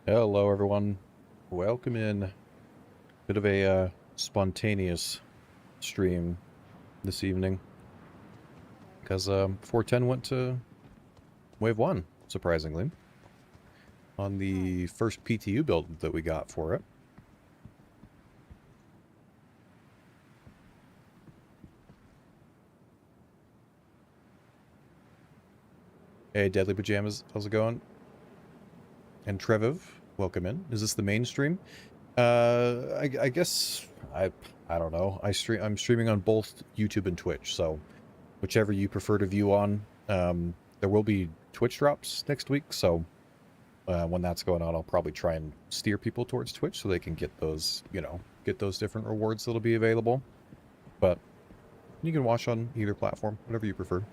Hello, everyone. Welcome in. Bit of a spontaneous stream this evening because 410 went to Wave 1, surprisingly, on the first PTU build that we got for it. Hey, Deadly Pajamas, how's it going? And Treviv, welcome in. Is this the main stream? I guess I don't know. I'm streaming on both YouTube and Twitch, so whichever you prefer to view on. There will be Twitch drops next week, so when that's going on, I'll probably try and steer people towards Twitch so they can get those, get those different rewards that'll be available. But you can watch on either platform, whatever you prefer.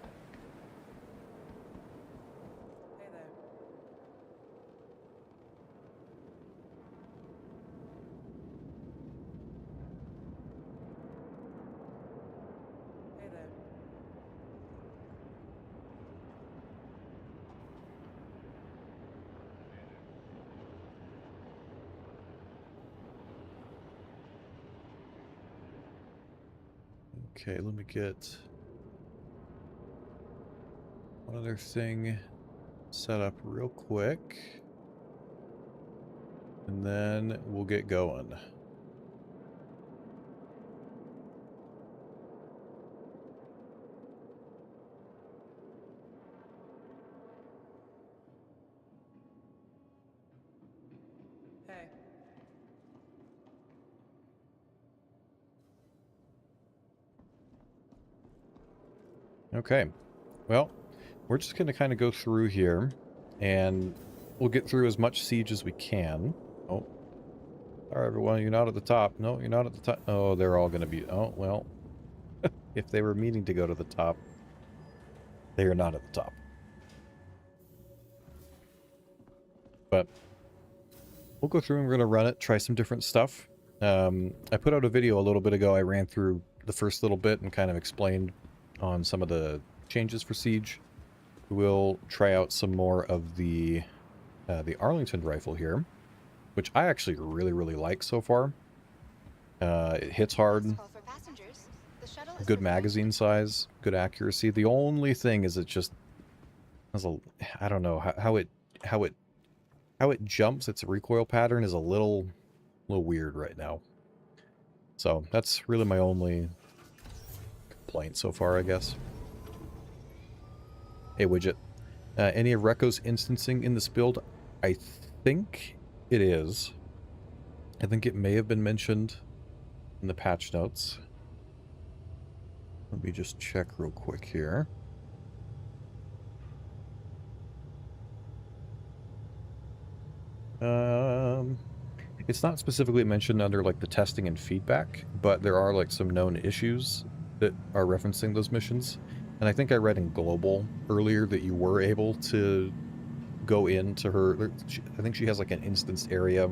Hey there. Hey there. Okay, let me get one other thing set up real quick. And then we'll get going. Hey. Okay, well, we're just going to kind of go through here, and we'll get through as much siege as we can. Oh, all right, everyone, you're not at the top. No, you're not at the top. Oh, they're all going to be... Oh, well, if they were meaning to go to the top, they are not at the top. But we'll go through and we're going to run it, try some different stuff. I put out a video a little bit ago. I ran through the first little bit and kind of explained on some of the changes for Siege. We'll try out some more of the Arlington rifle here, which I actually really like so far. It hits hard, good magazine size, good accuracy. The only thing is it just has a, I don't know how it jumps. Its recoil pattern is a little weird right now. So that's really my only complaint so far, I guess. Hey, Widget. Any of Rekko's instancing in this build? I think it is. I think it may have been mentioned in the patch notes. Let me just check real quick here. It's not specifically mentioned under like the testing and feedback, but there are like some known issues that are referencing those missions. And I think I read in Global earlier that you were able to go into her... I think she has like an instanced area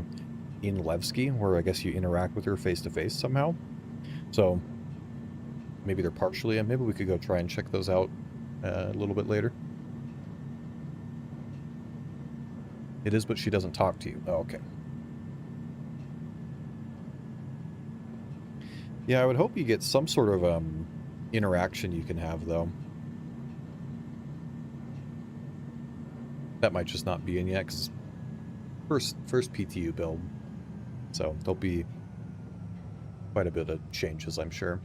in Levski where I guess you interact with her face-to-face somehow. So maybe they're partially... and maybe we could go try and check those out a little bit later. It is, but she doesn't talk to you. Oh, okay. Yeah, I would hope you get some sort of interaction you can have, though. That might just not be in yet, because first PTU build. So there'll be quite a bit of changes, I'm sure.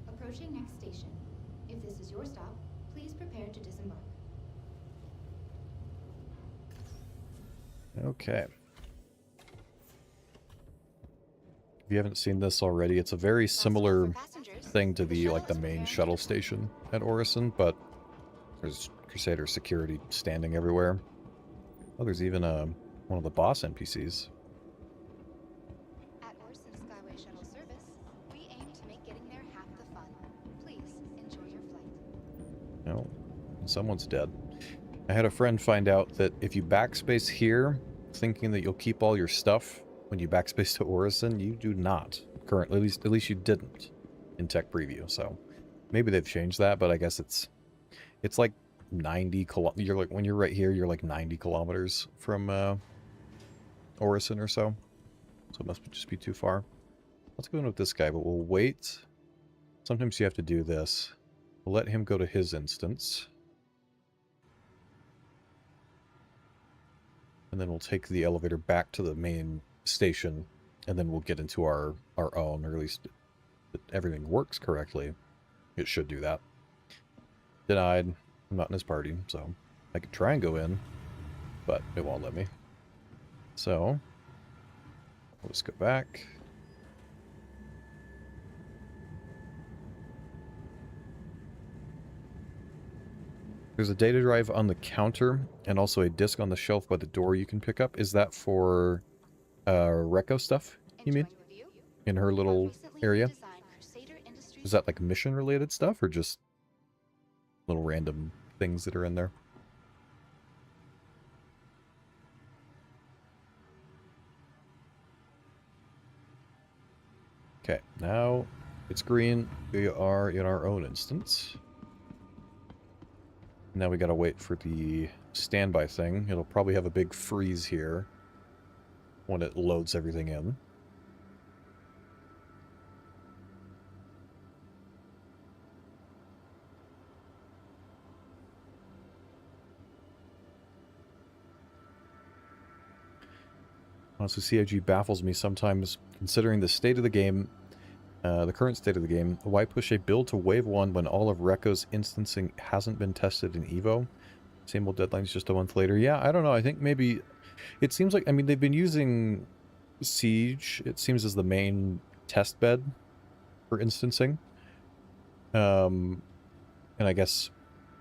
Approaching next station. If this is your stop, please prepare to disembark. Okay. If you haven't seen this already, it's a very similar thing to the main shuttle station at Orison, but there's Crusader security standing everywhere. Oh, there's even one of the boss NPCs. At Orison Skyway Shuttle Service, we aim to make getting there half the fun. Please enjoy your flight. No, someone's dead. I had a friend find out that if you backspace here, thinking that you'll keep all your stuff when you backspace to Orison, you do not. Currently, at least you didn't in tech preview. So maybe they've changed that, but I guess it's like 90 you're like, when you're right here, you're like 90 kilometers from Orison or so. So it must just be too far. Let's go in with this guy, but we'll wait. Sometimes you have to do this. We'll let him go to his instance. And then we'll take the elevator back to the main station, and then we'll get into our own, or at least if everything works correctly. It should do that. Denied. I'm not in his party, so I could try and go in, but it won't let me. So, we'll just go back. There's a data drive on the counter, and also a disk on the shelf by the door you can pick up. Is that for Reco stuff, you mean? In her little area? Is that like mission-related stuff, or just little random things that are in there? Okay, now it's green. We are in our own instance. Now we gotta wait for the standby thing. It'll probably have a big freeze here when it loads everything in. Honestly, CIG baffles me sometimes, considering the state of the game, the current state of the game. Why push a build to Wave 1 when all of Reko's instancing hasn't been tested in EVO? Same old deadlines just a month later. Yeah, I don't know. I think maybe... It seems like... I mean, they've been using Siege, it seems, as the main test bed for instancing. And I guess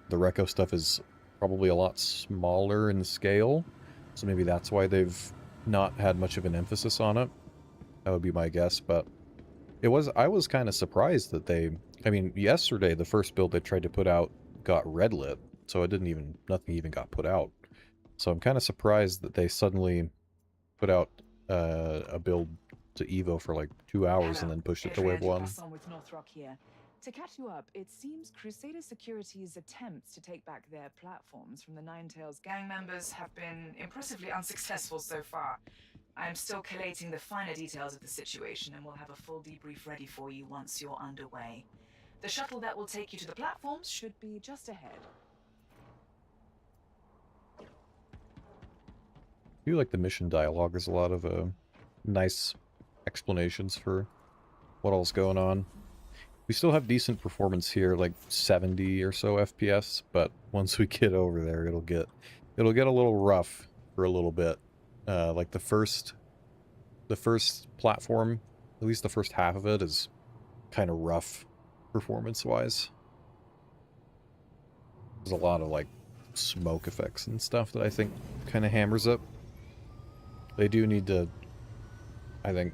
the Reko stuff is probably a lot smaller in scale. So maybe that's why they've not had much of an emphasis on it. That would be my guess, but... I was kind of surprised that they... I mean, yesterday, the first build they tried to put out got red lit, so nothing even got put out. So I'm kind of surprised that they suddenly put out a build to Evo for like 2 hours and then pushed it to Wave 1. With Northrock here. To catch you up, it seems Crusader Security's attempts to take back their platforms from the Ninetales gang members have been impressively unsuccessful so far. I am still collating the finer details of the situation, and we'll have a full debrief ready for you once you're underway. The shuttle that will take you to the platforms should be just ahead. I do like the mission dialogue. There's a lot of nice explanations for what all's going on. We still have decent performance here, like 70 or so FPS, but once we get over there, it'll get a little rough for a little bit. Like the first platform, at least the first half of it, is kind of rough performance-wise. There's a lot of like smoke effects and stuff that I think kind of hammers up. They do need to, I think,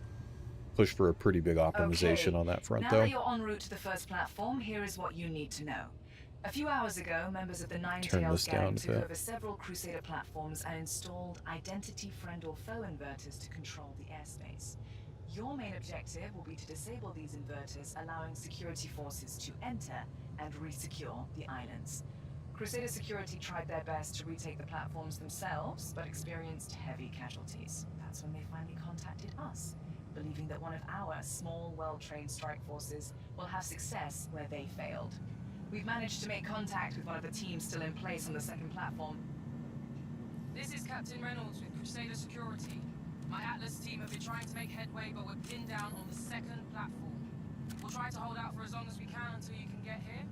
push for a pretty big optimization on that front, though. Now that you're en route to the first platform, here is what you need to know. A few hours ago, members of the Ninetales gang took over several Crusader platforms and installed identity friend or foe inverters to control the airspace. Your main objective will be to disable these inverters, allowing security forces to enter and re-secure the islands. Crusader Security tried their best to retake the platforms themselves, but experienced heavy casualties. That's when they finally contacted us, believing that one of our small, well-trained strike forces will have success where they failed. We've managed to make contact with one of the teams still in place on the second platform. This is Captain Reynolds with Crusader Security. My Atlas team have been trying to make headway, but we're pinned down on the second platform. We'll try to hold out for as long as we can until you can get here.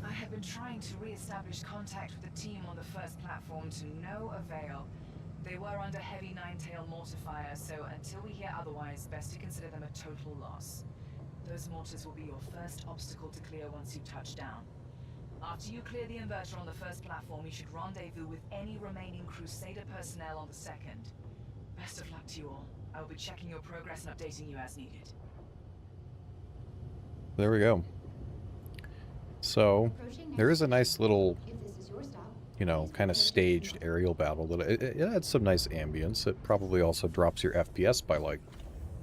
I have been trying to re-establish contact with the team on the first platform to no avail. They were under heavy Ninetale mortar fire, so until we hear otherwise, best to consider them a total loss. Those mortars will be your first obstacle to clear once you touch down. After you clear the inverter on the first platform, you should rendezvous with any remaining Crusader personnel on the second. Best of luck to you all. I will be checking your progress and updating you as needed. There we go. So Approaching there next is a nice station. little, If this is your stop, you know, please kind of prepare to staged disconnect. aerial battle. That it adds some nice ambience. It probably also drops your FPS by like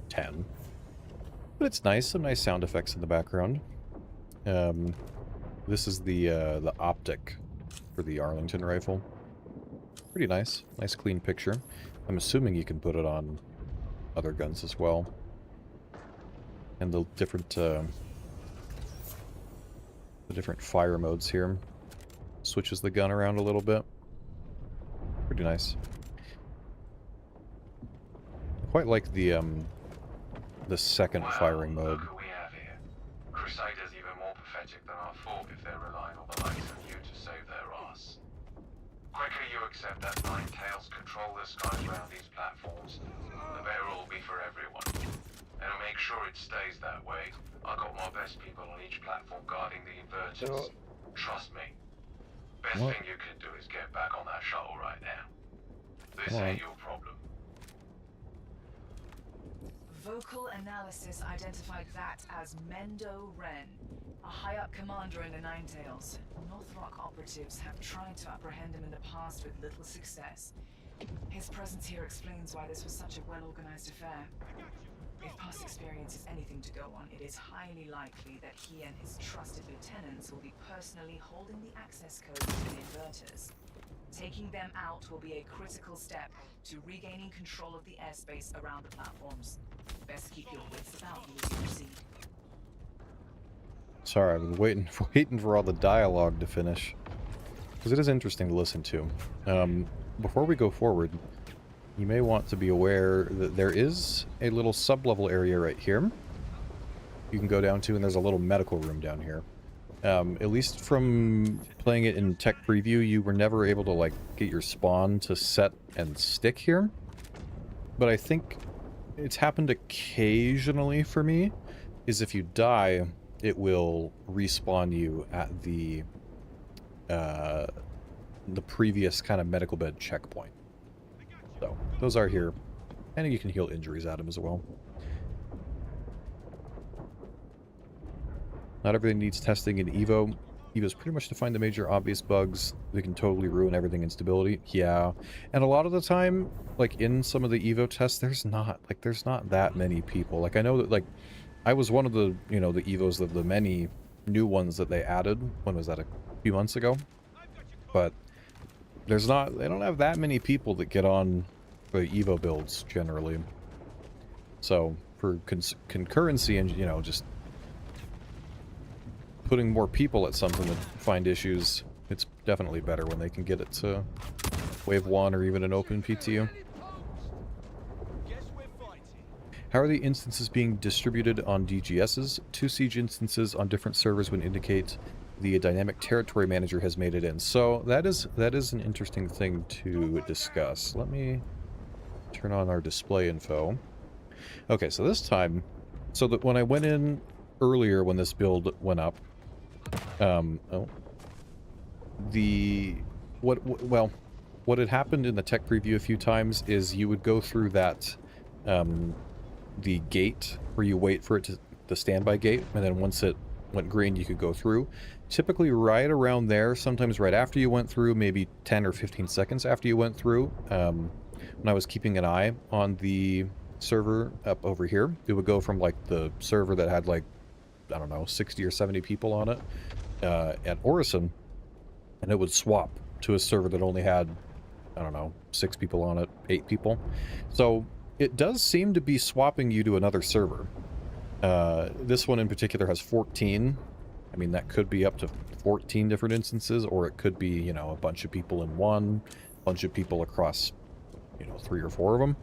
10. But it's nice, some nice sound effects in the background. This is the optic for the Arlington rifle. Pretty nice. Nice clean picture. I'm assuming you can put it on other guns as well. And the different fire modes here. Switches the gun around a little bit. Pretty nice. I quite like the second firing mode. Look who we have here. Crusaders even more pathetic than I thought if they're relying on the likes of you to save their ass. Quicker you accept that Nine Tails control the skies around these platforms, the better it'll be for everyone. And to make sure it stays that way, I got my best people on each platform guarding the inverters. Trust me. Best What? thing you can do is get back on that shuttle right now. This Alright. ain't your problem. Vocal analysis identified that as Mendo Ren, a high-up commander in the Ninetales. Northrok operatives have tried to apprehend him in the past with little success. His presence here explains why this was such a well-organized affair. If past experience is anything to go on, it is highly likely that he and his trusted lieutenants will be personally holding the access codes to the inverters. Taking them out will be a critical step to regaining control of the airspace around the platforms. Best keep your wits about you as you proceed. Sorry, I've been waiting for all the dialogue to finish. Because it is interesting to listen to. Before we go forward, you may want to be aware that there is a little sub-level area right here you can go down to, and there's a little medical room down here. At least from playing it in tech preview, you were never able to, like, get your spawn to set and stick here. But I think it's happened occasionally for me, is if you die, it will respawn you at the previous kind of medical bed checkpoint. So, those are here. And you can heal injuries at them as well. Not everything needs testing in Evo. Evo's pretty much to find the major obvious bugs. They can totally ruin everything in stability. Yeah. And a lot of the time, like in some of the Evo tests, there's not that many people. Like I know that like I was one of the, you know, the Evos of the many new ones that they added. When was that, a few months ago? But they don't have that many people that get on the Evo builds generally. So for concurrency and, you know, just putting more people at something that find issues, it's definitely better when they can get it to wave 1 or even an open PTU. How are the instances being distributed on DGSs? 2 siege instances on different servers would indicate the dynamic territory manager has made it in. So that is an interesting thing to discuss. Let me turn on our display info. Okay, so this time, so that when I went in earlier when this build went up, what had happened in the tech preview a few times is you would go through that the gate where you wait for it to the standby gate, and then once it went green you could go through. Typically right around there, sometimes right after you went through, maybe 10 or 15 seconds after you went through, when I was keeping an eye on the server up over here, it would go from like the server that had like, I don't know, 60 or 70 people on it at Orison, and it would swap to a server that only had, I don't know, 6 people on it, 8 people. So it does seem to be swapping you to another server. This one in particular has 14. I mean, that could be up to 14 different instances, or it could be, you know, a bunch of people in one, bunch of people across, you know, 3 or 4 of them.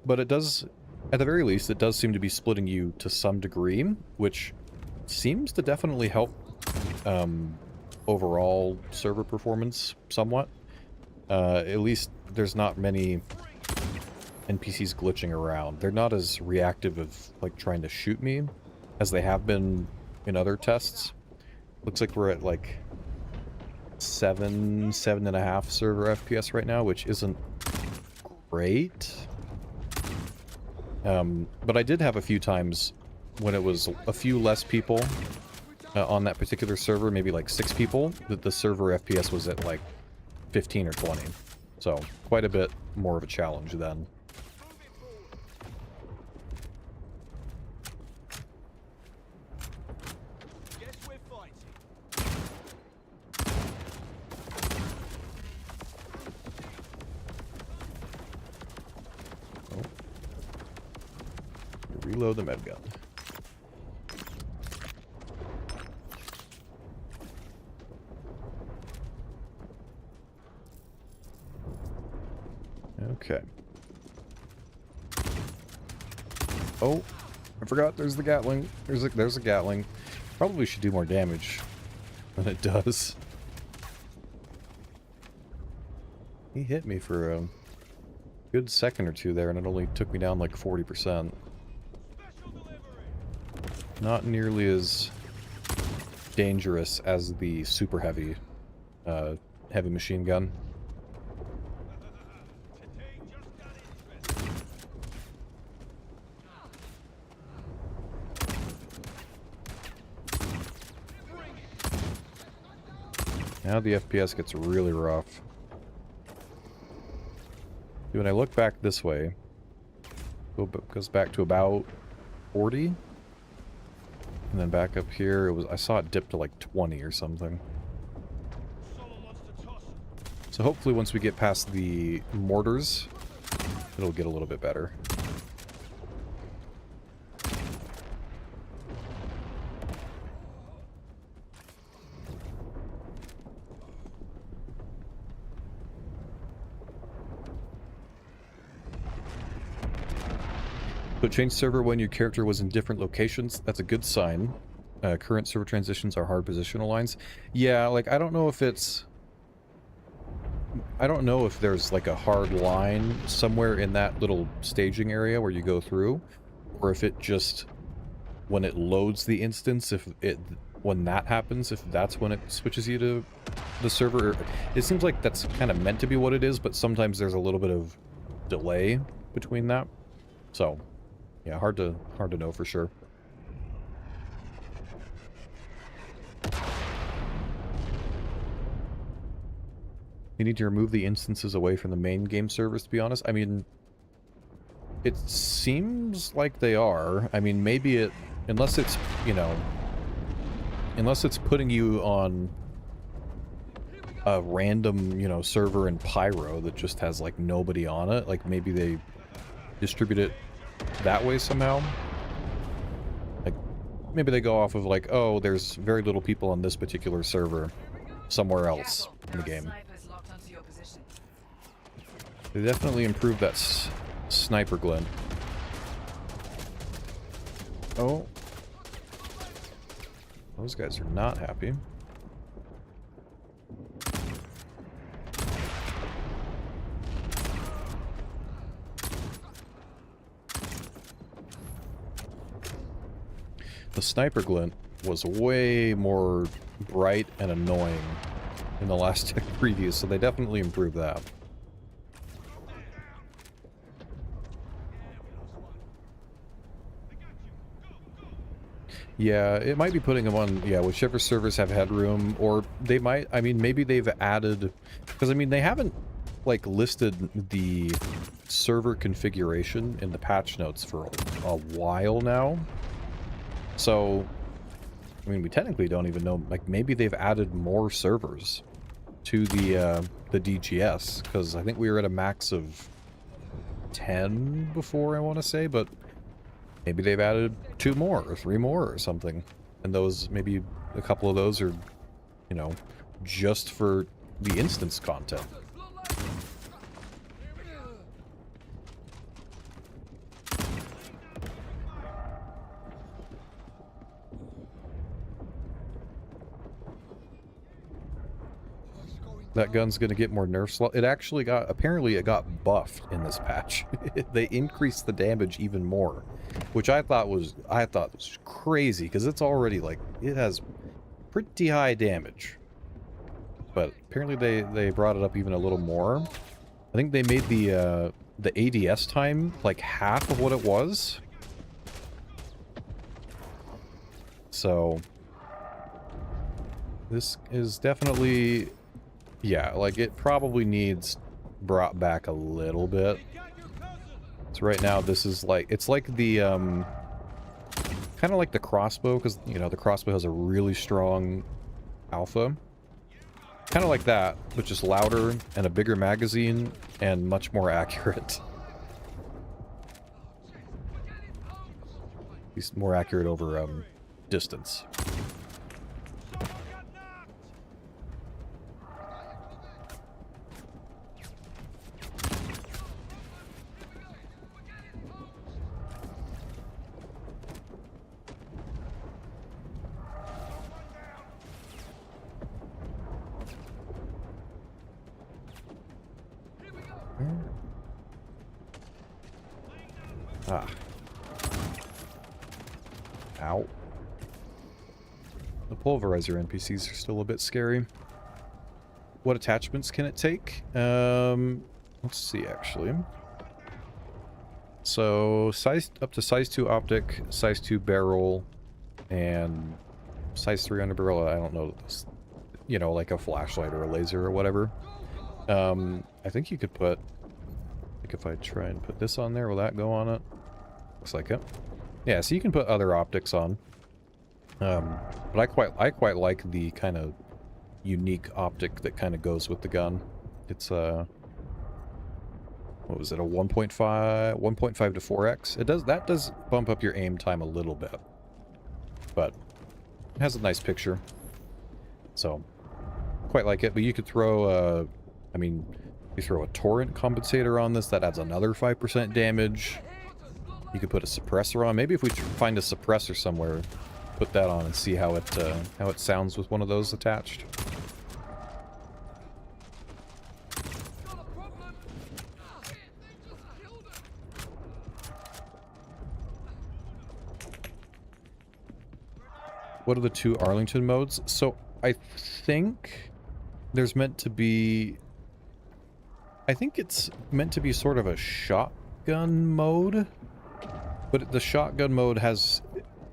But it does, at the very least, it does seem to be splitting you to some degree, which seems to definitely help overall server performance somewhat. At least there's not many NPCs glitching around. They're not as reactive of like trying to shoot me as they have been in other tests. Looks like we're at like 7.5 server FPS right now, which isn't great. But I did have a few times when it was a few less people on that particular server, maybe like 6 people, that the server FPS was at like 15 or 20. So quite a bit more of a challenge then. Oh. Reload the med gun. Okay. Oh, I forgot there's the Gatling. There's a Gatling. Probably should do more damage than it does. He hit me for a good second or two there, and it only took me down like 40%. Not nearly as dangerous as the super heavy heavy machine gun. Now the FPS gets really rough. When I look back this way, it goes back to about 40. And then back up here, I saw it dip to like 20 or something. So hopefully once we get past the mortars, it'll get a little bit better. So change server when your character was in different locations. That's a good sign. Current server transitions are hard positional lines. Yeah, like I don't know if there's like a hard line somewhere in that little staging area where you go through, or if it just, when it loads the instance, when that happens, if that's when it switches you to the server. It seems like that's kind of meant to be what it is, but sometimes there's a little bit of delay between that. So yeah, hard to know for sure. You need to remove the instances away from the main game servers, to be honest. I mean, it seems like they are. I mean, maybe it, unless it's, you know, unless it's putting you on a random, you know, server in Pyro that just has like nobody on it, like maybe they distribute it that way somehow. Like maybe they go off of like, oh, there's very little people on this particular server somewhere else in the game. They definitely improved that sniper glint. Oh, those guys are not happy. The sniper glint was way more bright and annoying in the last preview, so they definitely improved that. Yeah, it might be putting them on, yeah, whichever servers have headroom, or they might, I mean, maybe they've added, because I mean, they haven't, like, listed the server configuration in the patch notes for a while now. So, I mean, we technically don't even know, like, maybe they've added more servers to the DGS, because I think we were at a max of 10 before, I want to say, but maybe they've added 2 more or 3 more or something. And those, maybe a couple of those are, you know, just for the instance content. That gun's gonna get more nerf slot. It actually got, apparently it got buffed in this patch. They increased the damage even more, which I thought was crazy, because it's already like, it has pretty high damage. But apparently they brought it up even a little more. I think they made the ADS time like half of what it was. So This is definitely, yeah, like it probably needs brought back a little bit. So right now this is like, it's like the, kind of like the crossbow, because, you know, the crossbow has a really strong alpha. Kind of like that, but just louder and a bigger magazine and much more accurate. He's more accurate over distance. Ah. Ow. The pulverizer NPCs are still a bit scary. What attachments can it take? Let's see, actually. So, size up to size 2 optic, size 2 barrel, and size 3 underbarrel. I don't know, you know, like a flashlight or a laser or whatever. I think you could put, like if I try and put this on there, will that go on it? Looks like it. Yeah, so you can put other optics on. But I quite like the kind of unique optic that kind of goes with the gun. It's what was it, a 1.5 to 4x? That does bump up your aim time a little bit. But it has a nice picture. So quite like it, but you could throw I mean, you throw a torrent compensator on this, that adds another 5% damage. You could put a suppressor on. Maybe if we find a suppressor somewhere, put that on and see how it sounds with one of those attached. What are the 2 Arlington modes? So I think there's meant to be, I think it's meant to be sort of a shotgun mode, but the shotgun mode has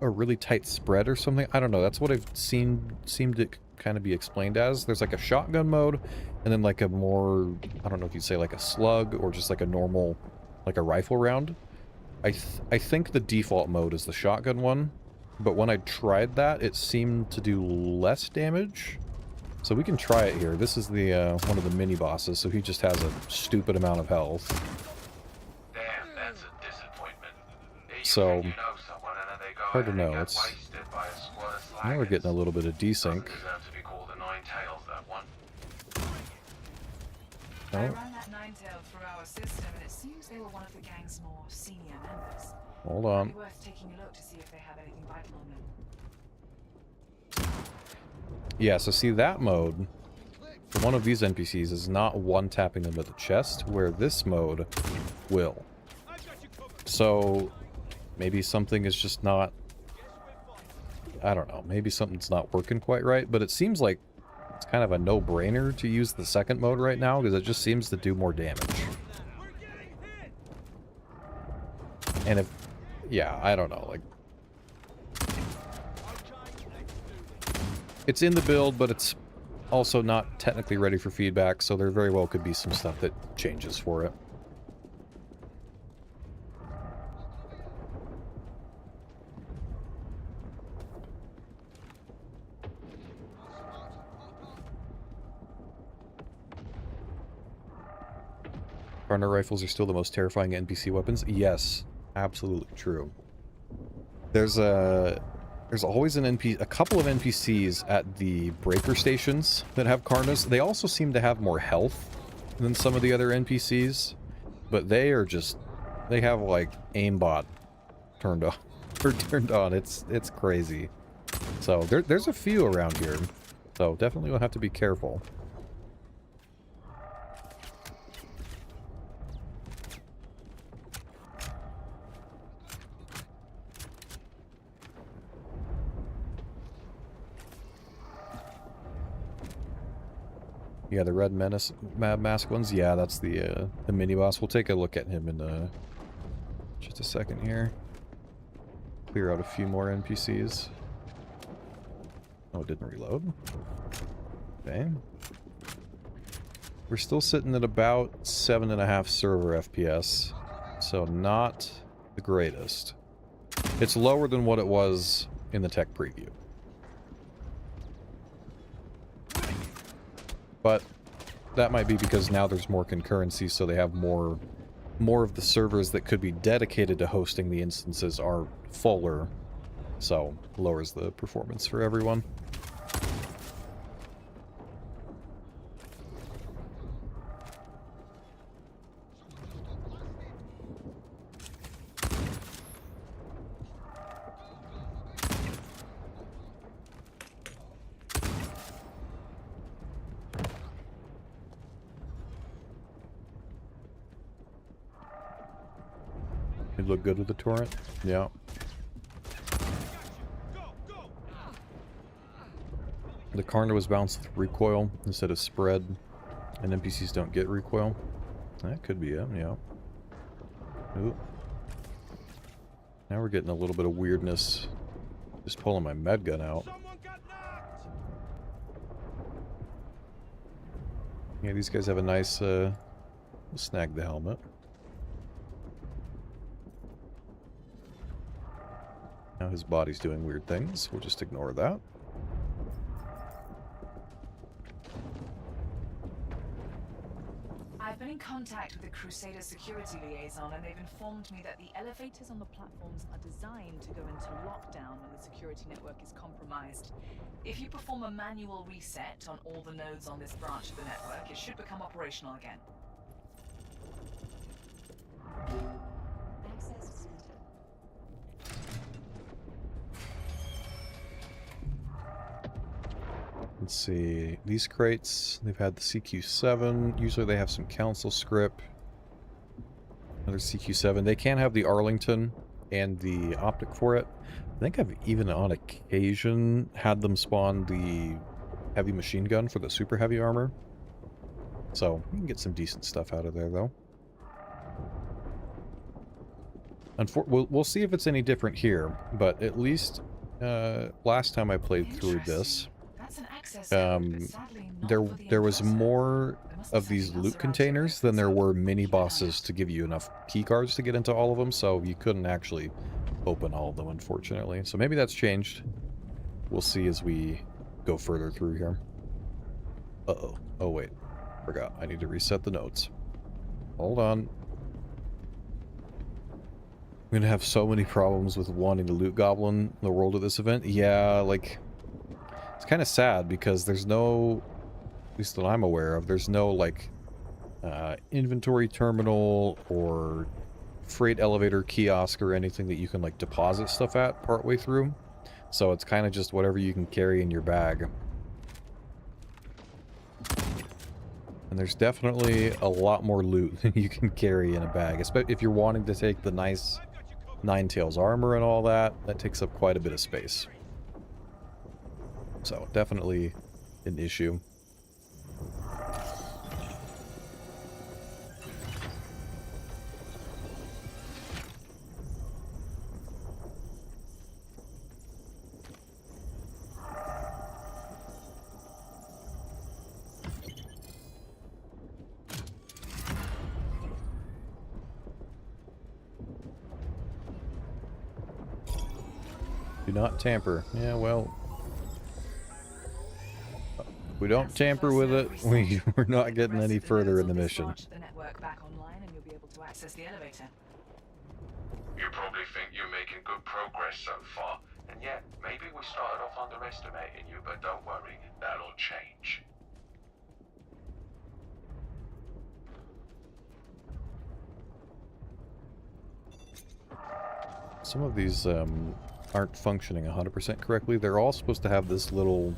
a really tight spread or something. I don't know. That's what I've seemed to kind of be explained as. There's like a shotgun mode, and then like a more, I don't know if you'd say like a slug or just like a normal, like a rifle round. I think the default mode is the shotgun one, but when I tried that, it seemed to do less damage. So we can try it here. This is the one of the mini bosses, so he just has a stupid amount of health. Damn, that's a disappointment. So, You know someone and then they go hard to ahead and know. get It's, wasted by a squad of now we're getting a slaggers. little bit of desync. Doesn't deserve to be called a nine tails, that one. I Oh, ran that nine-tailed through our system, and it seems they were one of the gang's more senior members. hold Might on. be worth taking a look to see if they have anything vital on them. Yeah, so see that mode, for one of these NPCs is not one-tapping them at the chest, where this mode will. So, maybe something is just not, I don't know, maybe something's not working quite right, but it seems like it's kind of a no-brainer to use the second mode right now, because it just seems to do more damage. And if, yeah, I don't know, like, it's in the build, but it's also not technically ready for feedback, so there very well could be some stuff that changes for it. Partner rifles are still the most terrifying NPC weapons? Yes, absolutely true. There's always a couple of NPCs at the breaker stations that have Karnas. They also seem to have more health than some of the other NPCs, but they are just, they have like aimbot turned on or turned on. It's crazy. So there's a few around here, so definitely we'll have to be careful. Yeah, the red menace mad mask ones. Yeah, that's the mini boss. We'll take a look at him in just a second here. Clear out a few more NPCs. Oh, it didn't reload. Okay. We're still sitting at about 7.5 server FPS, so not the greatest. It's lower than what it was in the tech preview. But that might be because now there's more concurrency, so they have more of the servers that could be dedicated to hosting the instances are fuller, so lowers the performance for everyone. It look good with the torrent? Yeah. The Karna was bounced with recoil instead of spread, and NPCs don't get recoil. That could be it, yeah. Ooh. Now we're getting a little bit of weirdness. Just pulling my med gun out. Yeah, these guys have a nice, snag the helmet. Now his body's doing weird things. We'll just ignore that. I've been in contact with the Crusader security liaison, and they've informed me that the elevators on the platforms are designed to go into lockdown when the security network is compromised. If you perform a manual reset on all the nodes on this branch of the network, it should become operational again. Access center. Let's see. These crates, they've had the CQ7. Usually they have some council script. Another CQ7. They can have the Arlington and the optic for it. I think I've even on occasion had them spawn the heavy machine gun for the super heavy armor. So you can get some decent stuff out of there, though. We'll see if it's any different here, but at least last time I played through this, there was more of these loot containers than there were mini bosses to give you enough key cards to get into all of them, so you couldn't actually open all of them, unfortunately. So maybe that's changed. We'll see as we go further through here. Uh-oh. Oh, wait. Forgot. I need to reset the notes. Hold on. I'm gonna have so many problems with wanting to loot goblin the world of this event. Yeah, like... It's kind of sad because there's no... At least that I'm aware of, there's no, like... inventory terminal or freight elevator kiosk or anything that you can, like, deposit stuff at partway through. So it's kind of just whatever you can carry in your bag. And there's definitely a lot more loot than you can carry in a bag. Especially if you're wanting to take the nice Nine Tails armor and all that, that takes up quite a bit of space. So, definitely an issue. Do not tamper. Yeah, well... If we don't tamper with it, we're not getting any further in the mission. The network back online and you'll be able to access the elevator. You probably think you're making good progress so far, and yet, maybe we started off underestimating you, but don't worry, that'll change. Some of these aren't functioning 100% correctly. They're all supposed to have this little,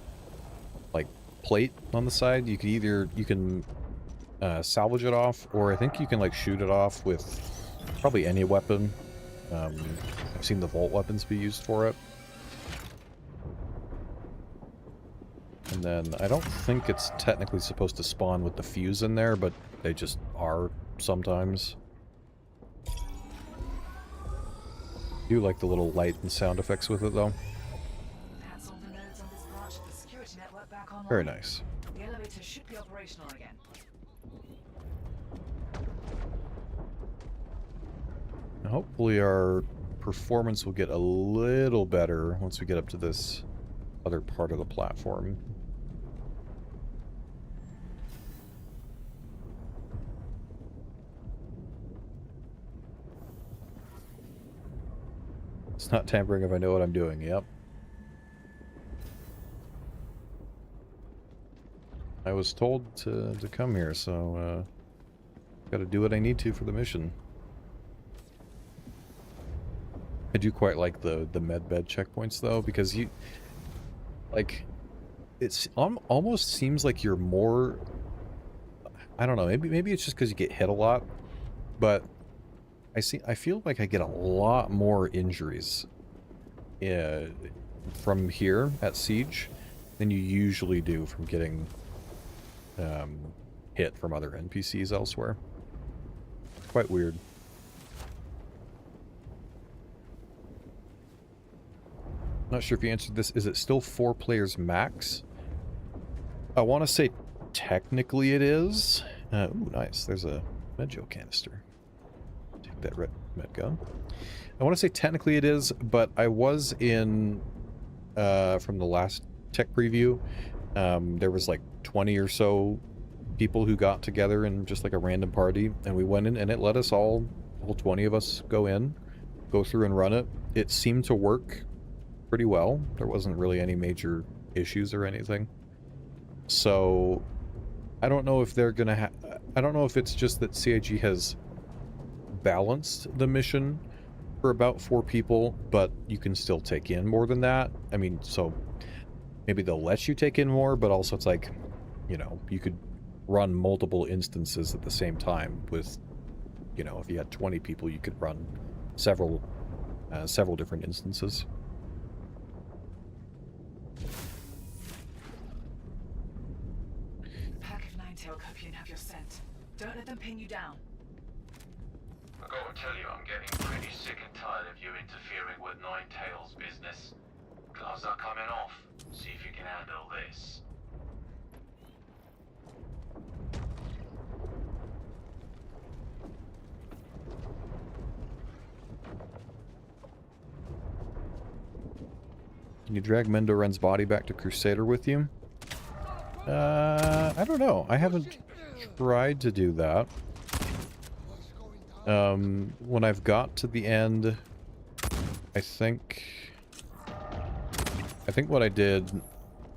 like, plate on the side. You can salvage it off, or I think you can, like, shoot it off with probably any weapon. I've seen the vault weapons be used for it. And then I don't think it's technically supposed to spawn with the fuse in there, but they just are sometimes. I do like the little light and sound effects with it, though. That's all the nodes on this branch of the online. Very nice. The elevator should be operational again. Now, hopefully our performance will get a little better once we get up to this other part of the platform. It's not tampering if I know what I'm doing. Yep. I was told to come here, so got to do what I need to for the mission. I do quite like the medbed checkpoints though, because you like it's almost seems like you're more, I don't know, maybe it's just because you get hit a lot, but I feel like I get a lot more injuries from here at Siege than you usually do from getting hit from other NPCs elsewhere. Quite weird. Not sure if you answered this. Is it still 4 players max? I want to say technically it is. Ooh, nice. There's a medjo canister. Take that red med gun. I want to say technically it is, but I was in, from the last tech preview, there was like 20 or so people who got together in just like a random party, and we went in and it let us all 20 of us go through and run it. It seemed to work pretty well. There wasn't really any major issues or anything. So I don't know if they're gonna I don't know if it's just that CIG has balanced the mission for about 4 people, but you can still take in more than that. I mean, so maybe they'll let you take in more, but also it's like, you know, you could run multiple instances at the same time with, you know, if you had 20 people, you could run several different instances. Pack of nine-tail copy and have your scent. Don't let them pin you down. I gotta tell you, I'm getting pretty sick and tired of you interfering with Nine Tails business. Gloves are coming off. See if you can handle this. Can you drag Mendoren's body back to Crusader with you? I don't know. I haven't tried to do that. When I've got to the end, I think what I did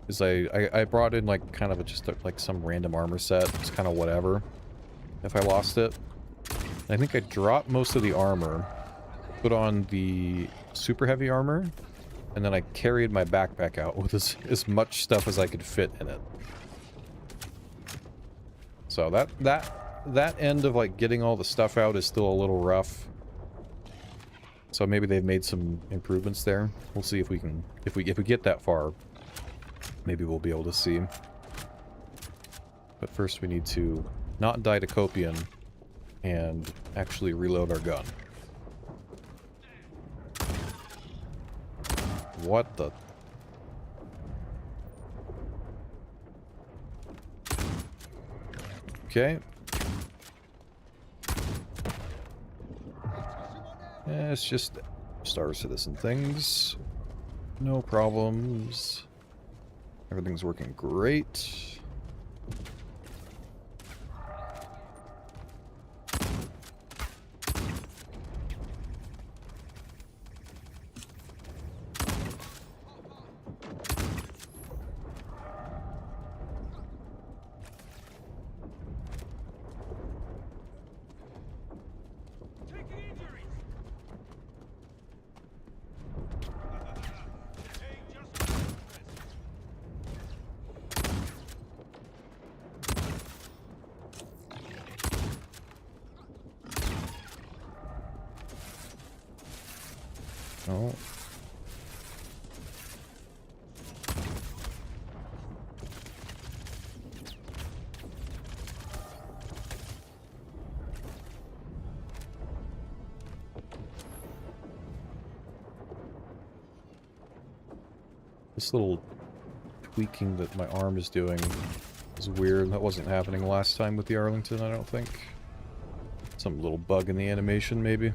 is I brought in like kind of like some random armor set. It's kind of whatever if I lost it. I think I dropped most of the armor, put on the super heavy armor, and then I carried my backpack out with as much stuff as I could fit in it. So that end of like getting all the stuff out is still a little rough. So maybe they've made some improvements there. We'll see if we can, if we get that far, maybe we'll be able to see. But first we need to not die to Copian and actually reload our gun. What the? Okay. Yeah, it's just Star Citizen things. No problems. Everything's working great. Oh. This little tweaking that my arm is doing is weird. That wasn't happening last time with the Arlington, I don't think. Some little bug in the animation, maybe.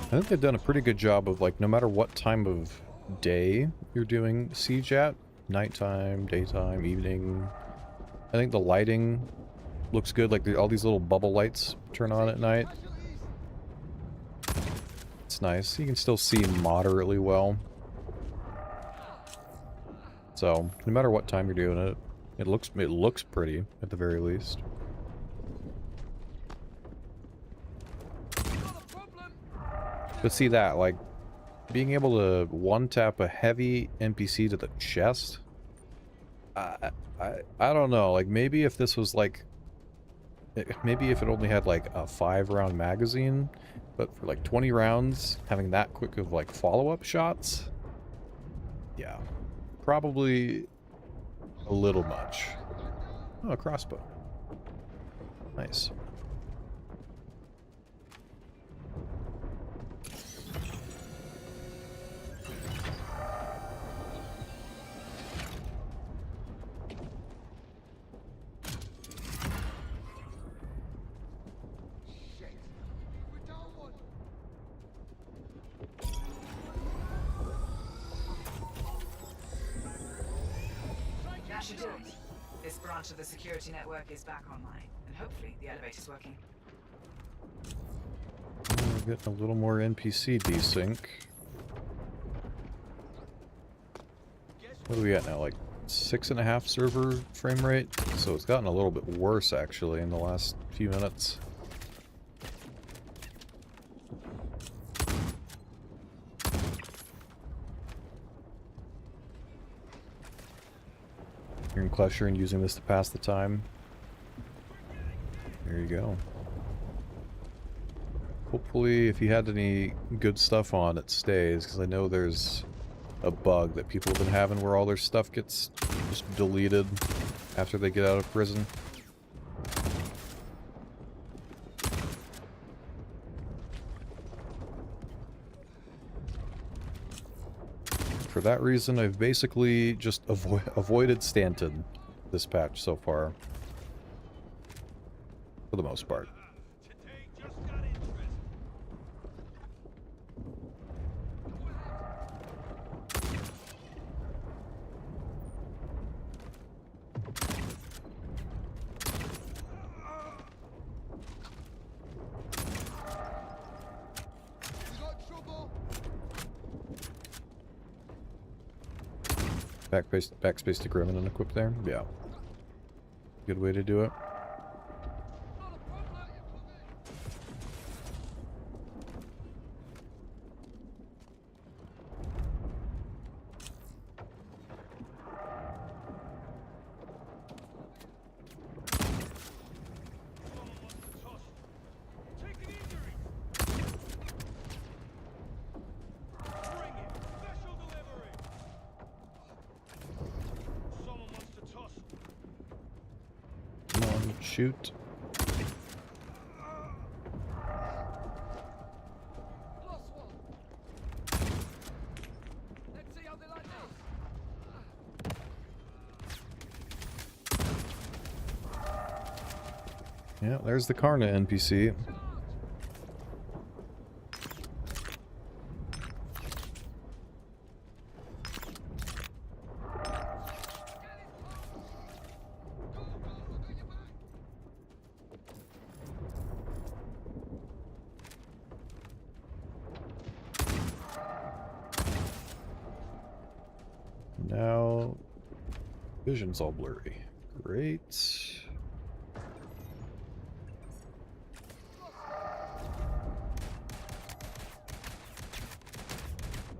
I think they've done a pretty good job of, like, no matter what time of day you're doing siege at, nighttime, daytime, evening, I think the lighting looks good. Like, all these little bubble lights turn on at night. It's nice. You can still see moderately well. So, no matter what time you're doing it, it looks pretty, at the very least. But see that, like, being able to one-tap a heavy NPC to the chest? I don't know, like, maybe if this was, like... Maybe if it only had, like, a 5-round magazine, but for, like, 20 rounds, having that quick of, like, follow-up shots? Yeah. Probably a little much. Oh, a crossbow. Nice. That should do it. This branch of the security network is back online, and hopefully the elevator's working. We're getting a little more NPC desync. What do we got now? Like 6.5 server frame rate? So it's gotten a little bit worse actually in the last few minutes. You're in Cluster and using this to pass the time. There you go. Hopefully, if you had any good stuff on, it stays, because I know there's a bug that people have been having where all their stuff gets just deleted after they get out of prison. For that reason, I've basically just avoided Stanton this patch so far. For the most part. Backspace to Grim and equip there? Yeah. Good way to do it. Shoot. Yeah, there's the Karna NPC. Now, vision's all blurry. Great.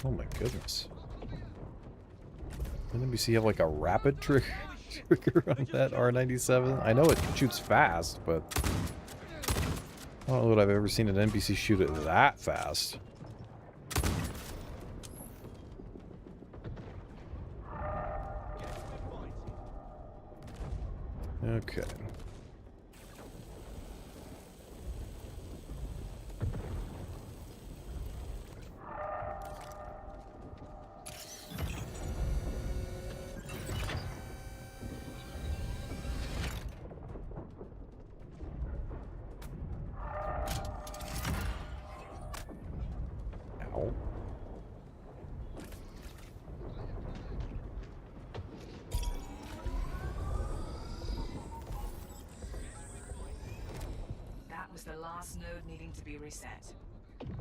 Oh my goodness. Didn't NBC have like a rapid trigger on that R97? I know it shoots fast, but I don't know that I've ever seen an NPC shoot it that fast. Okay. Ow. That was the last node needing to be reset.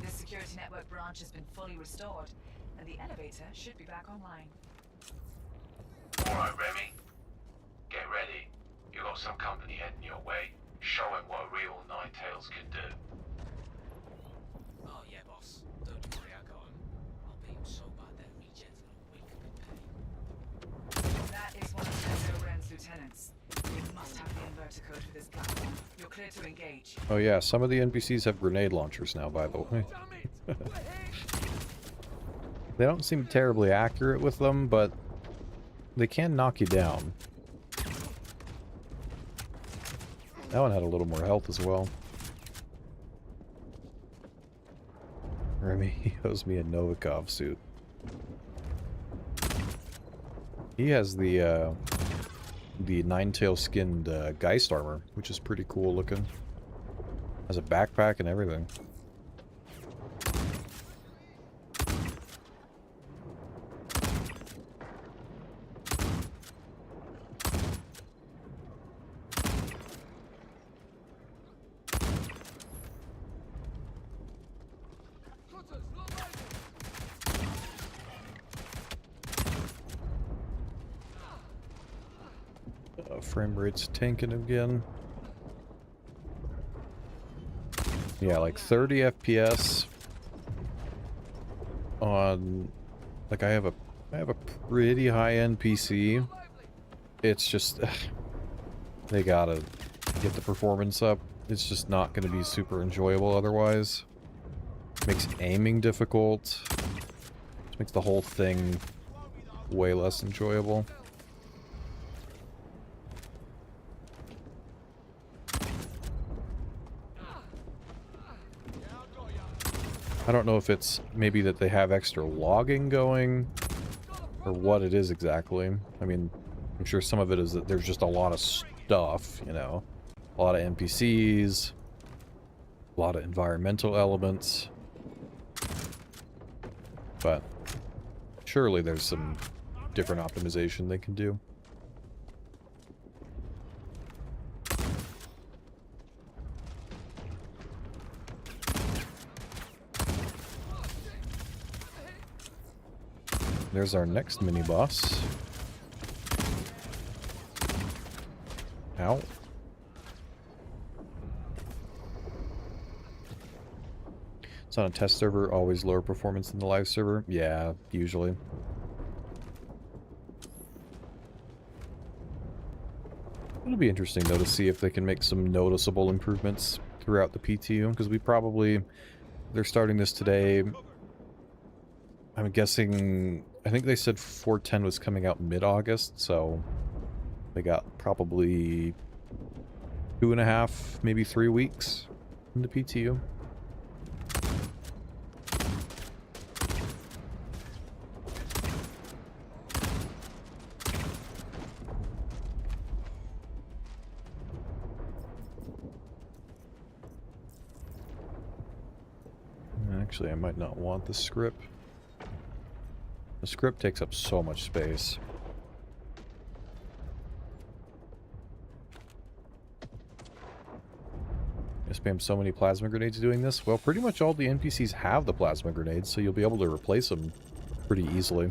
This security network branch has been fully restored, and the elevator should be back online. Alright, Remy. Get ready. You got some company heading your way. Show him what a real Ninetales can do. Oh yeah, boss. Don't you worry, I got him. I'll beat him so bad that rejects in a week of pay. That is one of Tenno Ren's lieutenants. You must have the inverter code for this platform. You're clear to engage. Oh yeah, some of the NPCs have grenade launchers now, by the way. They don't seem terribly accurate with them, but they can knock you down. That one had a little more health as well. Remy, he owes me a Novikov suit. He has the nine-tail skinned Geist armor, which is pretty cool looking. Has a backpack and everything. Frame rate's tanking again. Yeah, like 30 FPS on, like I have a pretty high-end PC. It's just they gotta get the performance up. It's just not going to be super enjoyable otherwise. Makes aiming difficult. Just makes the whole thing way less enjoyable. I don't know if it's maybe that they have extra logging going, or what it is exactly. I mean, I'm sure some of it is that there's just a lot of stuff, you know. A lot of NPCs, a lot of environmental elements. But surely there's some different optimization they can do. There's our next mini-boss. Ow. It's on a test server, always lower performance than the live server. Yeah, usually. It'll be interesting, though, to see if they can make some noticeable improvements throughout the PTU, because they're starting this today. I'm guessing, I think they said 410 was coming out mid-August, so they got probably 2.5, maybe 3 weeks in the PTU. Actually, I might not want the script. The script takes up so much space. I spam so many plasma grenades doing this. Well, pretty much all the NPCs have the plasma grenades, so you'll be able to replace them pretty easily.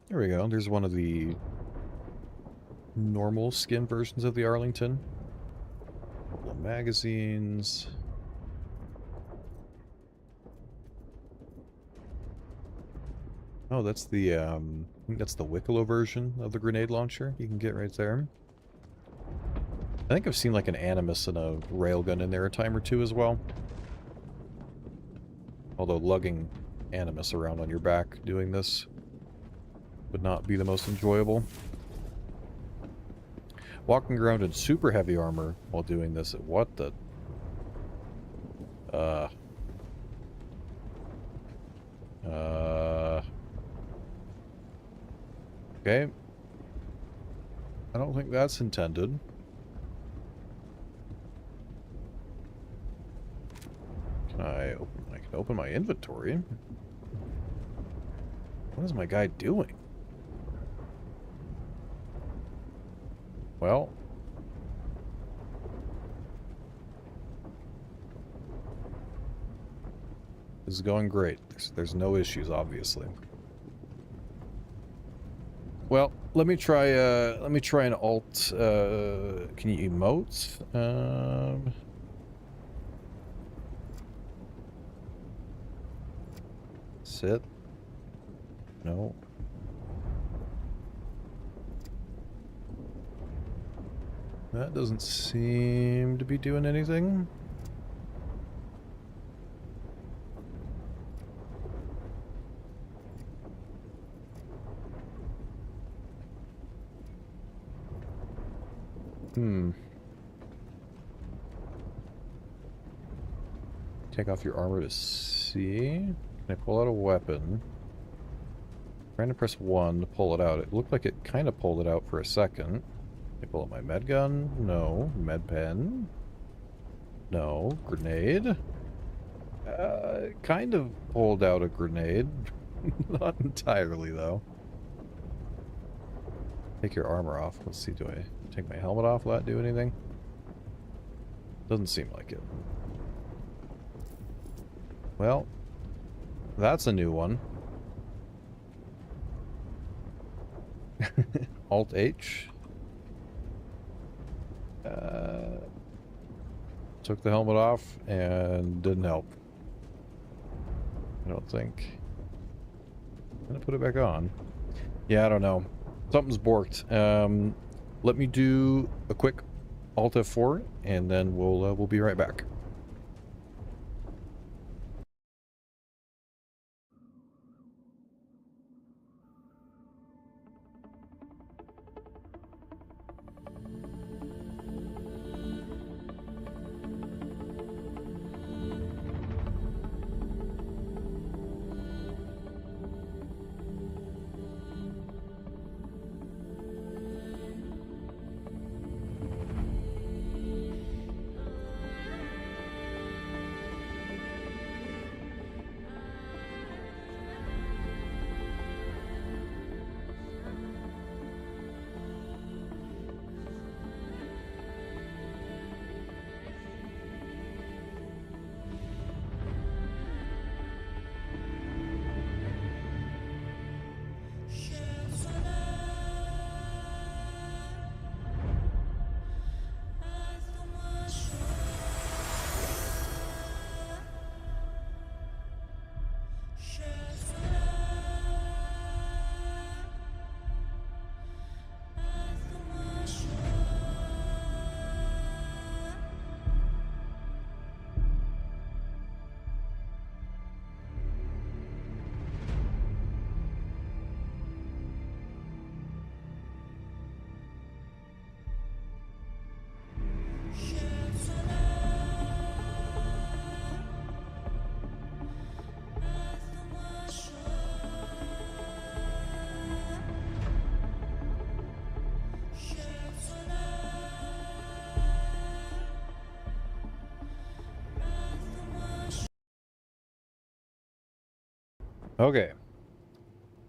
There we go. There's one of the normal skin versions of the Arlington. Couple of magazines. Oh, that's the I think that's the Wicklow version of the grenade launcher you can get right there. I think I've seen like an Animus and a railgun in there a time or two as well. Although lugging Animus around on your back doing this would not be the most enjoyable. Walking around in super heavy armor while doing this, what the... Okay. I don't think that's intended. I can open my inventory. What is my guy doing? Well. This is going great. There's no issues, obviously. Well, let me try an alt, can you emote? Sit. No. That doesn't seem to be doing anything. Take off your armor to see. Can I pull out a weapon? Trying to press 1 to pull it out. It looked like it kind of pulled it out for a second. Can I pull out my med gun? No. Med pen? No. Grenade? Kind of pulled out a grenade. Not entirely, though. Take your armor off. Let's see, do I take my helmet off? Will that do anything? Doesn't seem like it. Well, that's a new one. Alt H. Took the helmet off and didn't help. I don't think. I'm gonna put it back on. Yeah, I don't know. Something's borked. Let me do a quick Alt F4 and then we'll be right back. Okay.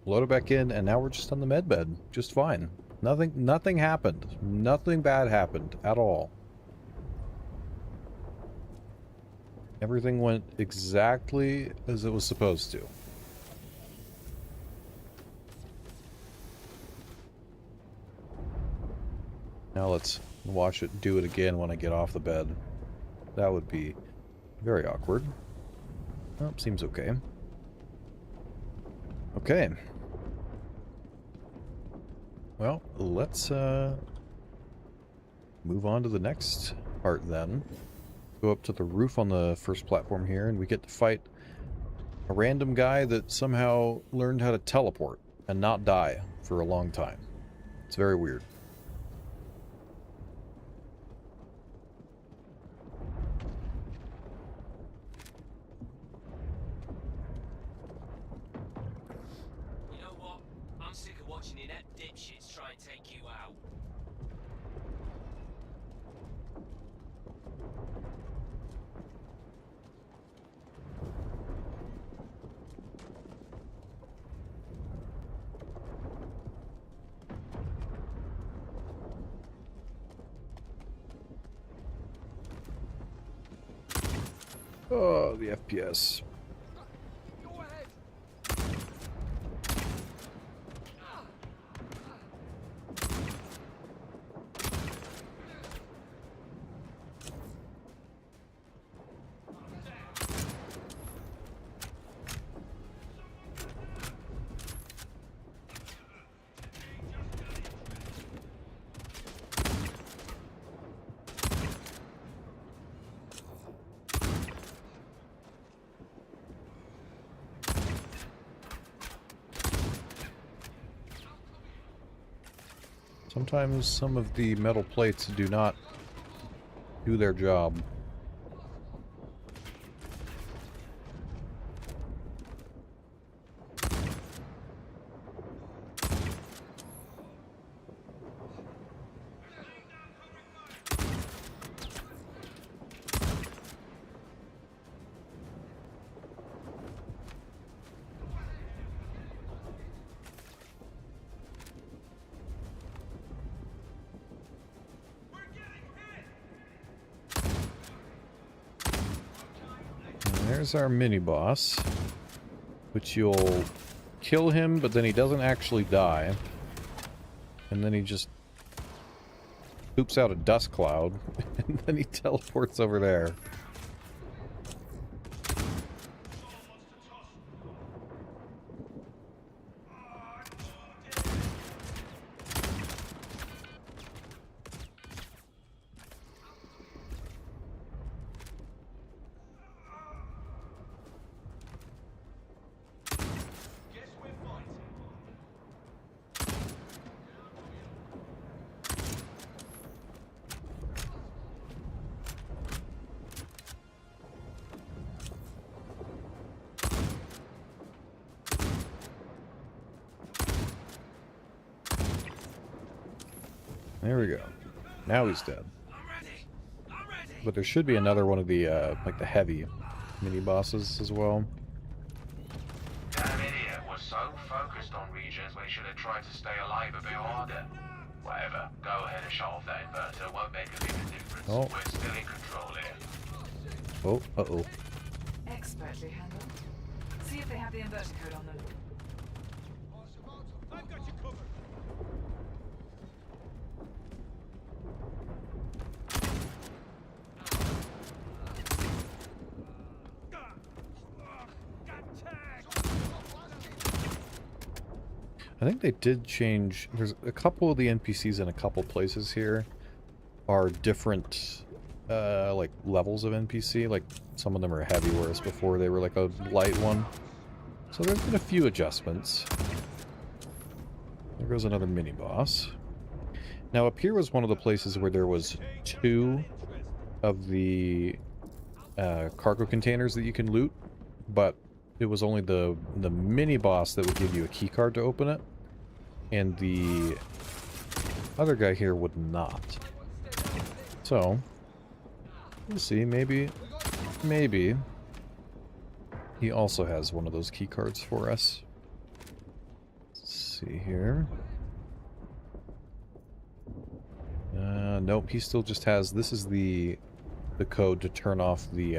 Load it back in, and now we're just on the med bed. Just fine. Nothing happened. Nothing bad happened at all. Everything went exactly as it was supposed to. Now let's watch it do it again when I get off the bed. That would be very awkward. Oh, seems okay. Okay. Well, let's move on to the next part then. Go up to the roof on the first platform here, and we get to fight a random guy that somehow learned how to teleport and not die for a long time. It's very weird. You know what? I'm sick of watching inept dipshits try and take you out. Oh, the FPS. Sometimes some of the metal plates do not do their job. There's our mini-boss, which you'll kill him, but then he doesn't actually die. And then he just poops out a dust cloud, and then he teleports over there. There we go. Now he's dead. But there should be another one of the, like the heavy mini-bosses as well. Damn idiot was so focused on regions when he should have tried to stay alive a bit harder. Whatever, go ahead and shut off that inverter, won't make a bigger difference. Oh. We're still in control here. Oh, uh-oh. Expertly handled. See if they have the inverter code on them. I've got you covered. I think they did change. There's a couple of the NPCs in a couple places here are different, like levels of NPC. Like some of them are heavy, whereas before they were like a light one. So there's been a few adjustments. There goes another mini boss. Now up here was one of the places where there was 2 of the cargo containers that you can loot, but it was only the mini boss that would give you a key card to open it, and the other guy here would not. So we'll see. Maybe he also has one of those key cards for us. Let's see here. Nope, he still just has. This is the code to turn off the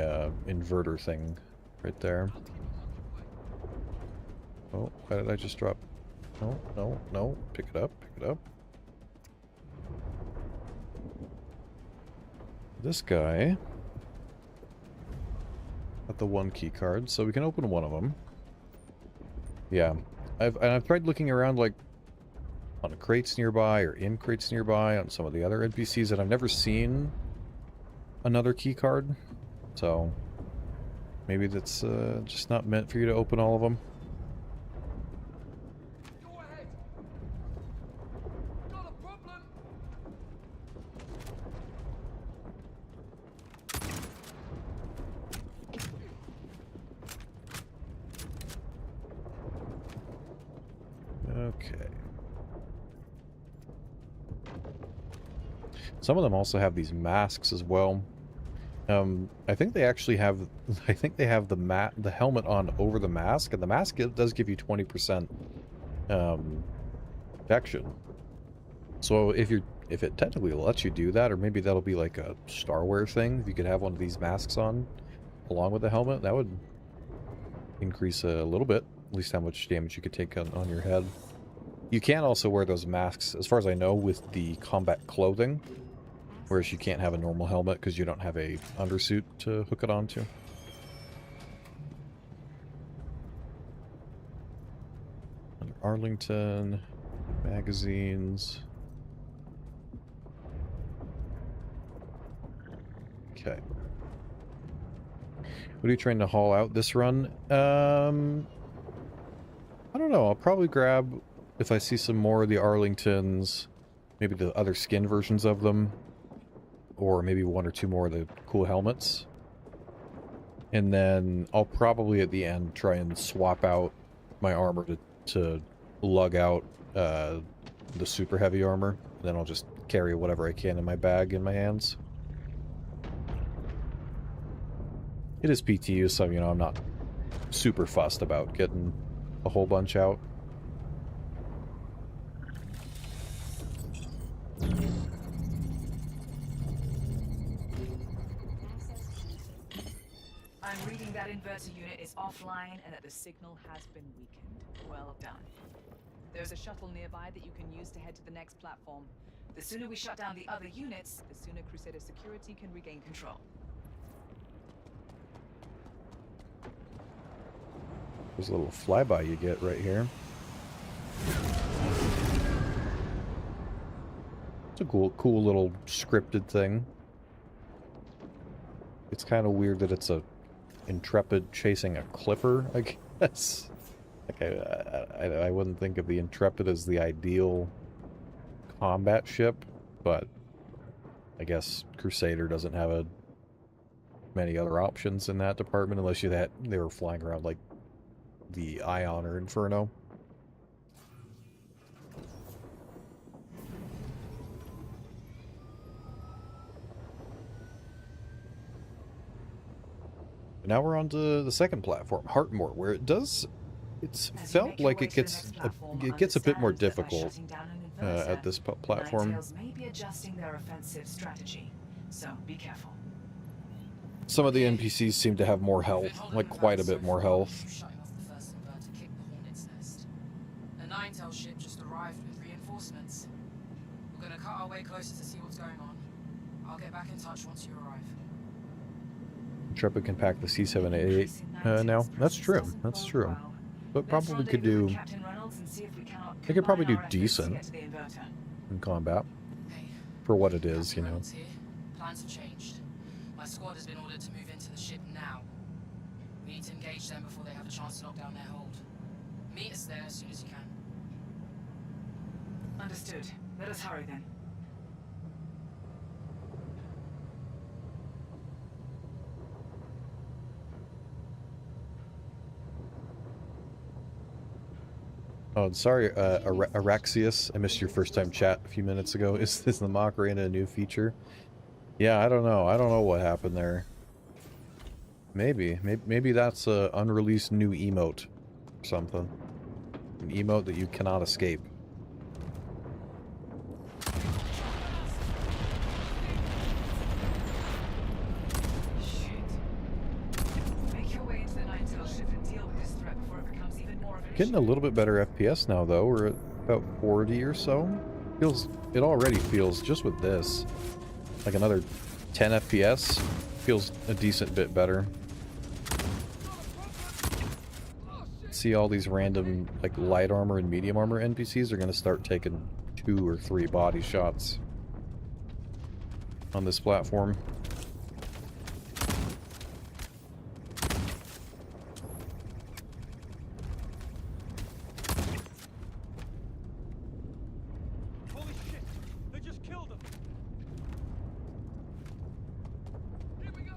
inverter thing right there. Oh, why did I just drop? No, no, no. Pick it up, pick it up. This guy got the one key card, so we can open one of them. Yeah, I've tried looking around like on crates nearby or in crates nearby on some of the other NPCs, and I've never seen another key card. So maybe that's just not meant for you to open all of them. Go ahead. Got a problem? Okay. Some of them also have these masks as well. I think they actually have. I think they have the helmet on over the mask, and the mask does give you 20% protection. So if it technically lets you do that, or maybe that'll be like a Starware thing. If you could have one of these masks on along with the helmet, that would increase a little bit, at least how much damage you could take on your head. You can also wear those masks, as far as I know, with the combat clothing. Whereas you can't have a normal helmet because you don't have a undersuit to hook it onto. Arlington, magazines. Okay. What are you trying to haul out this run? I don't know. I'll probably grab, if I see some more of the Arlingtons, maybe the other skin versions of them. Or maybe one or two more of the cool helmets. And then I'll probably at the end try and swap out my armor to lug out the super heavy armor. And then I'll just carry whatever I can in my bag in my hands. It is PTU, so, you know, I'm not super fussed about getting a whole bunch out. I'm reading that inverter unit is offline and that the signal has been weakened. Well done. There's a shuttle nearby that you can use to head to the next platform. The sooner we shut down the other units, the sooner Crusader security can regain control. There's a little flyby you get right here. It's a cool little scripted thing. It's kind of weird that it's a Intrepid chasing a Clipper, I guess. Like I wouldn't think of the Intrepid as the ideal combat ship, but I guess Crusader doesn't have many other options in that department unless they were flying around like the Ion or Inferno. Now we're on to the second platform, Heartmore, where it's felt like it gets a bit more difficult at this platform. May be adjusting their offensive strategy, so be careful. Some of the NPCs seem to have more health, like quite a bit more health. Shutting off the first inverter kicked the Hornet's nest. A nine-tail ship just arrived with reinforcements. We're gonna cut our way closer to see what's going on. I'll get back in touch once you arrive. Intrepid can pack the C-788 now. That's true. That's true. But probably could do... They could probably do decent in combat. For what it is, you know. Plans have changed. My squad has been ordered to move into the ship now. We need to engage them before they have a chance to knock down their hold. Meet us there as soon as you can. Understood. Let us hurry then. Oh, and sorry, Araxius. I missed your first time chat a few minutes ago. Is the mock arena a new feature? Yeah, I don't know. I don't know what happened there. Maybe that's a unreleased new emote or something. An emote that you cannot escape. Getting a little bit better FPS now, though. We're at about 40 or so. It already feels, just with this, like another 10 FPS. Feels a decent bit better. See all these random like light armor and medium armor NPCs are going to start taking 2 or 3 body shots on this platform. Holy shit! They just killed him! Here we go!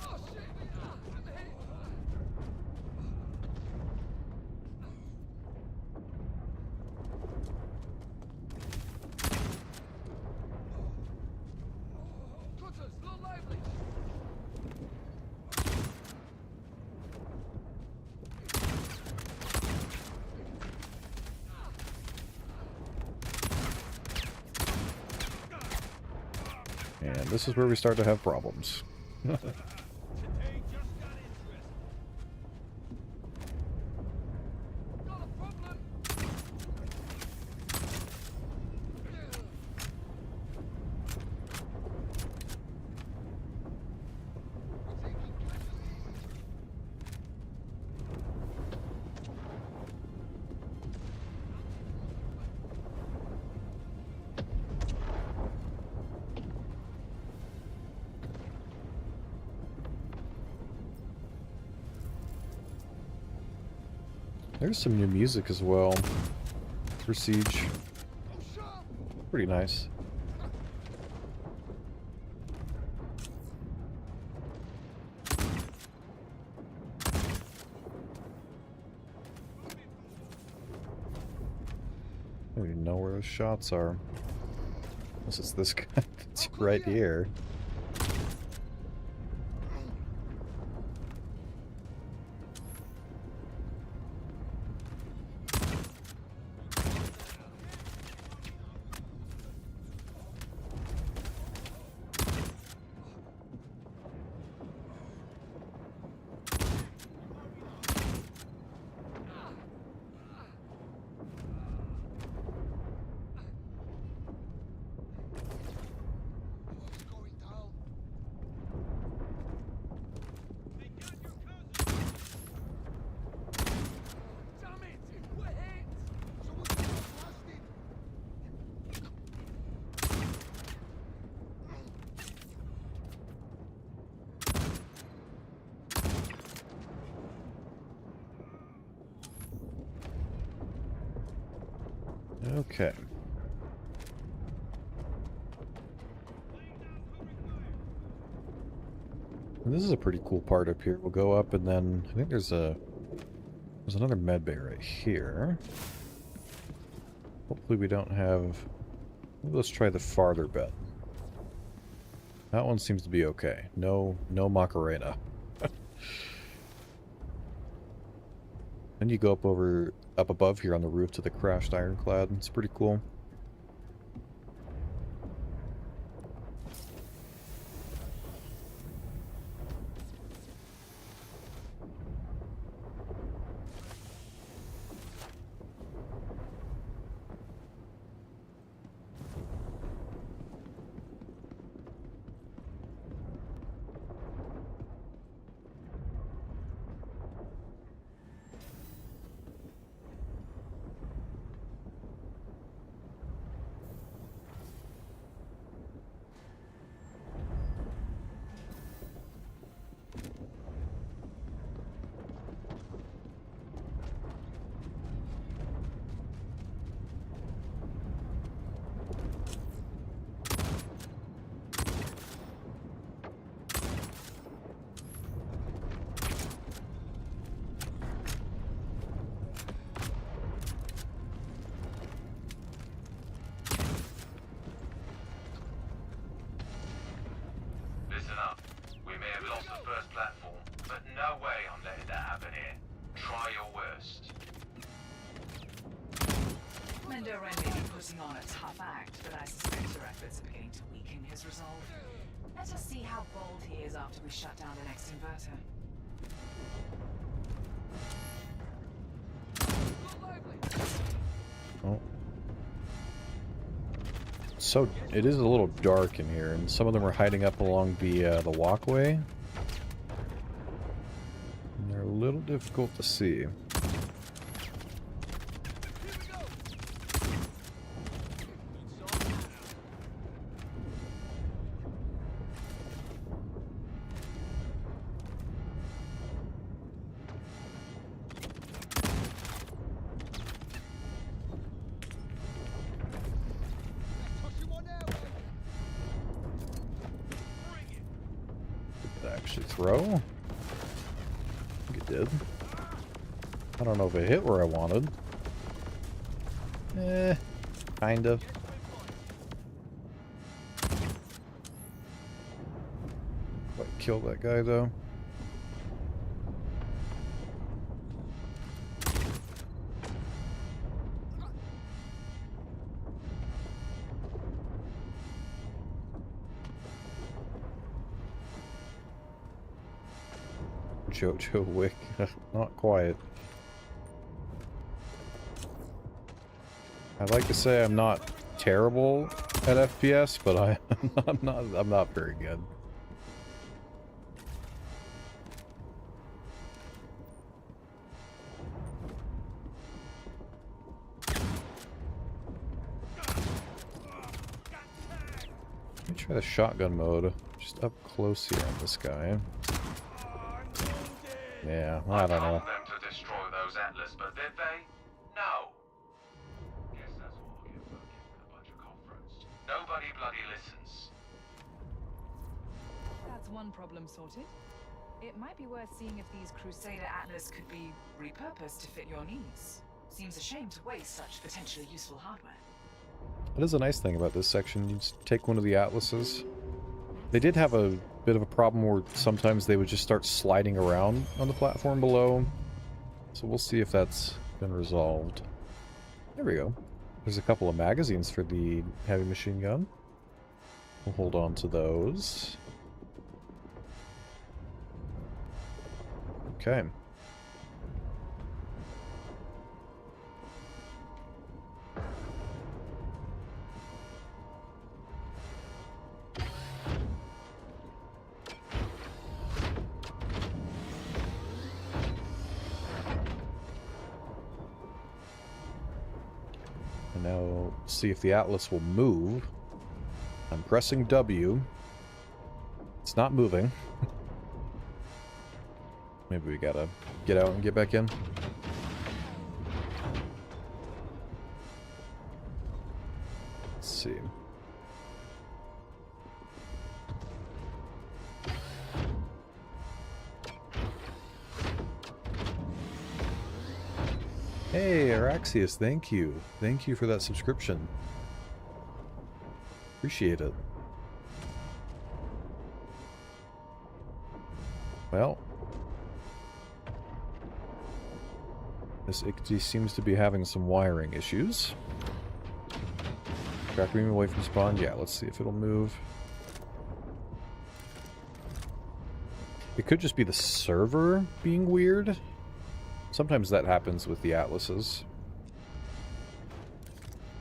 Oh shit! I'm hit! Cutters, low lively! And this is where we start to have problems. Today just got interesting. Got a problem. We're taking casualties. There's some new music as well for Siege. I'm sharp. Pretty nice. I don't even know where those shots are. Unless it's this guy that's right here. What's going down? They got your cousin. Damn it! We're hit. Someone get us blasted. Okay. And this is a pretty cool part up here. We'll go up and then I think there's another med bay right here. Hopefully we don't have. Let's try the farther bit. That one seems to be okay. No Macarena. Then you go up above here on the roof to the crashed ironclad. It's pretty cool. Listen up. We may have lost the first platform, but no way I'm letting that happen here. Try your worst. Mendoren may be putting on a tough act, but I suspect your efforts are beginning to weaken his resolve. Let us see how bold he is after we shut down the next inverter. Low lively. Oh, it is a little dark in here, and some of them are hiding up along the walkway. And they're a little difficult to see. Throw? I think it did. I don't know if it hit where I wanted. Kind of. Quite kill that guy though. Jojo Wick, not quiet. I'd like to say I'm not terrible at FPS, but I'm not very good. Let me try the shotgun mode, just up close here on this guy. Yeah, I don't know. told them to destroy those Atlas, but did they? No. Guess that's what I'll get for giving a bunch of conference. Nobody bloody listens. That's one problem sorted. It might be worth seeing if these Crusader Atlas could be repurposed to fit your needs. Seems a shame to waste such potentially useful hardware. That is a nice thing about this section. You just take one of the Atlases. They did have a bit of a problem where sometimes they would just start sliding around on the platform below. So we'll see if that's been resolved. There we go. There's a couple of magazines for the heavy machine gun. We'll hold on to those. Okay. And now see if the Atlas will move. I'm pressing W. It's not moving. Maybe we gotta get out and get back in. Let's see. Hey, Araxius, thank you. Thank you for that subscription. Appreciate it. Well, this ICTY seems to be having some wiring issues. Track beam away from spawn. Yeah, let's see if it'll move. It could just be the server being weird. Sometimes that happens with the Atlases.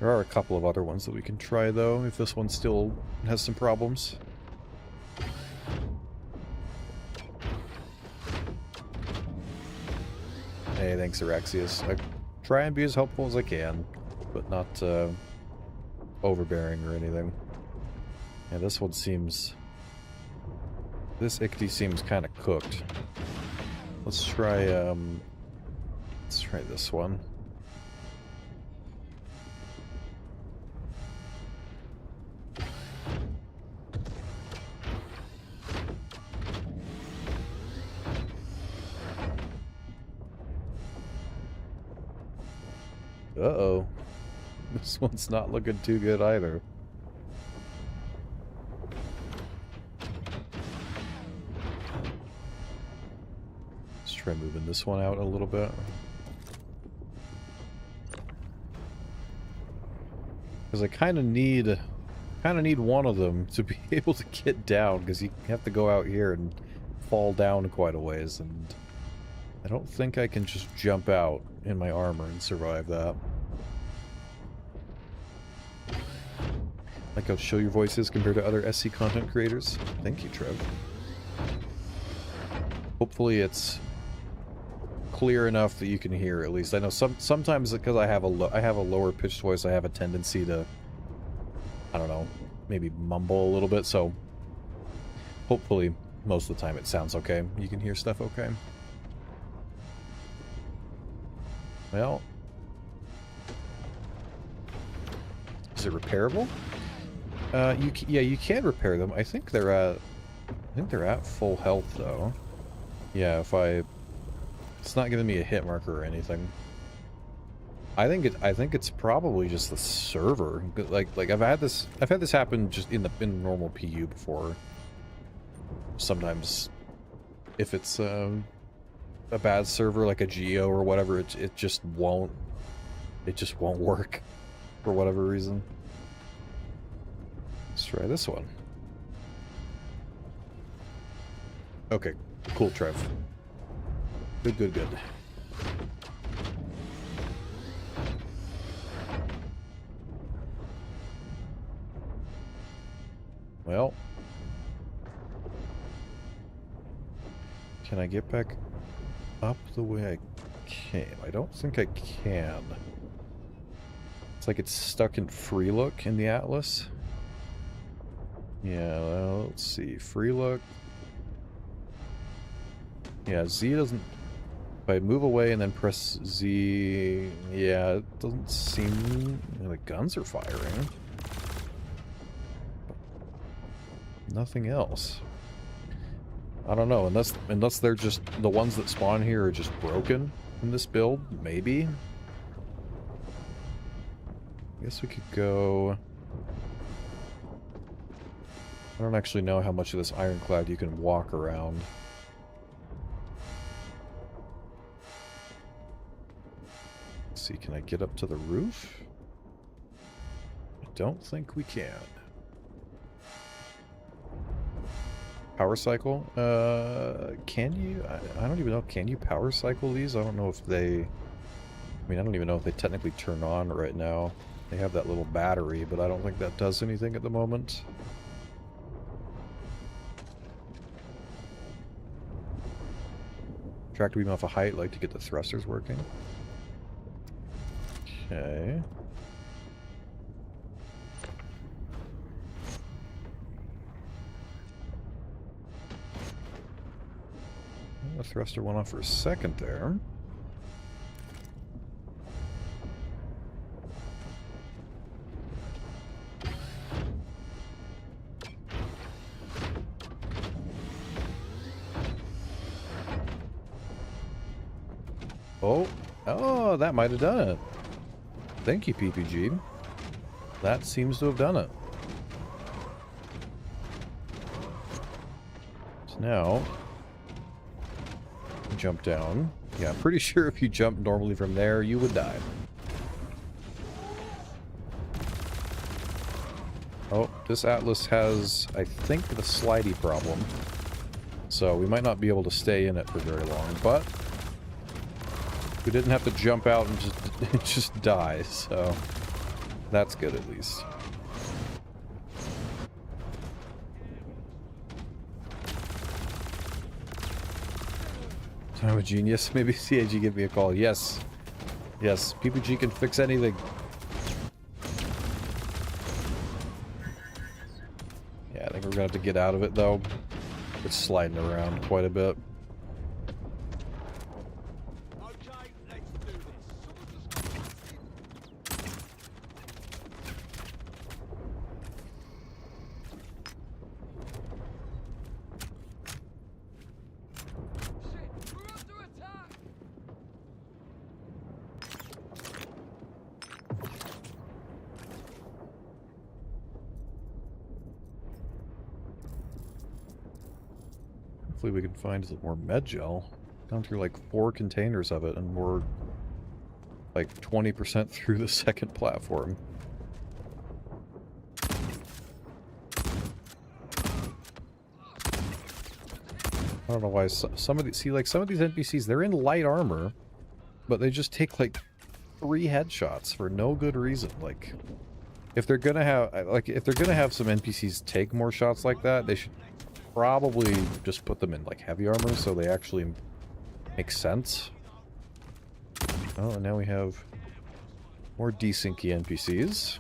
There are a couple of other ones that we can try, though, if this one still has some problems. Hey, thanks, Araxius. I try and be as helpful as I can, but not overbearing or anything. Yeah, this one seems... This ICTY seems kind of cooked. Let's try this one. Uh-oh. This one's not looking too good either. Let's try moving this one out a little bit. Because I kind of need one of them to be able to get down, because you have to go out here and fall down quite a ways, and I don't think I can just jump out in my armor and survive that. Like how show your voices compared to other SC content creators. Thank you, Trev. Hopefully it's clear enough that you can hear at least. I know sometimes because I have a lower pitched voice, I have a tendency to, I don't know, maybe mumble a little bit, so hopefully most of the time it sounds okay. You can hear stuff okay. Well, is it repairable? Yeah, you can repair them. I think they're at full health though. Yeah, it's not giving me a hit marker or anything. I think it's probably just the server. Like I've had this happen just in normal PU before. Sometimes if it's a bad server like a Geo or whatever, it just won't work for whatever reason. Let's try this one. Okay, cool, Trev. Good. Well, can I get back up the way I came? I don't think I can. It's like it's stuck in free look in the Atlas. Yeah, well, let's see. Free look. Yeah, Z doesn't... If I move away and then press Z... Yeah, it doesn't seem... The guns are firing. Nothing else. I don't know, unless they're just... The ones that spawn here are just broken in this build, maybe? I guess we could go... I don't actually know how much of this ironclad you can walk around. Let's see, can I get up to the roof? I don't think we can. Power cycle? Can you? I don't even know. Can you power cycle these? I don't know if they... I mean, I don't even know if they technically turn on right now. They have that little battery, but I don't think that does anything at the moment. Tractor beam off a height, like to get the thrusters working. Okay. The thruster went off for a second there. Oh, that might have done it. Thank you, PPG. That seems to have done it. So now, jump down. Yeah, I'm pretty sure if you jump normally from there, you would die. Oh, this Atlas has, I think, the slidey problem. So we might not be able to stay in it for very long, but we didn't have to jump out and just die, so that's good at least. I'm a genius. Maybe CAG give me a call. Yes. Yes, PPG can fix anything. Yeah, I think we're gonna have to get out of it though. It's sliding around quite a bit. Hopefully we can find some more med gel. Down through like 4 containers of it, and we're like 20% through the second platform. I don't know why some of these, some of these NPCs, they're in light armor, but they just take like 3 headshots for no good reason. Like, if they're gonna have some NPCs take more shots like that, they should probably just put them in like heavy armor so they actually make sense. Oh, and now we have more desyncy NPCs.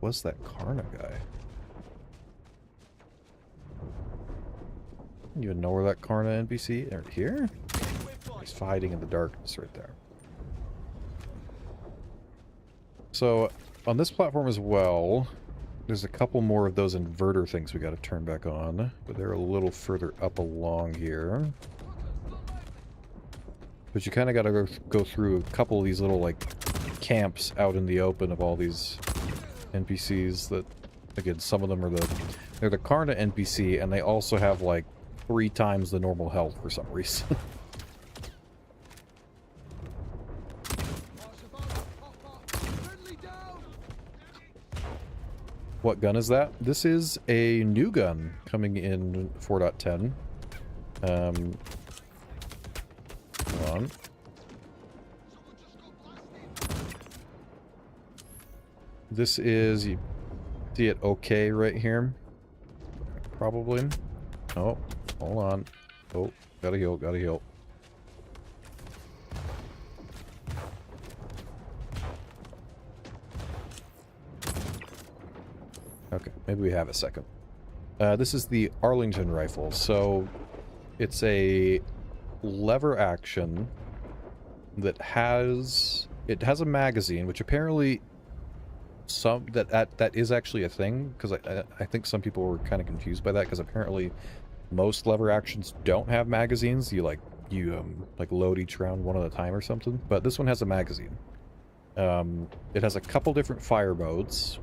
What's that Karna guy? You even know where that Karna NPC are here? He's hiding in the darkness right there. So on this platform as well, there's a couple more of those inverter things we got to turn back on, but they're a little further up along here. But you kind of got to go through a couple of these little like camps out in the open of all these NPCs that, again, some of them are they're the Karna NPC, and they also have like 3 times the normal health for some reason. What gun is that? This is a new gun coming in 4.10. Hold on. This is, you see it okay right here? Probably. Oh, hold on. Oh, gotta heal, gotta heal. Okay, maybe we have a second. This is the Arlington rifle. So it's a lever action that has a magazine, which apparently that is actually a thing, because I think some people were kind of confused by that, because apparently most lever actions don't have magazines. You like load each round one at a time or something. But this one has a magazine. It has a couple different fire modes.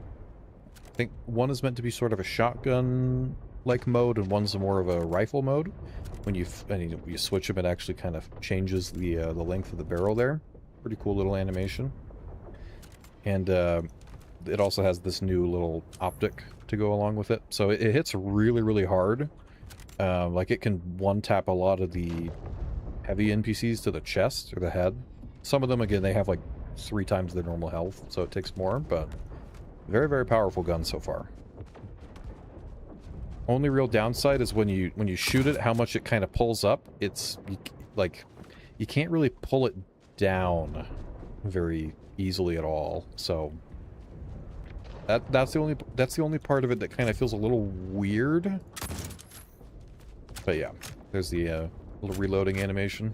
I think one is meant to be sort of a shotgun-like mode, and one's more of a rifle mode. When you switch them, it actually kind of changes the length of the barrel there. Pretty cool little animation. And it also has this new little optic to go along with it. So it hits really, really hard. Like it can one-tap a lot of the heavy NPCs to the chest or the head. Some of them, again, they have like 3 times their normal health, so it takes more, but very, very powerful gun so far. Only real downside is when you shoot it, how much it kind of pulls up. It's like you can't really pull it down very easily at all. So that's the only part of it that kind of feels a little weird. But yeah, there's the little reloading animation.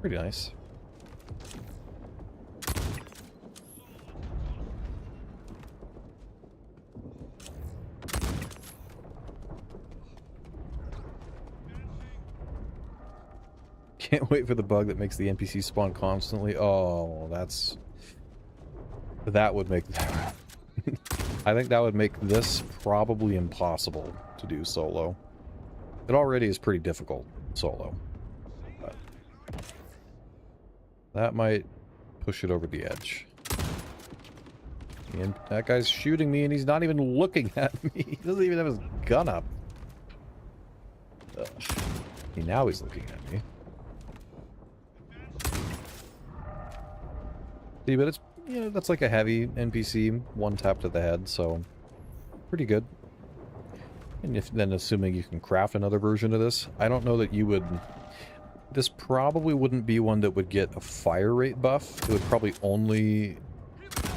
Pretty nice. Can't wait for the bug that makes the NPC spawn constantly. Oh, that would make I think that would make this probably impossible to do solo. It already is pretty difficult solo, but that might push it over the edge. And that guy's shooting me and he's not even looking at me. He doesn't even have his gun up. Ugh. Now he's looking at me. See, but it's, you know, that's like a heavy NPC, one tap to the head, so pretty good. And if then assuming you can craft another version of this, I don't know that you would. This probably wouldn't be one that would get a fire rate buff. It would probably only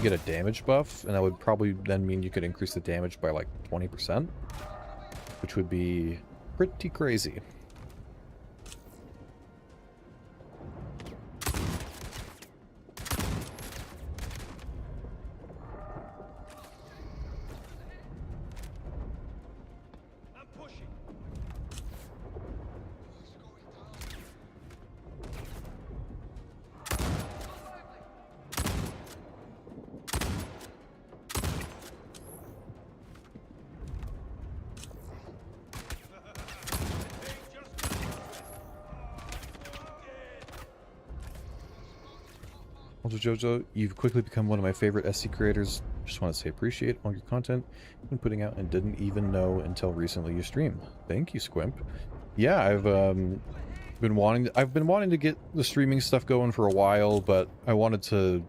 get a damage buff, and that would probably then mean you could increase the damage by like 20%, which would be pretty crazy. Also, Jojo, you've quickly become one of my favorite SC creators. Just want to say appreciate all your content you've been putting out and didn't even know until recently you stream. Thank you, Squimp. Yeah, I've been wanting to get the streaming stuff going for a while, but I wanted to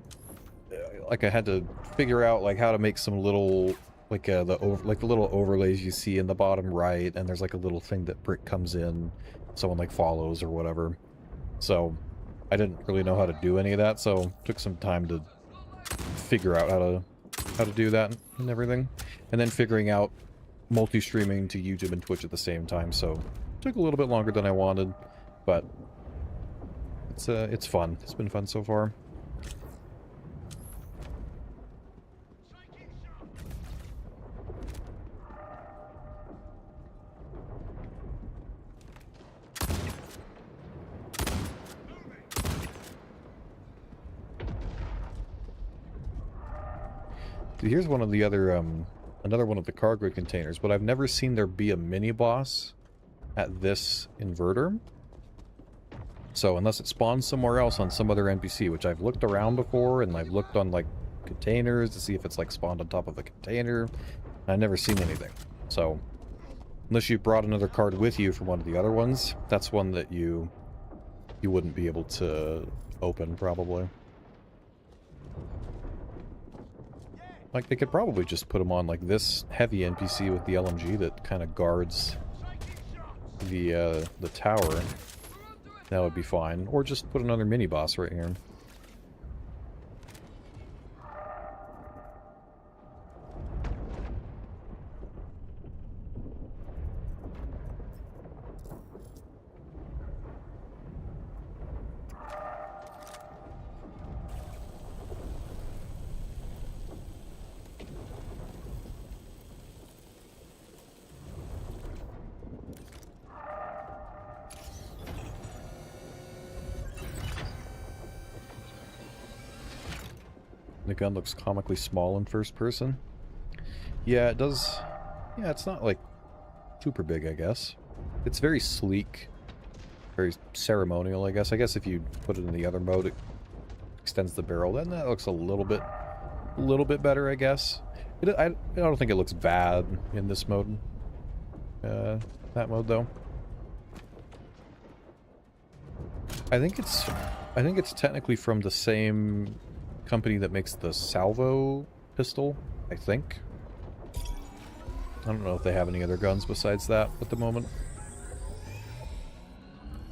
I had to figure out like how to make some little the little overlays you see in the bottom right, and there's like a little thing that Brick comes in, someone like follows or whatever. So I didn't really know how to do any of that, so took some time to figure out how to do that and everything, and then figuring out multi-streaming to YouTube and Twitch at the same time. So took a little bit longer than I wanted, but it's fun. It's been fun so far. Here's one of the other, another one of the cargo containers, but I've never seen there be a mini-boss at this inverter. So unless it spawns somewhere else on some other NPC, which I've looked around before, and I've looked on, like, containers to see if it's, like, spawned on top of a container, I've never seen anything. So, unless you brought another card with you from one of the other ones, that's one that you wouldn't be able to open, probably. Like, they could probably just put them on, like, this heavy NPC with the LMG that kind of guards the tower. That would be fine. Or just put another mini-boss right here. The gun looks comically small in first person. Yeah, it does. Yeah, it's not, like, super big, I guess. It's very sleek. Very ceremonial, I guess. I guess if you put it in the other mode, it extends the barrel. Then that looks a little bit better, I guess. I don't think it looks bad in this mode. That mode, though. I think it's technically from the same company that makes the salvo pistol, I think. I don't know if they have any other guns besides that at the moment.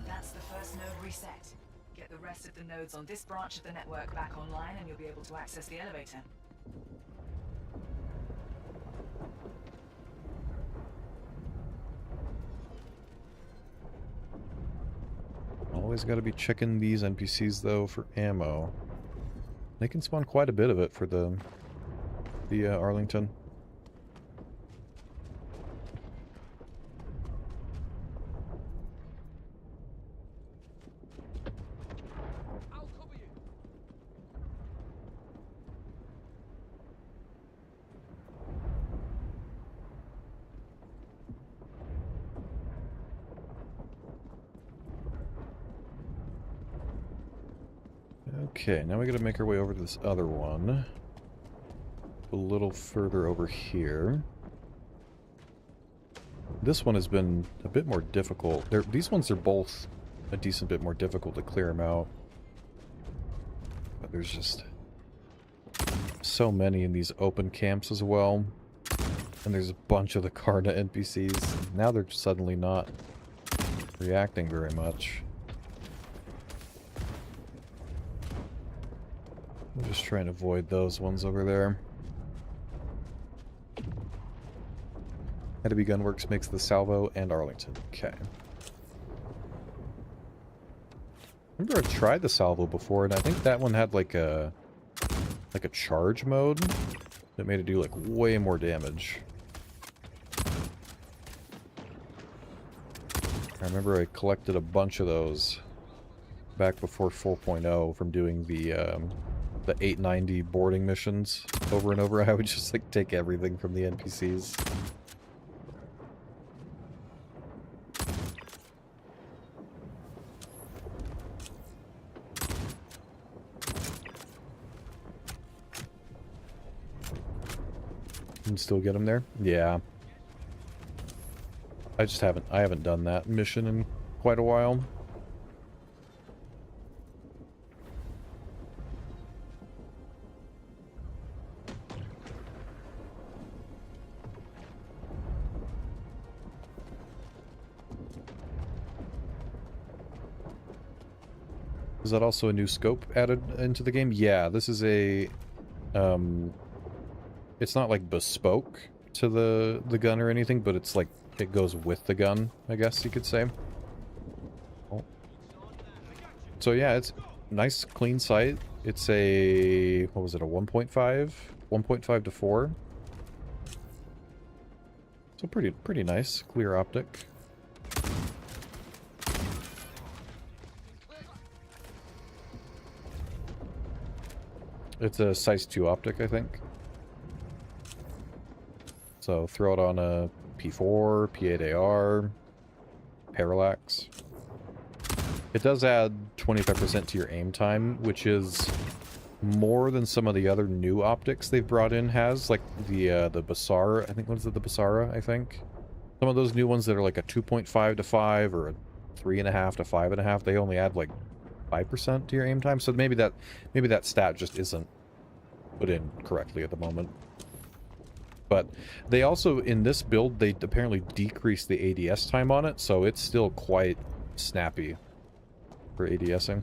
That's the first node reset. Get the rest of the nodes on this branch of the network back online and you'll be able to access the elevator. Always got to be checking these NPCs though for ammo. They can spawn quite a bit of it for the Arlington. I'll cover you. Okay, now we gotta make our way over to this other one. A little further over here. This one has been a bit more difficult. These ones are both a decent bit more difficult to clear them out. But there's just so many in these open camps as well. And there's a bunch of the Karna NPCs. Now they're suddenly not reacting very much. I'm just trying to avoid those ones over there. Heavy Gunworks makes the Salvo and Arlington. Okay. I remember I tried the Salvo before, and I think that one had like a charge mode that made it do like way more damage. I remember I collected a bunch of those back before 4.0 from doing the 890 boarding missions over and over. I would just like take everything from the NPCs. and still get them there. Yeah. I haven't done that mission in quite a while. Is that also a new scope added into the game? Yeah, this is a it's not like bespoke to the gun or anything, but it's like it goes with the gun, I guess you could say. Oh. So yeah, it's nice clean sight. It's a, what was it, a 1.5? 1.5 to 4. So pretty nice, clear optic. It's a size 2 optic, I think. So throw it on a P4, P8AR, parallax. It does add 25% to your aim time, which is more than some of the other new optics they've brought in has, like the Basara, I think, what is it, the Basara, I think? Some of those new ones that are like a 2.5 to 5 or a 3.5 to 5.5, they only add like 5% to your aim time, so maybe that stat just isn't put in correctly at the moment. But they also, in this build, they apparently decreased the ADS time on it, so it's still quite snappy for ADSing.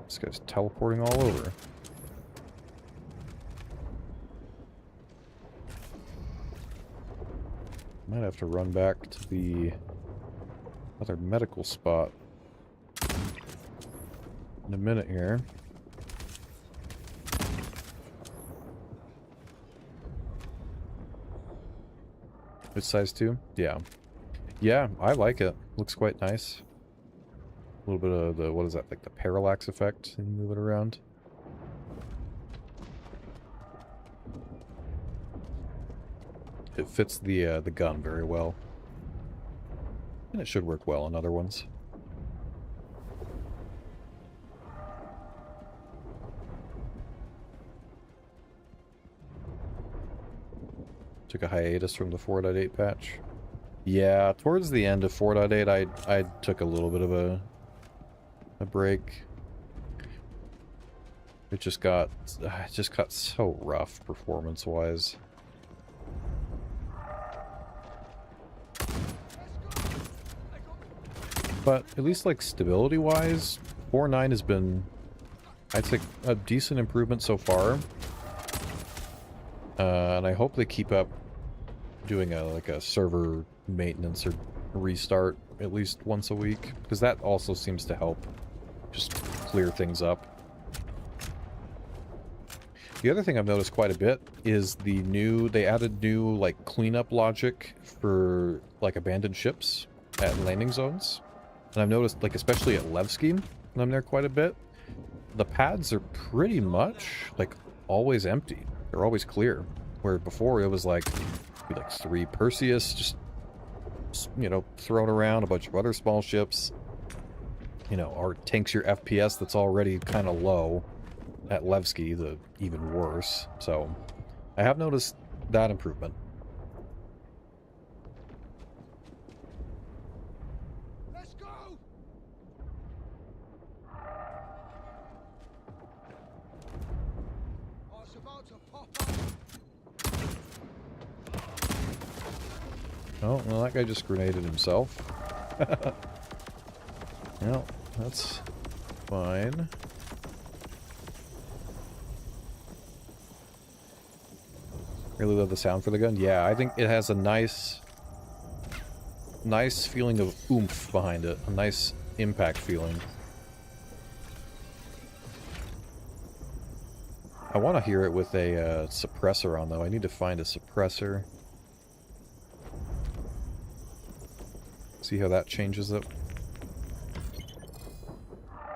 This guy's teleporting all over. Might have to run back to the other medical spot in a minute here. It's size 2? Yeah. Yeah, I like it. Looks quite nice. A little bit of the, what is that, like the parallax effect, and move it around. It fits the gun very well. And it should work well on other ones. Took a hiatus from the 4.8 patch. Yeah, towards the end of 4.8 I took a little bit of a break. It just got so rough performance-wise. But at least like stability-wise, 4.9 has been, I'd say, a decent improvement so far. And I hope they keep up doing like a server maintenance or restart at least once a week, because that also seems to help just clear things up. The other thing I've noticed quite a bit is they added new like cleanup logic for like abandoned ships at landing zones. And I've noticed, like, especially at Levski, when I'm there quite a bit, the pads are pretty much like always empty. They're always clear. Where before it was like 3 Perseus just, you know, thrown around, a bunch of other small ships, you know, or tanks your FPS that's already kind of low. At Levski, the even worse. So I have noticed that improvement. Let's go! I was about to pop up. Oh, well, that guy just grenaded himself. Well, that's fine. Really love the sound for the gun. Yeah, I think it has a nice feeling of oomph behind it. A nice impact feeling. I want to hear it with a suppressor on, though. I need to find a suppressor. See how that changes it?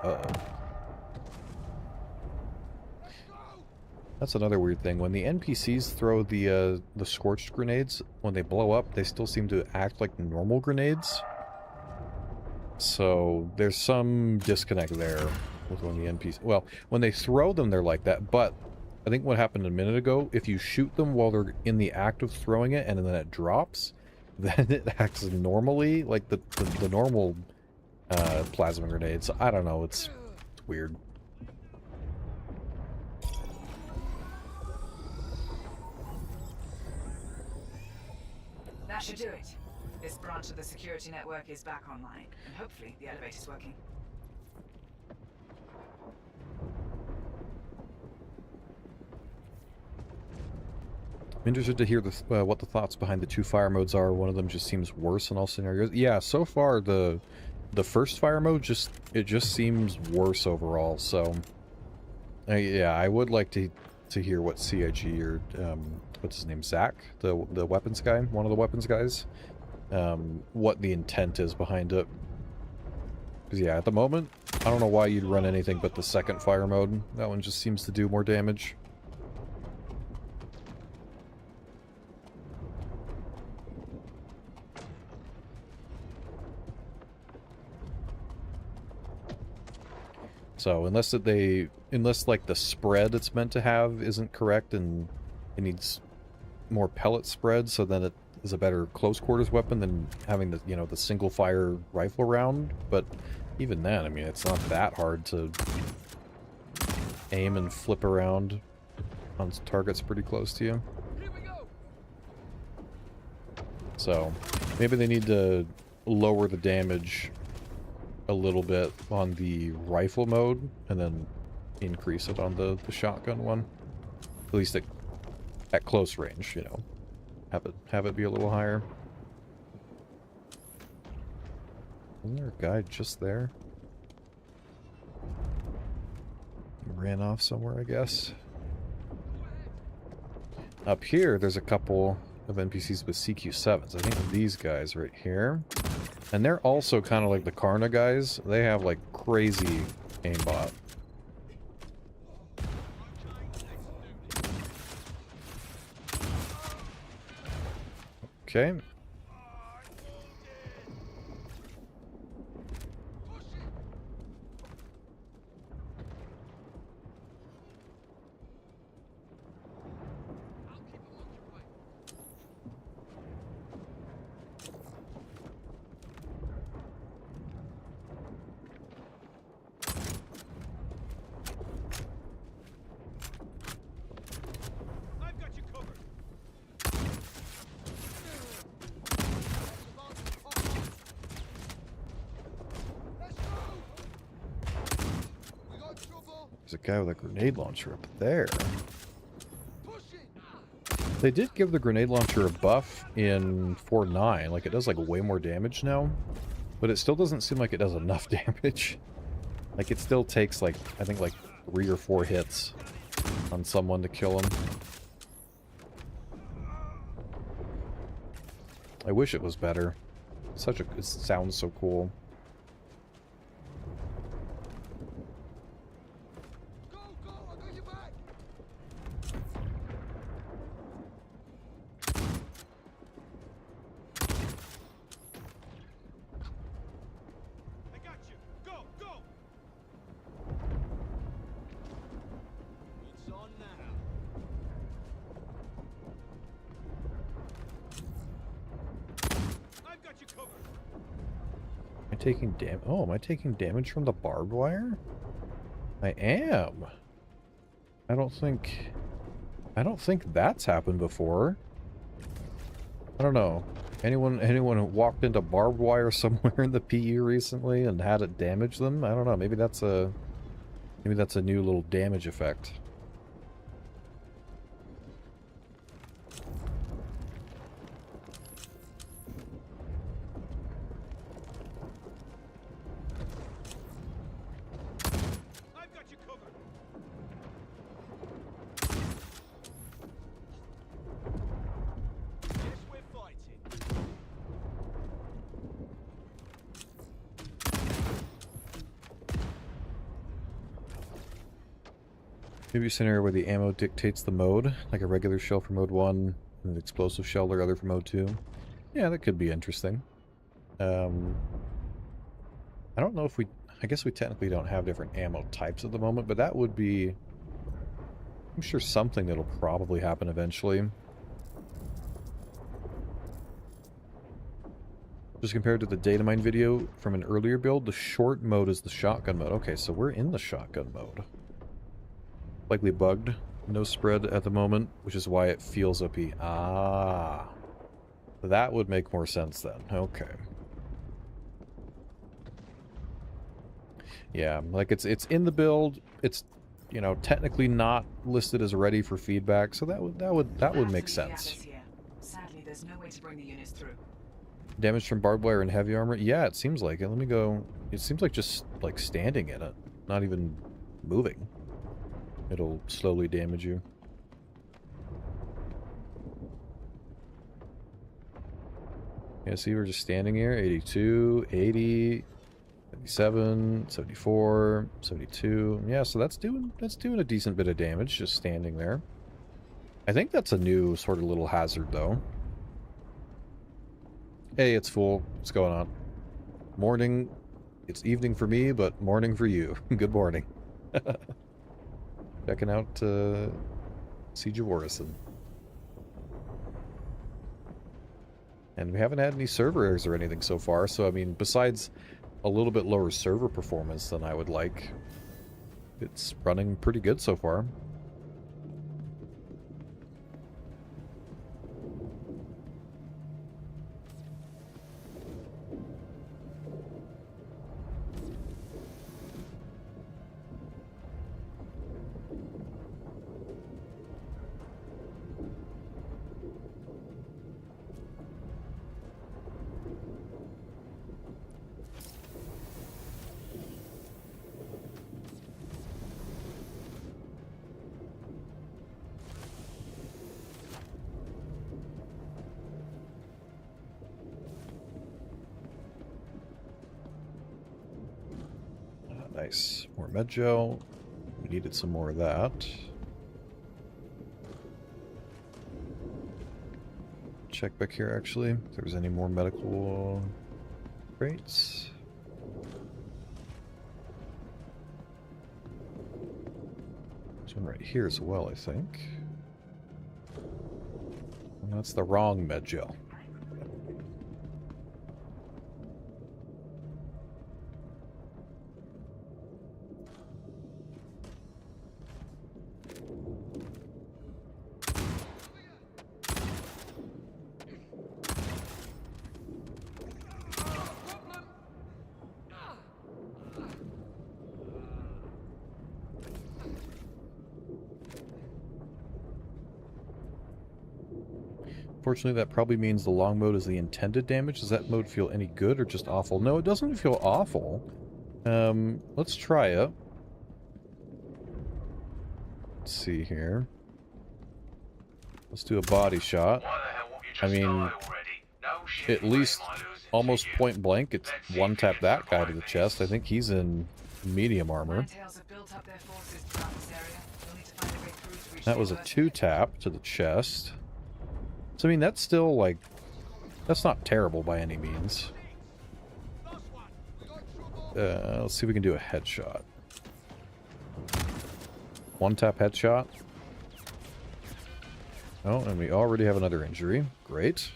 Uh-oh. That's another weird thing. When the NPCs throw the scorched grenades, when they blow up, they still seem to act like normal grenades. So there's some disconnect there with when the NPCs... Well, when they throw them, they're like that, but I think what happened a minute ago, if you shoot them while they're in the act of throwing it and then it drops, then it acts normally, like the normal plasma grenades. I don't know, it's weird. That should do it. This branch of the security network is back online, and hopefully the elevator's working. I'm interested to hear what the thoughts behind the two fire modes are. One of them just seems worse in all scenarios. Yeah, so far the first fire mode just seems worse overall. So yeah, I would like to hear what CIG or what's his name, Zach, the weapons guy, one of the weapons guys, what the intent is behind it. Because yeah, at the moment, I don't know why you'd run anything but the second fire mode. That one just seems to do more damage. So unless like the spread it's meant to have isn't correct and it needs more pellet spread, so then it is a better close quarters weapon than having the, you know, the single fire rifle round. But even then, I mean, it's not that hard to aim and flip around on targets pretty close to you. So maybe they need to lower the damage a little bit on the rifle mode and then increase it on the shotgun one. At least at close range, you know. Have it be a little higher. Isn't there a guy just there? He ran off somewhere, I guess. Up here, there's a couple of NPCs with CQ7s. I think these guys right here. And they're also kind of like the Karna guys. They have like crazy aimbot. Okay. There's a guy with a grenade launcher up there. They did give the grenade launcher a buff in 4.9. Like, it does, like, way more damage now. But it still doesn't seem like it does enough damage. Like, it still takes, like, I think, like, 3 or 4 hits on someone to kill him. I wish it was better. It sounds so cool. Taking damage. Oh, am I taking damage from the barbed wire? I am. I don't think that's happened before. I don't know. Anyone who walked into barbed wire somewhere in the PE recently and had it damage them? I don't know. Maybe that's a new little damage effect. Maybe a scenario where the ammo dictates the mode, like a regular shell for mode 1, and an explosive shell or other for mode 2. Yeah, that could be interesting. I don't know if we... I guess we technically don't have different ammo types at the moment, but that would be... I'm sure something that'll probably happen eventually. Just compared to the data mine video from an earlier build, the short mode is the shotgun mode. Okay, so we're in the shotgun mode. Likely bugged. No spread at the moment, which is why it feels OP. Ah. That would make more sense then. Okay. Yeah, like it's in the build. It's, you know, technically not listed as ready for feedback, so that would make sense. Sadly, there's no way to bring the units through. Damage from barbed wire and heavy armor? Yeah, it seems like it. Let me go. It seems like just like standing in it, not even moving. It'll slowly damage you. Yeah, see, we're just standing here. 82, 80, 77, 74, 72. Yeah, so that's doing a decent bit of damage just standing there. I think that's a new sort of little hazard though. Hey, it's full. What's going on? Morning. It's evening for me, but morning for you. Good morning. Checking out Siege of Orison. And we haven't had any server errors or anything so far, so I mean, besides a little bit lower server performance than I would like, it's running pretty good so far. Nice. More med gel. We needed some more of that. Check back here, actually, if there was any more medical crates. There's one right here as well, I think. And that's the wrong med gel. Unfortunately, that probably means the long mode is the intended damage. Does that mode feel any good or just awful? No, it doesn't feel awful. Let's try it. Let's see here. Let's do a body shot. I mean, at least almost point blank, it's one tap that guy to the chest. I think he's in medium armor. That was a 2-tap to the chest. So, I mean, that's still, like, that's not terrible by any means. Let's see if we can do a headshot. 1-tap headshot. Oh, and we already have another injury. Great.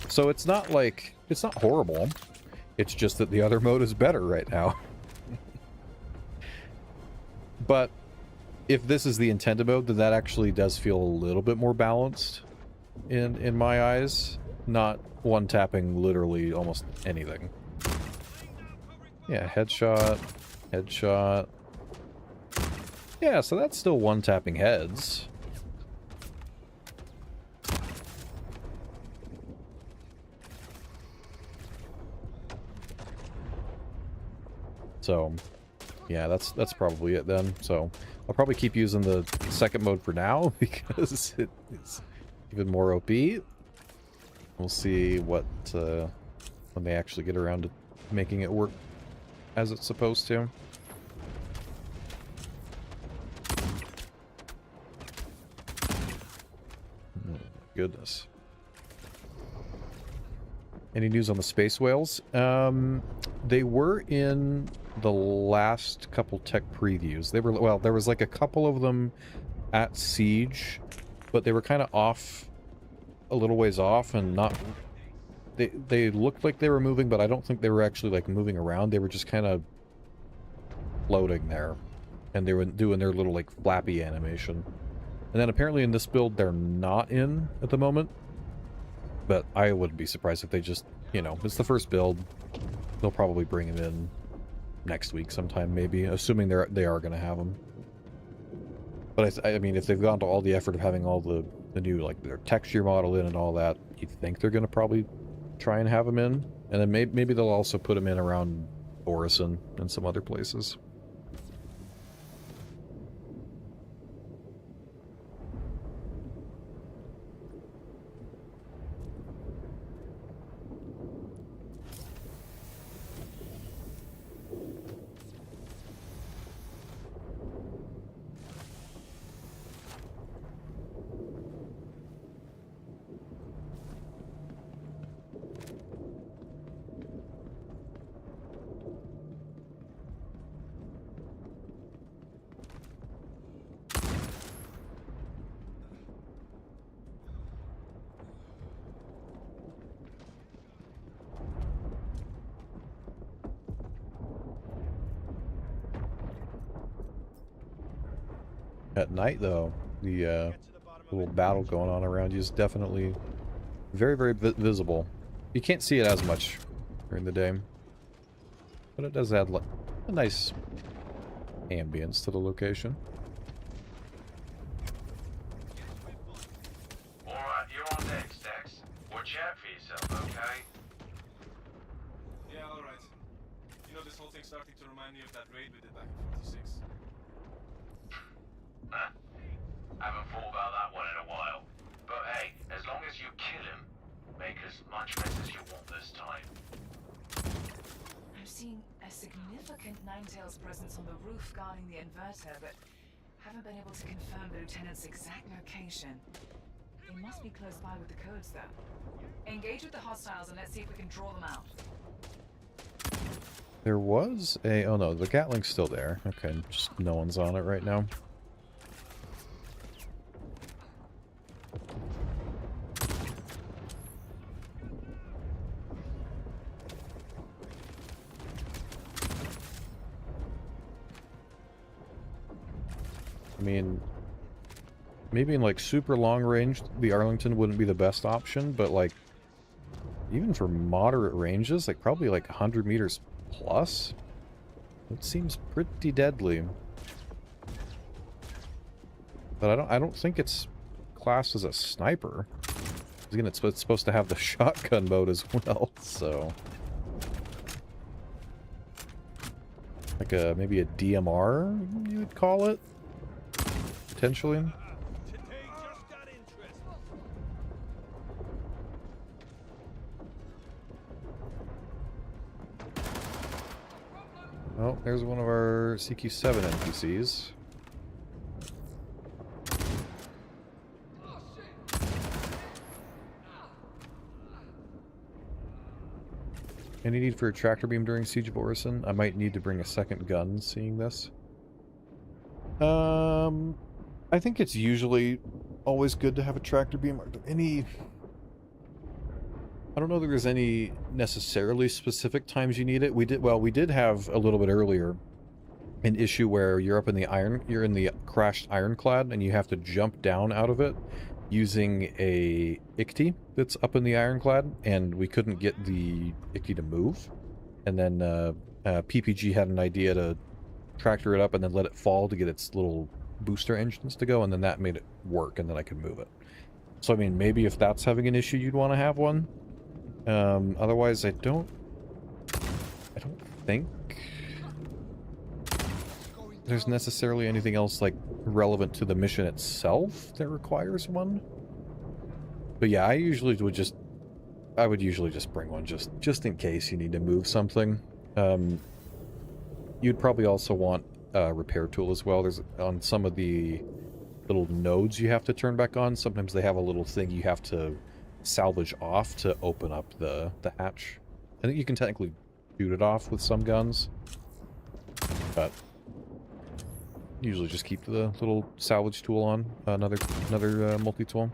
So it's not like, it's not horrible. It's just that the other mode is better right now. But if this is the intended mode, then that actually does feel a little bit more balanced. In my eyes, not one-tapping literally almost anything. Yeah, headshot, headshot. Yeah, so that's still one-tapping heads. So, yeah, that's probably it then. So, I'll probably keep using the second mode for now because it's even more OP. We'll see what when they actually get around to making it work as it's supposed to. goodness. Any news on the space whales? They were in the last couple tech previews. They were, well, there was like a couple of them at Siege, but they were kind of off, a little ways off, and not... They looked like they were moving, but I don't think they were actually like moving around. They were just kind of floating there, and they were doing their little like flappy animation. And then apparently in this build they're not in at the moment, but I wouldn't be surprised if they just, you know, it's the first build. They'll probably bring them in next week sometime, maybe, assuming they are going to have them. But I mean, if they've gone to all the effort of having all the new, like, their texture model in and all that, you'd think they're going to probably try and have them in. And then maybe they'll also put them in around Orison and some other places. At night, though, the little battle going on around you is definitely very, very visible. You can't see it as much during the day, but it does add a nice ambience to the location. Alright, you're on deck, Dex. Watch out for yourself, okay? Yeah, alright. You know, this whole thing's starting to remind me of that raid we did back in 46. Haven't thought about that one in a while. But hey, as long as you kill him, make as much mess as you want this time. I'm seeing a significant Ninetales presence on the roof guarding the inverter, but haven't been able to confirm the lieutenant's exact location. They must be close by with the codes, though. Engage with the hostiles and let's see if we can draw them out. There was a... oh no, the Gatling's still there. Okay, just no one's on it right now. I mean, maybe in like super long range, the Arlington wouldn't be the best option, but like, even for moderate ranges, like probably like 100 meters plus, it seems pretty deadly. But I don't think it's classed as a sniper. Again, it's supposed to have the shotgun mode as well, so... like a, maybe a DMR, you would call it? Potentially. Oh, there's one of our CQ7 NPCs. Any need for a tractor beam during Siege of Orison? I might need to bring a second gun seeing this. I think it's usually always good to have a tractor beam. Are there any... I don't know that there's any necessarily specific times you need it. We did have a little bit earlier an issue where you're up in you're in the crashed ironclad and you have to jump down out of it using a ICTY that's up in the ironclad, and we couldn't get the ICTY to move. And then PPG had an idea to tractor it up and then let it fall to get its little booster engines to go, and then that made it work, and then I could move it. So I mean, maybe if that's having an issue, you'd want to have one. Otherwise, I don't think there's necessarily anything else like relevant to the mission itself that requires one. But yeah, I would usually just bring one just in case you need to move something. You'd probably also want a repair tool as well. There's on some of the little nodes you have to turn back on. Sometimes they have a little thing you have to salvage off to open up the hatch. I think you can technically shoot it off with some guns, but usually just keep the little salvage tool on. Another multi-tool.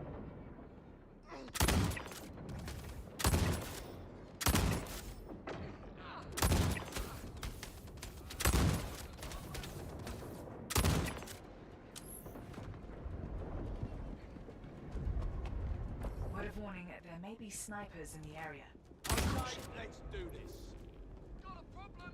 Word of warning, there may be snipers in the area. Let's do this. Got a problem?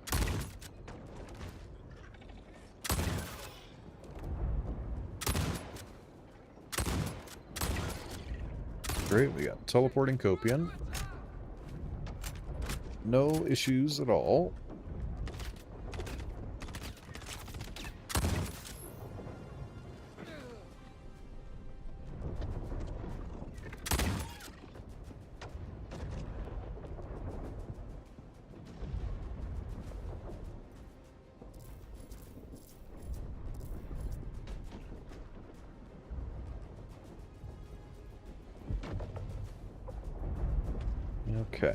Great, we got teleporting Copian. No issues at all. Okay.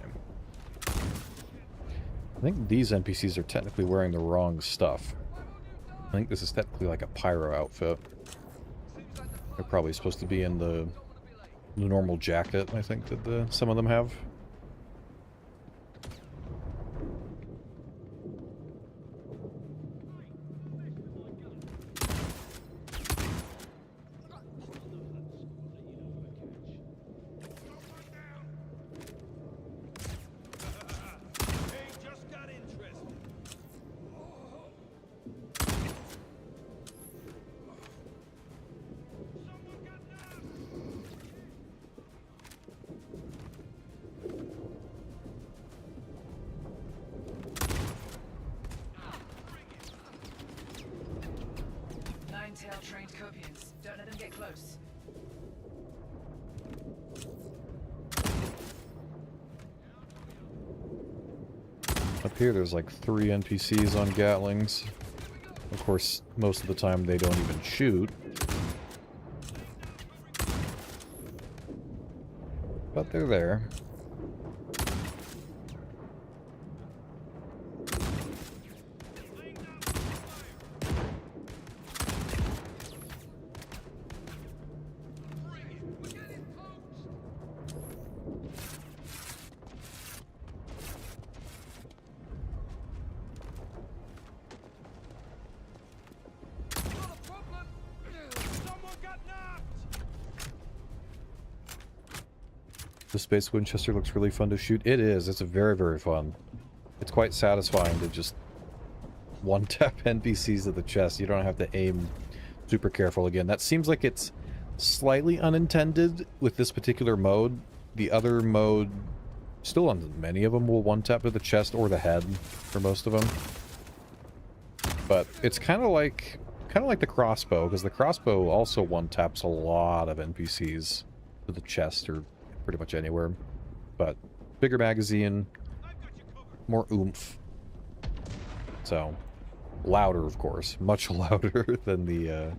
I think these NPCs are technically wearing the wrong stuff. I think this is technically like a pyro outfit. They're probably supposed to be in the normal jacket, I think, that some of them have. Nine-tail trained Copians. Don't let them get close. Up here there's like 3 NPCs on Gatlings. Of course, most of the time they don't even shoot. But they're there. The Space Winchester looks really fun to shoot. It is. It's very, very fun. It's quite satisfying to just one-tap NPCs at the chest. You don't have to aim super careful again. That seems like it's slightly unintended with this particular mode. The other mode, still on many of them, will one-tap to the chest or the head for most of them. But it's kind of like the crossbow, because the crossbow also one-taps a lot of NPCs to the chest or pretty much anywhere. But bigger magazine, more oomph. So, louder, of course. Much louder than the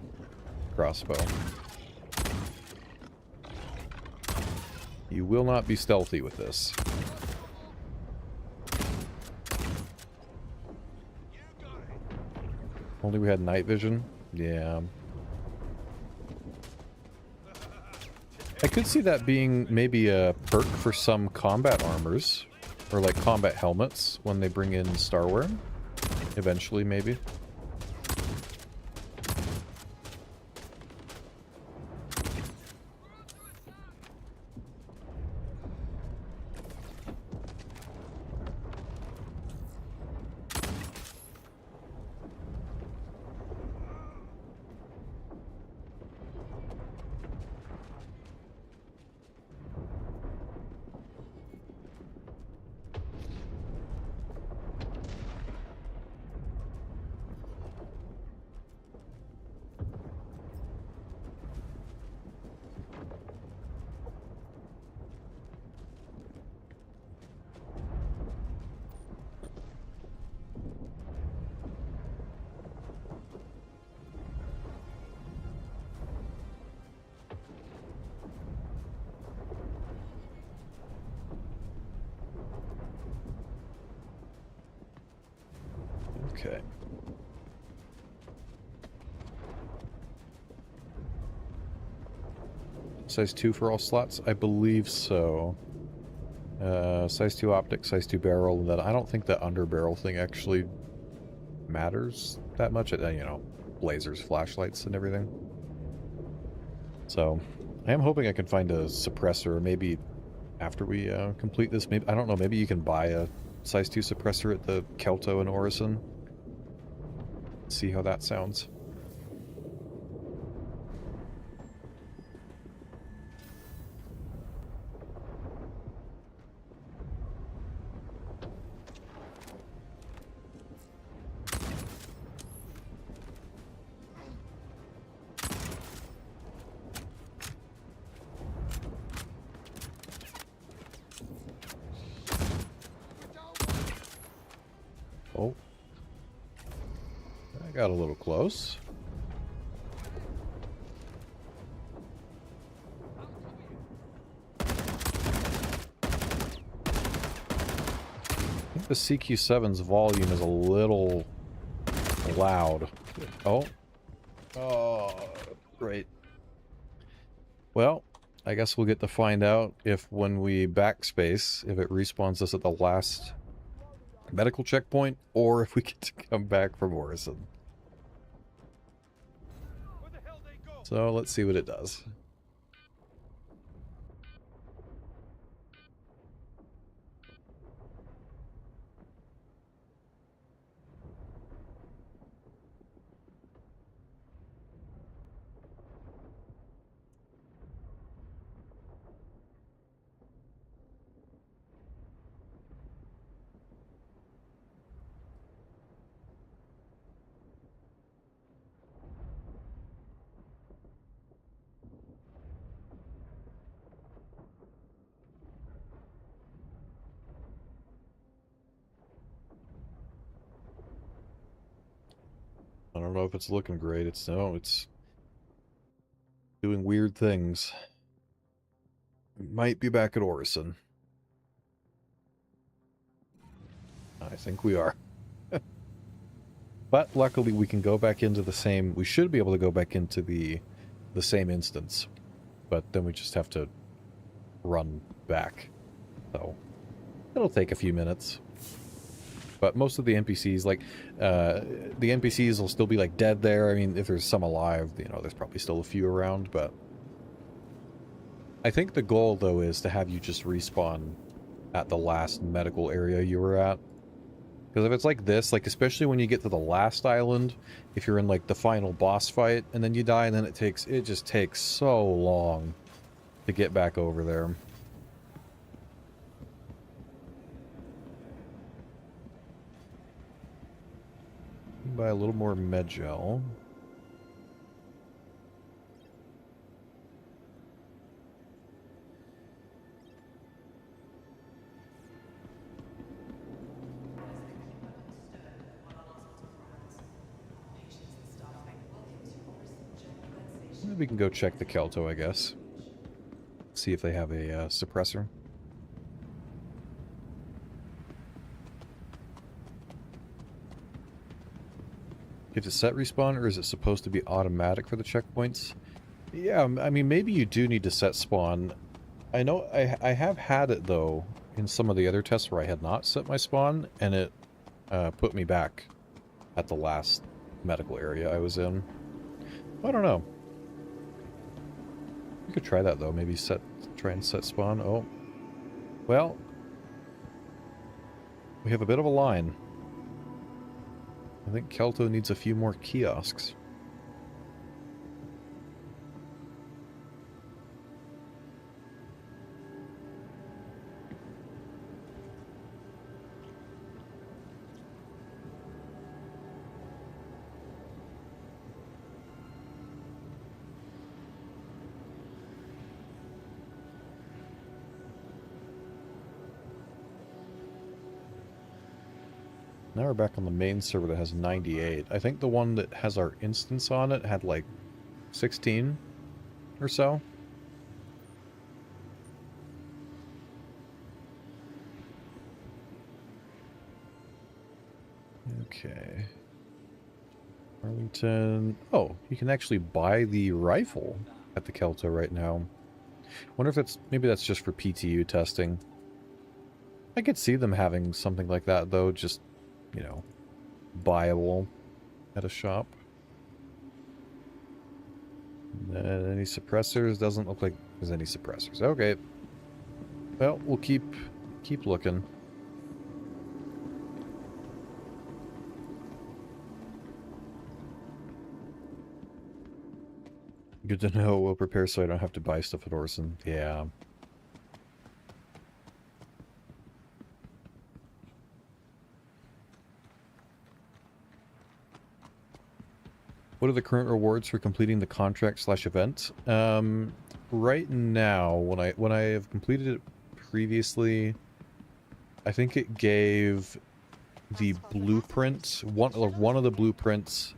crossbow. You will not be stealthy with this. Only we had night vision? Yeah. I could see that being maybe a perk for some combat armors. Or like combat helmets when they bring in Starware. Eventually, maybe. Okay. Size 2 for all slots? I believe so. Size 2 optic, size 2 barrel, and then I don't think the under barrel thing actually matters that much. You know, lasers, flashlights, and everything. So, I am hoping I can find a suppressor, maybe after we complete this. Maybe, I don't know, maybe you can buy a size 2 suppressor at the Kelto and Orison. See how that sounds. Oh. I got a little close. I think the CQ7's volume is a little loud. Oh. Oh, great. Well, I guess we'll get to find out if when we backspace, if it respawns us at the last medical checkpoint, or if we get to come back from Orison. So let's see what it does. I don't know if it's looking great. It's doing weird things. Might be back at Orison. I think we are. But luckily we can go back into the same... We should be able to go back into the same instance. But then we just have to run back. So it'll take a few minutes. But most of the NPCs, like, the NPCs will still be, like, dead there. I mean, if there's some alive, you know, there's probably still a few around, but... I think the goal, though, is to have you just respawn at the last medical area you were at. Because if it's like this, like, especially when you get to the last island, if you're in, like, the final boss fight, and then you die, and then it just takes so long to get back over there. Buy a little more medgel. Maybe we can go check the Kelto, I guess. See if they have a suppressor. You have to set respawn, or is it supposed to be automatic for the checkpoints? Yeah, I mean, maybe you do need to set spawn. I know I have had it, though, in some of the other tests where I had not set my spawn, and it put me back at the last medical area I was in. I don't know. We could try that, though. Maybe try and set spawn. Oh. Well. We have a bit of a line. I think Kelto needs a few more kiosks. Now we're back on the main server that has 98. I think the one that has our instance on it had like 16 or so. Okay. Arlington. Oh, you can actually buy the rifle at the Kelto right now. Wonder if that's, maybe that's just for PTU testing. I could see them having something like that though, just, you know, buyable at a shop. Any suppressors? Doesn't look like there's any suppressors. Okay. Well, we'll keep looking. Good to know. We'll prepare so I don't have to buy stuff at Orison. Yeah. What are the current rewards for completing the contract/event? Right now, when I have completed it previously, I think it gave the blueprint, one of the blueprints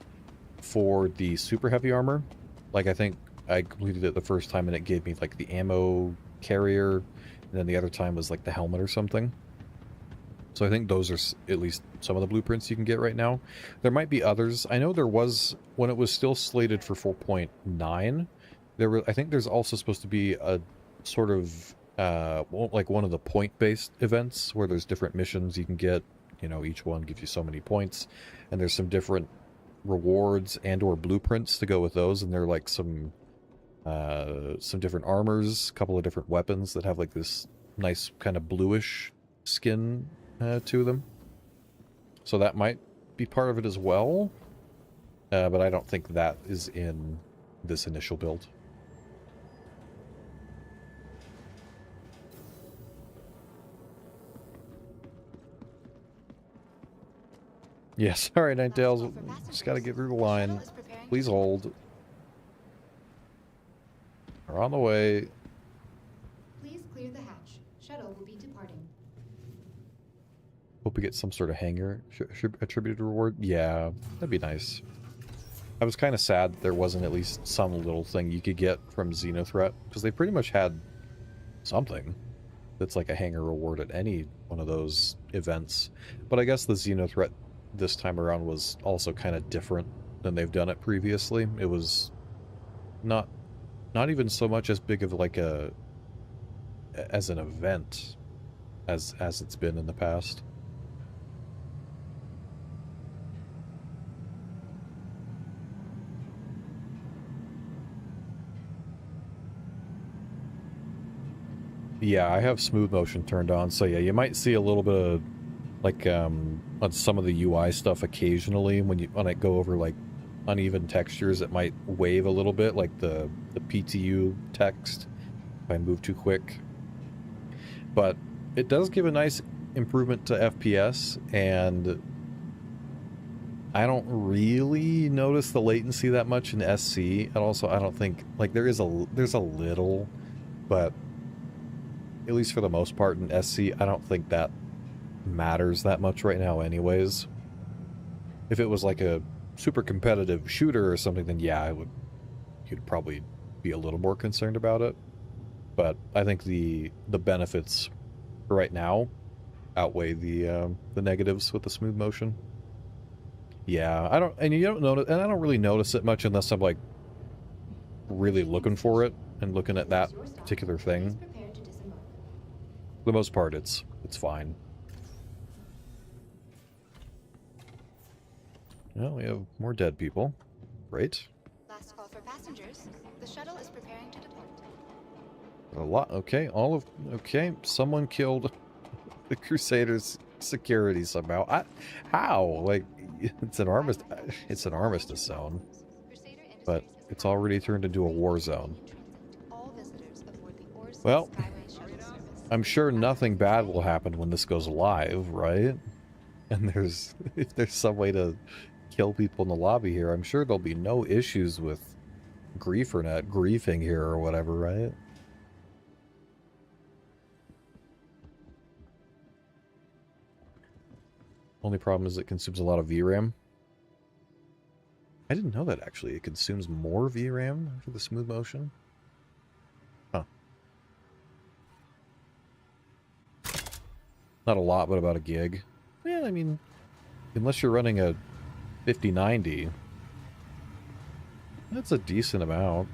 for the super heavy armor. Like, I think I completed it the first time and it gave me like the ammo carrier, and then the other time was like the helmet or something. So I think those are at least some of the blueprints you can get right now. There might be others. I know there was, when it was still slated for 4.9, I think there's also supposed to be a sort of, like one of the point-based events where there's different missions you can get. You know, each one gives you so many points, and there's some different rewards and or blueprints to go with those, and they're like some different armors, a couple of different weapons that have like this nice kind of bluish skin to them. So that might be part of it as well, but I don't think that is in this initial build. Yes, alright, Ninetales, just gotta get through the line. Please hold. We're on the way. Please clear the hatch. Shuttle will be departing. Hope we get some sort of hangar attributed reward. Yeah, that'd be nice. I was kind of sad there wasn't at least some little thing you could get from Xenothreat, because they pretty much had something that's like a hangar reward at any one of those events. But I guess the Xenothreat this time around was also kind of different than they've done it previously. It was not even so much as big of like as an event as it's been in the past. Yeah, I have smooth motion turned on, so yeah, you might see a little bit of like on some of the UI stuff occasionally when I go over like uneven textures, it might wave a little bit, like the PTU text if I move too quick. But it does give a nice improvement to FPS, and I don't really notice the latency that much in SC. And also, I don't think like there's a little, but at least for the most part in SC, I don't think that matters that much right now anyways. If it was like a super competitive shooter or something, then yeah, you'd probably be a little more concerned about it. But I think the benefits right now outweigh the negatives with the smooth motion. Yeah, I don't really notice it much unless I'm like really looking for it and looking at that particular thing. For the most part, it's fine. Well, we have more dead people. Great. Last call for passengers. The shuttle is preparing to depart. A lot. Okay, okay, someone killed the Crusaders' security somehow. How? Like, it's an armistice zone, but it's already turned into a war zone. Well, I'm sure nothing bad will happen when this goes live, right? And if there's some way to kill people in the lobby here, I'm sure there'll be no issues with Griefernet griefing here or whatever, right? Only problem is it consumes a lot of VRAM. I didn't know that actually. It consumes more VRAM for the smooth motion. Huh. Not a lot, but about a gig. Yeah, I mean, unless you're running a 5090, that's a decent amount.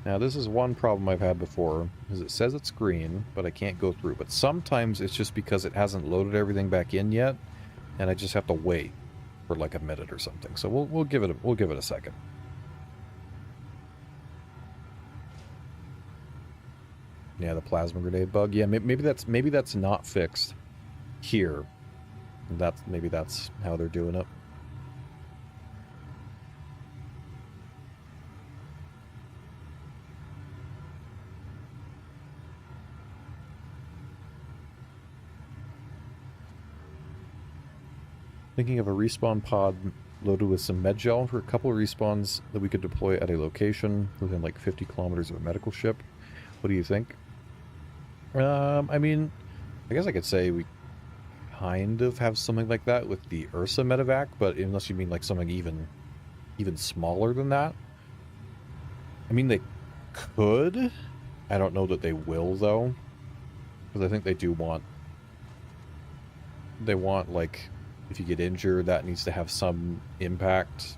Now, this is one problem I've had before, is it says it's green, but I can't go through. But sometimes it's just because it hasn't loaded everything back in yet, and I just have to wait for like a minute or something. So we'll give it a second. Yeah, the plasma grenade bug. Yeah, maybe that's not fixed here. Maybe that's how they're doing it. Thinking of a respawn pod loaded with some med gel for a couple of respawns that we could deploy at a location within like 50 kilometers of a medical ship. What do you think? I mean, I guess I could say we kind of have something like that with the Ursa medevac, but unless you mean like something even smaller than that. I mean, they could. I don't know that they will, though, because I think they do want... They want, like, if you get injured, that needs to have some impact.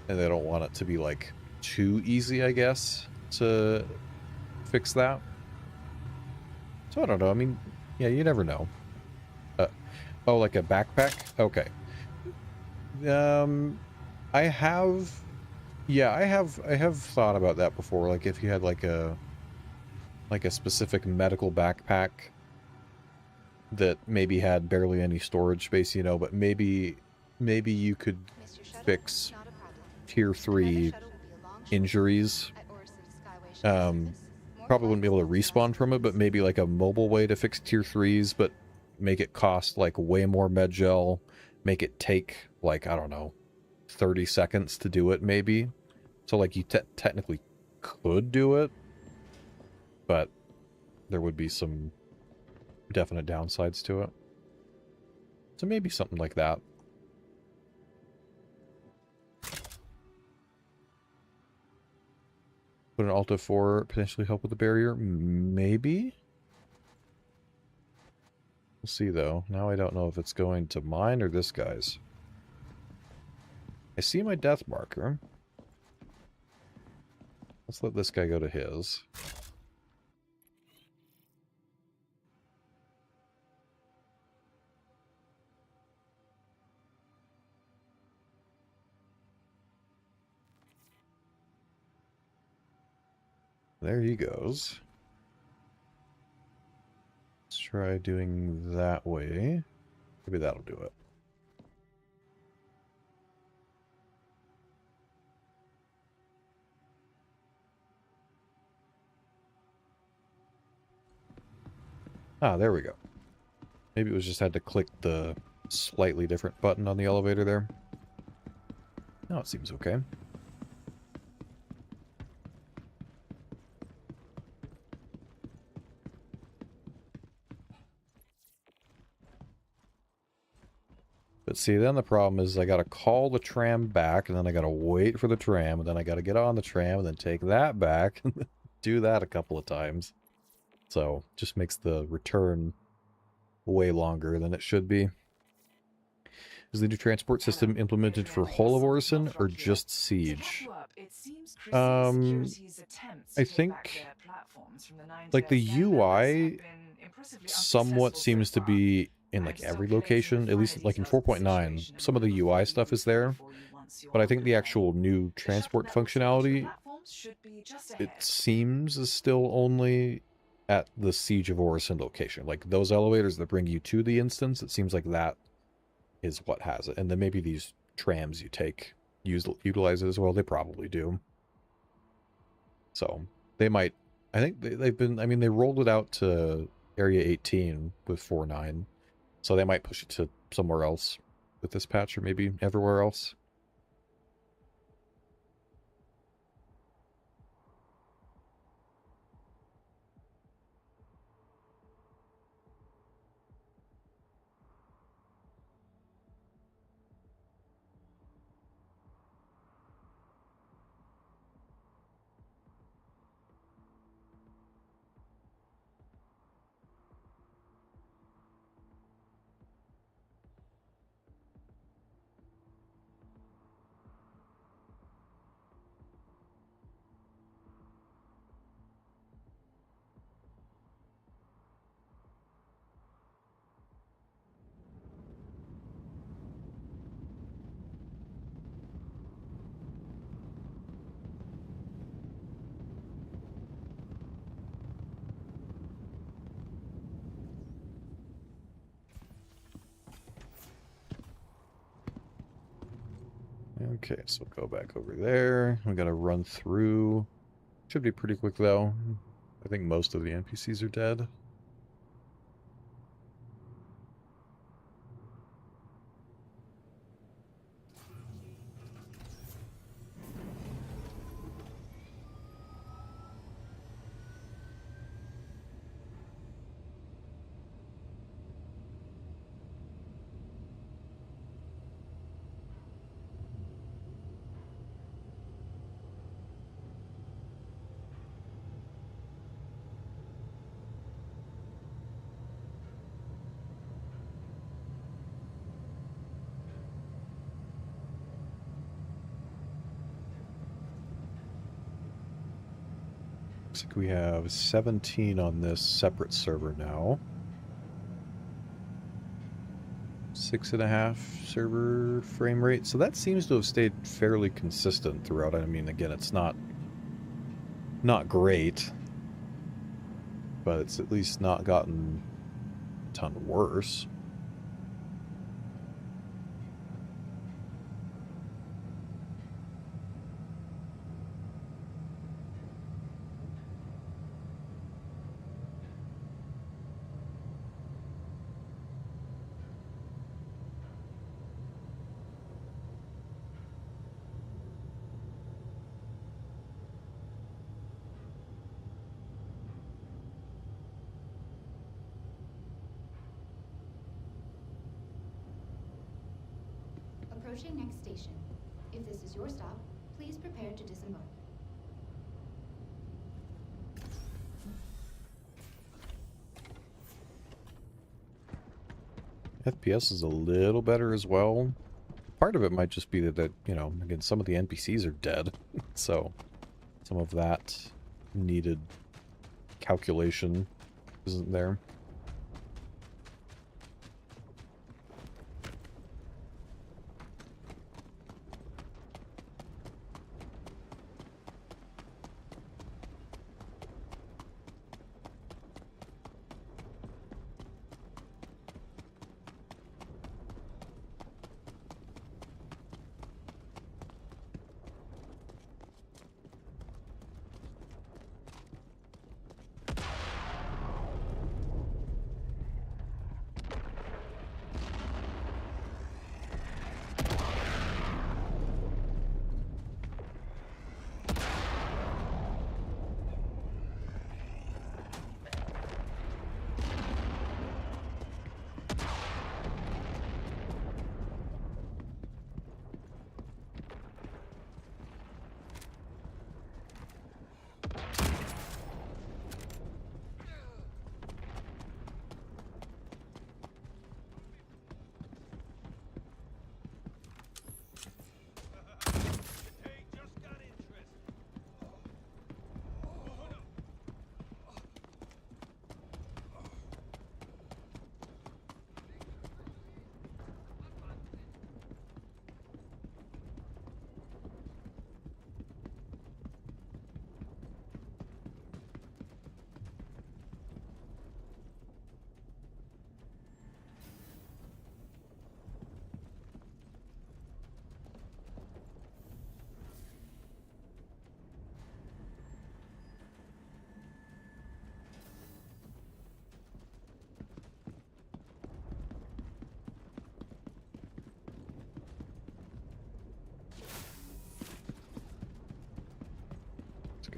And they don't want it to be, like, too easy, I guess, to fix that. So I don't know. I mean, yeah, you never know. Oh, like a backpack? Okay. I have... Yeah, I have thought about that before. Like, if you had, like a specific medical backpack that maybe had barely any storage space, you know, but maybe you could fix tier 3 injuries. Probably wouldn't be able to respawn from it, but maybe like a mobile way to fix tier 3s, but make it cost like way more med gel, make it take like, I don't know, 30 seconds to do it maybe. So like you technically could do it, but there would be some definite downsides to it. So maybe something like that. Would an Alta 4 potentially help with the barrier? Maybe? We'll see, though. Now I don't know if it's going to mine or this guy's. I see my death marker. Let's let this guy go to his. There he goes. Let's try doing that way. Maybe that'll do it. Ah, there we go. Maybe it was just had to click the slightly different button on the elevator there. Now it seems okay. But see, then the problem is I gotta call the tram back, and then I gotta wait for the tram, and then I gotta get on the tram, and then take that back, and do that a couple of times. So, just makes the return way longer than it should be. Is the new transport system implemented for whole of Orison, or just Siege? I think, like, the UI somewhat seems to be in like every location, at least like in 4.9, some of the UI stuff is there, but I think the actual new transport functionality, it seems, is still only at the Siege of Orison location. Like those elevators that bring you to the instance, it seems like that is what has it. And then maybe these trams you take utilize it as well. They probably do. So they might, I think they've been, I mean, they rolled it out to Area 18 with 4.9. So they might push it to somewhere else with this patch, or maybe everywhere else. Okay, so go back over there. We gotta run through. Should be pretty quick though. I think most of the NPCs are dead. Looks like we have 17 on this separate server now. 6.5 server frame rate. So that seems to have stayed fairly consistent throughout. I mean, again, it's not great, but it's at least not gotten a ton worse. Approaching next station. If this is your stop, please prepare to disembark. FPS is a little better as well. Part of it might just be that, you know, again, some of the NPCs are dead. So some of that needed calculation isn't there.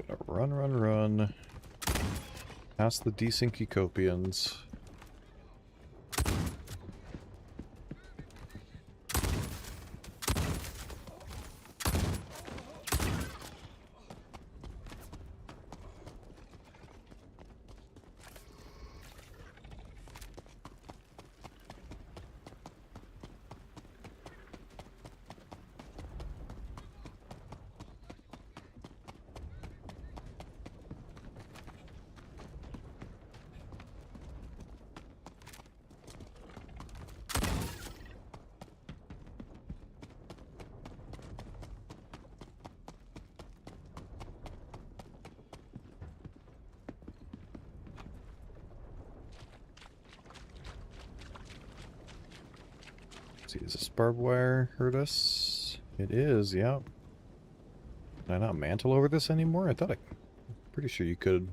Gotta run. Past the Desyncopians. See, does this barbed wire hurt us? It is, yeah. Can I not mantle over this anymore? I thought pretty sure you could.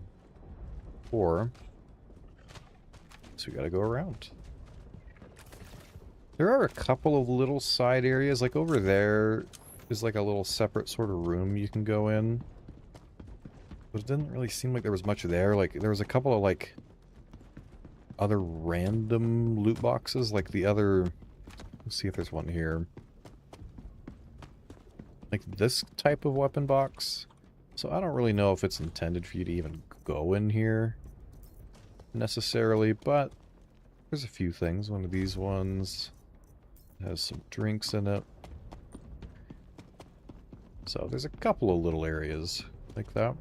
Or, so we gotta go around. There are a couple of little side areas, like over there is like a little separate sort of room you can go in. But it didn't really seem like there was much there. Like, there was a couple of, like, other random loot boxes, like the other... Let's see if there's one here. Like this type of weapon box. So I don't really know if it's intended for you to even go in here necessarily, but there's a few things. One of these ones has some drinks in it. So there's a couple of little areas like that.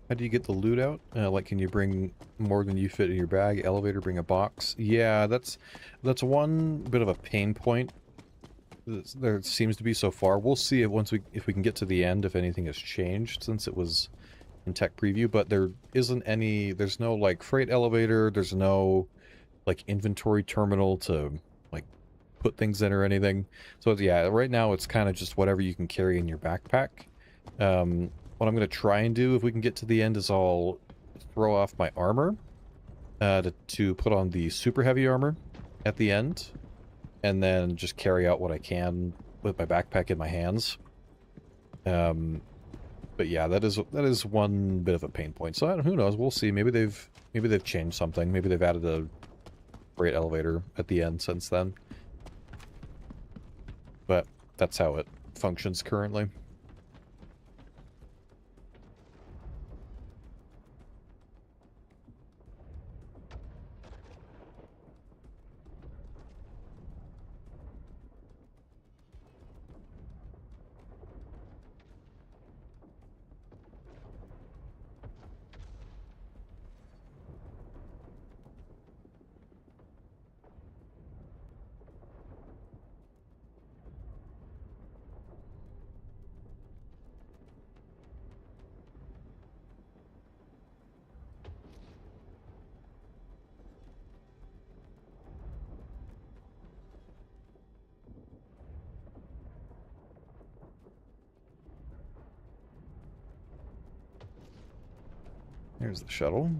How do you get the loot out? Like, can you bring more than you fit in your bag? Elevator, bring a box? Yeah, that's one bit of a pain point. There seems to be so far. We'll see if we can get to the end, if anything has changed since it was in tech preview. But there isn't any. There's no like freight elevator. There's no like inventory terminal to like put things in or anything. So yeah, right now it's kind of just whatever you can carry in your backpack. What I'm going to try and do if we can get to the end is I'll throw off my armor to put on the super heavy armor at the end, and then just carry out what I can with my backpack in my hands. But yeah, that is one bit of a pain point. So who knows? We'll see. Maybe they've changed something. Maybe they've added a freight elevator at the end since then. But that's how it functions currently. Here's the shuttle.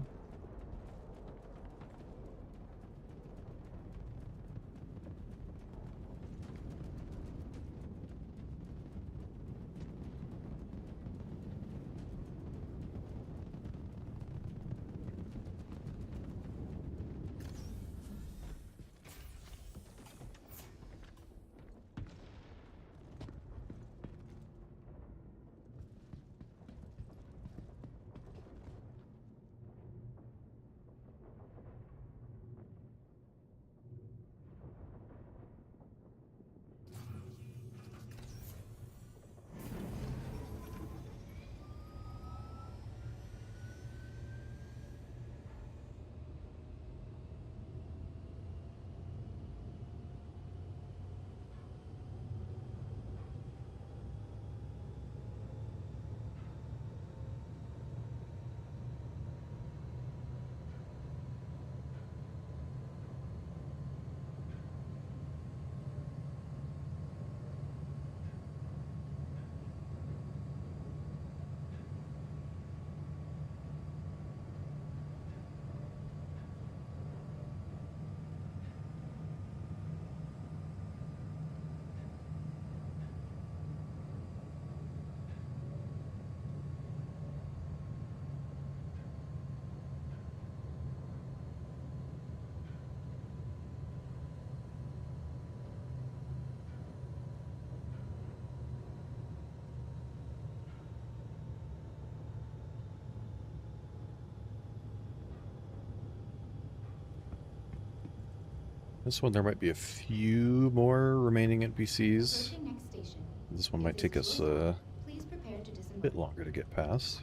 This one, there might be a few more remaining NPCs. Approaching next station. This one If might this take is us your a stop, please prepare to disembark. bit longer to get past.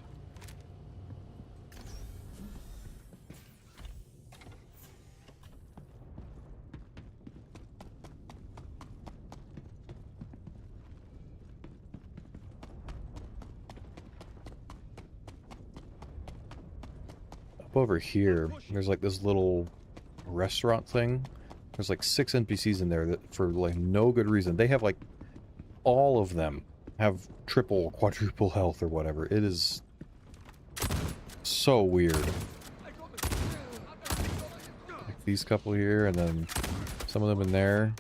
Up over here, there's like this little restaurant thing. There's like 6 NPCs in there that, for like no good reason, they have like all of them have triple, quadruple health or whatever. It is so weird. Like these couple here, and then some of them in there.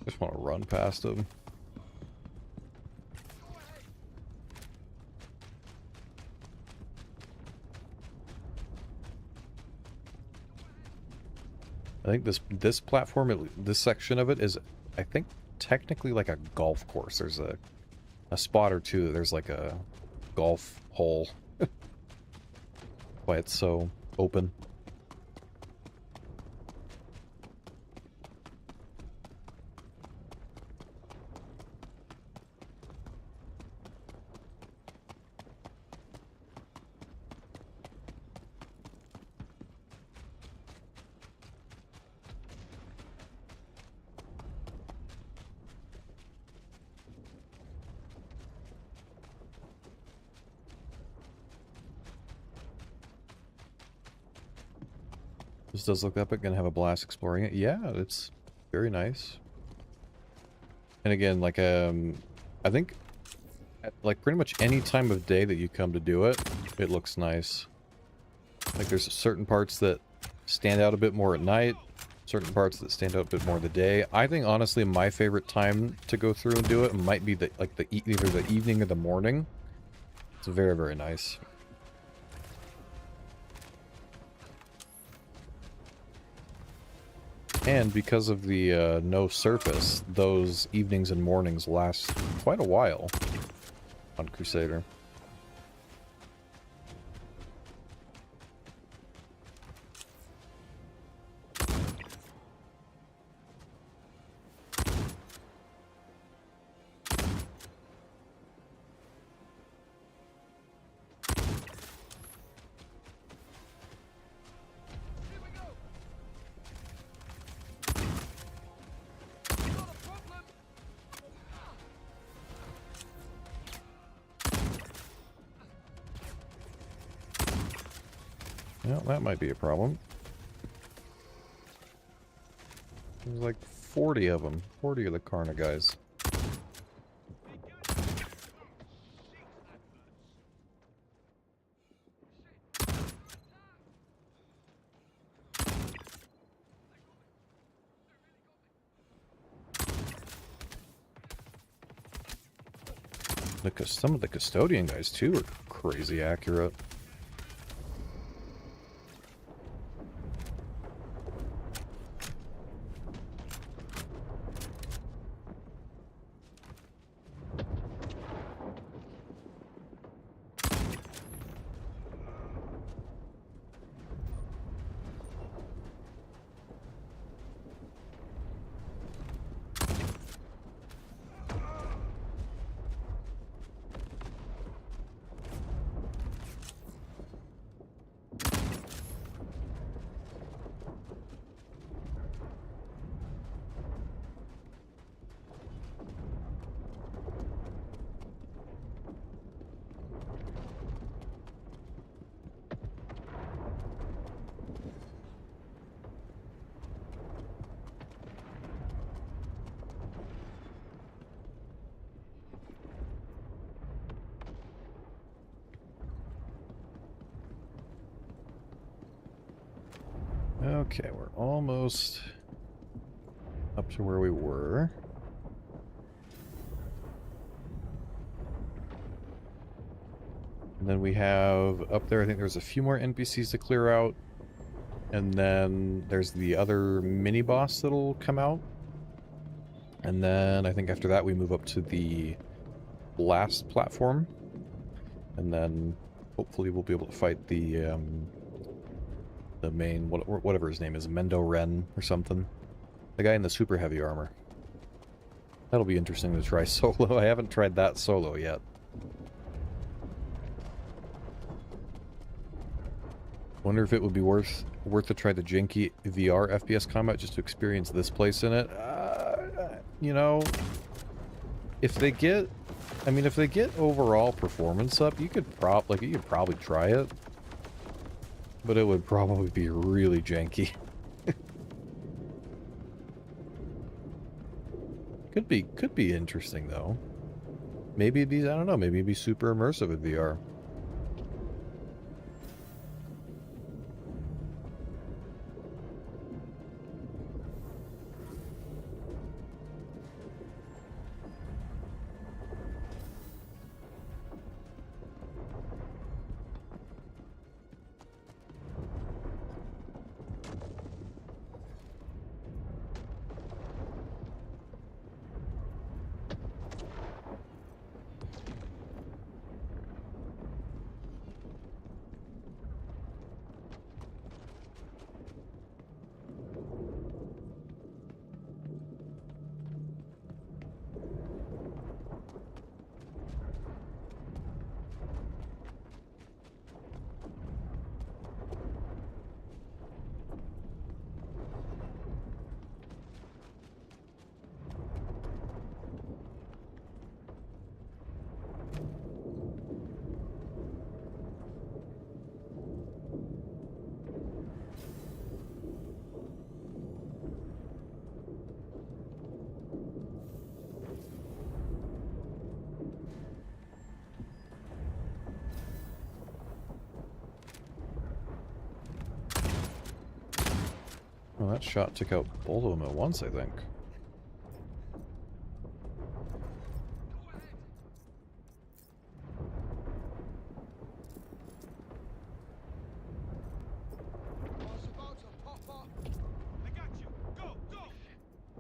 Just want to run past them. I think this platform, this section of it is, I think, technically like a golf course. There's a spot or two. There's like a golf hole. Why it's so open. This does look epic. Gonna have a blast exploring it. Yeah, it's very nice. And again, like I think at like pretty much any time of day that you come to do it, it looks nice. Like there's certain parts that stand out a bit more at night, certain parts that stand out a bit more in the day. I think honestly my favorite time to go through and do it might be either the evening or the morning. It's very, very nice. And because of the no surface, those evenings and mornings last quite a while on Crusader. Well, that might be a problem. There's like 40 of them. 40 of the Karna guys. Some of the custodian guys too are crazy accurate. Okay, we're almost up to where we were. And then we have up there, I think there's a few more NPCs to clear out. And then there's the other mini boss that'll come out. And then I think after that we move up to the last platform. And then hopefully we'll be able to fight the main, whatever his name is, Mendo Ren or something. The guy in the super heavy armor. That'll be interesting to try solo. I haven't tried that solo yet. Wonder if it would be worth to try the janky VR FPS combat just to experience this place in it. You know, if they get, I mean, if they get overall performance up, you could probably try it, but it would probably be really janky. Could be interesting though. Maybe it'd be, I don't know, maybe it'd be super immersive in VR. Well, that shot took out both of them at once, I think.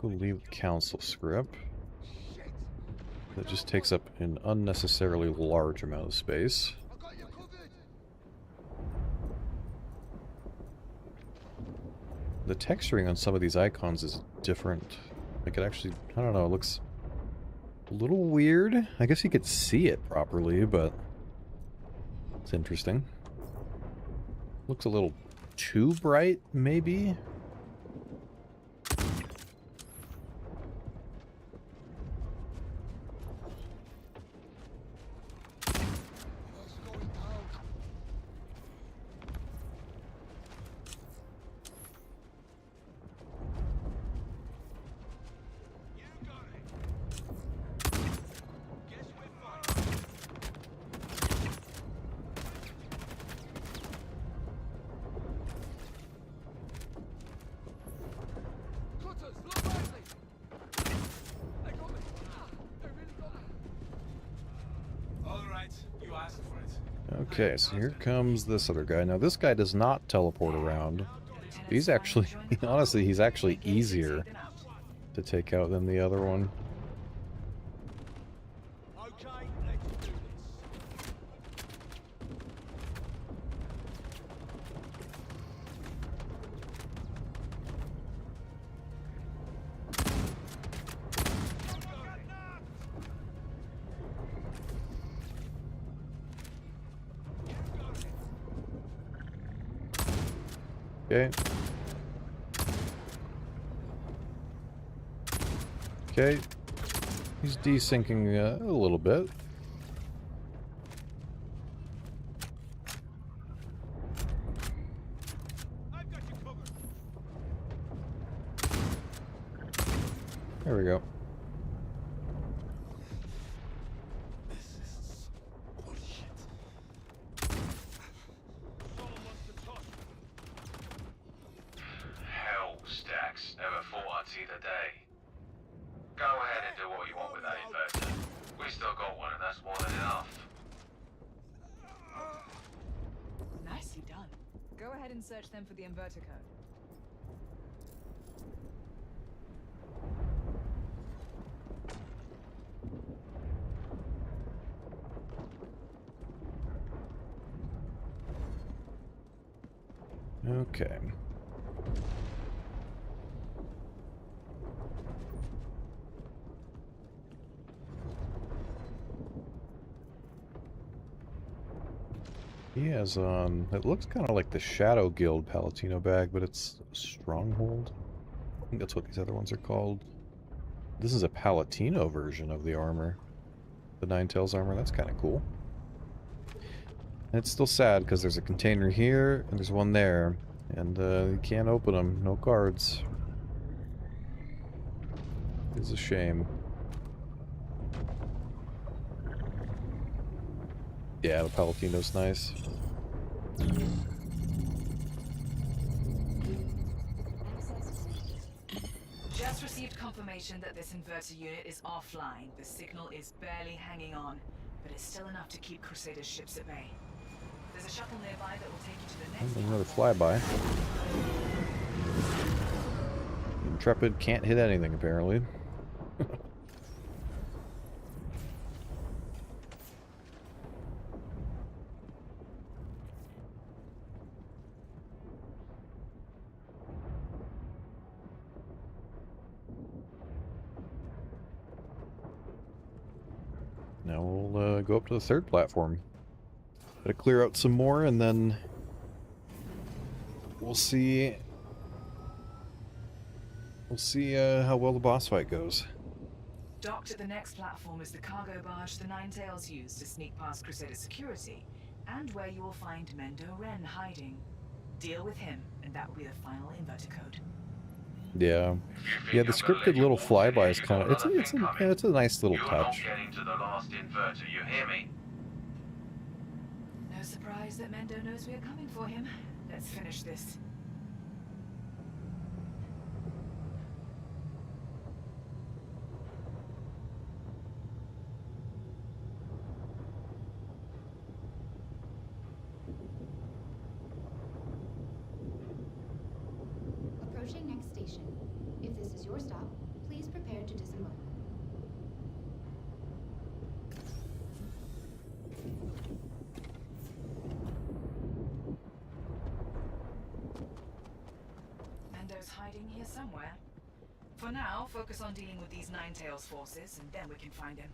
Go leave the council script. That just takes up an unnecessarily large amount of space. The texturing on some of these icons is different. Like, it actually, I don't know, it looks a little weird. I guess you could see it properly, but it's interesting. Looks a little too bright, maybe? Okay, so here comes this other guy. Now, this guy does not teleport around. He's actually, honestly, he's actually easier to take out than the other one. Okay. Okay. He's desyncing a little bit. There we go. Search them for the inverter code. Okay. He has on, it looks kind of like the Shadow Guild Palatino bag, but it's Stronghold. I think that's what these other ones are called. This is a Palatino version of the armor. The Nine Tails armor, that's kind of cool. And it's still sad because there's a container here and there's one there. And you can't open them, no cards. It's a shame. Yeah, the Palatino's nice. Just received confirmation that this inverter unit is offline. The signal is barely hanging on, but it's still enough to keep Crusader's ships at bay. There's a shuttle nearby that will take you to the next Another platform. flyby. Intrepid can't hit anything, apparently. Now we'll go up to the third platform. Gotta clear out some more, and then we'll see. We'll see how well the boss fight goes. Docked at the next platform is the cargo barge the Nine Tails used to sneak past Crusader security, and where you will find Mendo Ren hiding. Deal with him, and that will be the final inverter code. Yeah, yeah. The scripted little flyby is kind of it's a nice little touch. You're not getting to the last inverter, you hear me? No surprise that Mendo knows we are coming for him. Let's finish this. Approaching next station. If this is your stop, please prepare to disembark. Mendo's hiding here somewhere. For now, focus on dealing with these Nine Tails forces, and then we can find him.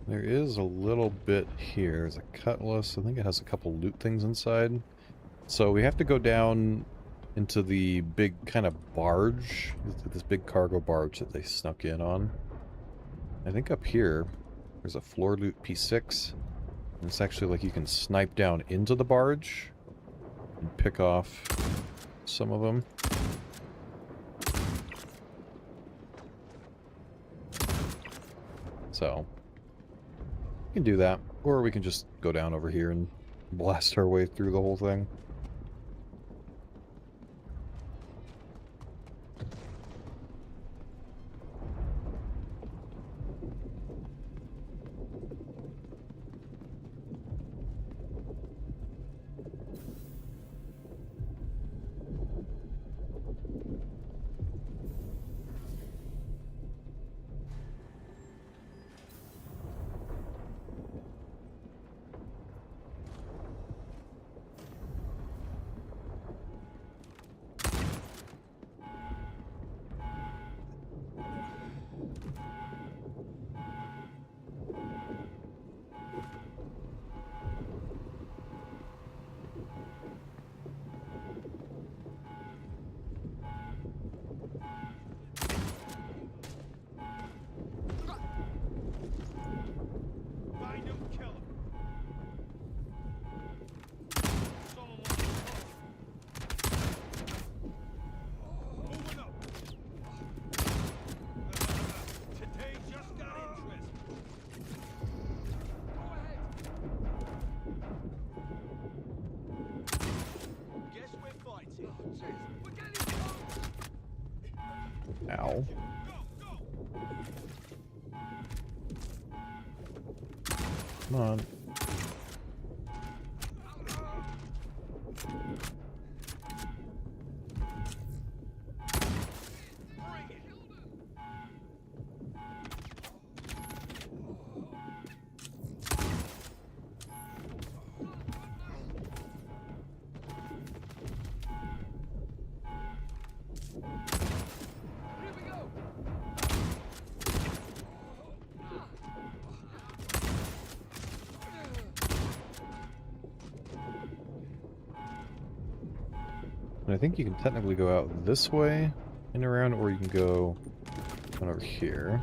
There is a little bit here. There's a cutlass. I think it has a couple loot things inside. So we have to go down into the big kind of barge, this big cargo barge that they snuck in on. I think up here there's a floor loot P6, and it's actually like you can snipe down into the barge and pick off some of them. So we can do that, or we can just go down over here and blast our way through the whole thing. Find him, kill him. Someone wants to talk. Moving up. Today just got interesting. Go ahead. Guess we're fighting. We're getting close. Ow. Go, go. Come on. Bring it. Here we go. I think you can technically go out this way and around, or you can go on over here.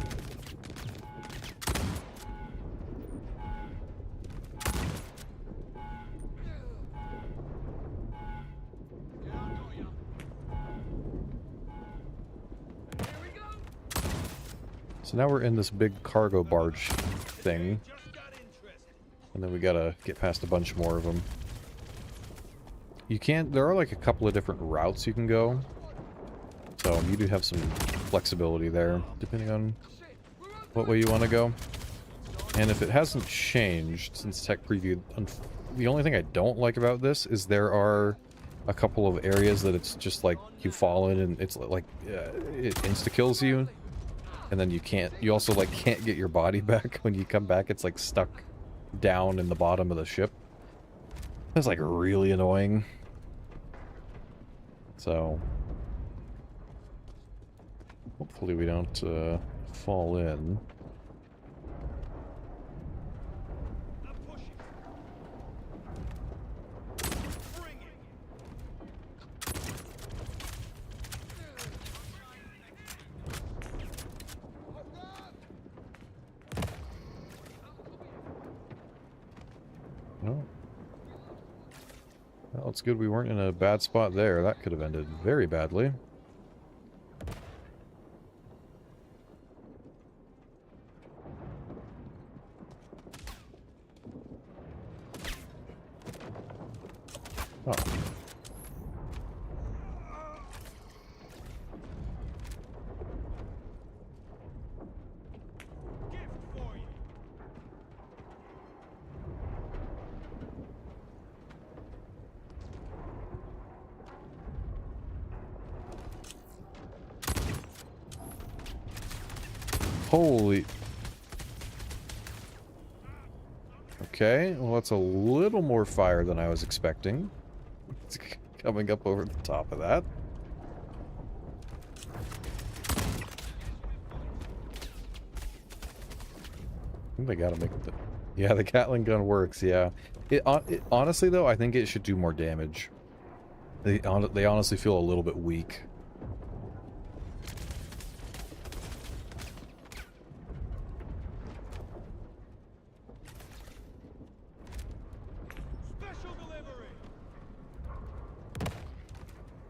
So now we're in this big cargo barge thing. And then we gotta get past a bunch more of them. You can't... There are like a couple of different routes you can go. So you do have some flexibility there, depending on what way you want to go. And if it hasn't changed since Tech Preview... The only thing I don't like about this is there are a couple of areas that it's just like you fall in and it's like... it insta-kills you. And then you can't... You also like can't get your body back when you come back. It's like stuck down in the bottom of the ship. That's like really annoying. So hopefully we don't fall in. No. Well, it's good we weren't in a bad spot there. That could have ended very badly. Oh. Holy... Okay, well that's a little more fire than I was expecting. It's coming up over the top of that. I think they gotta make the... Yeah, the Gatling gun works, yeah. It honestly though, I think it should do more damage. They honestly feel a little bit weak.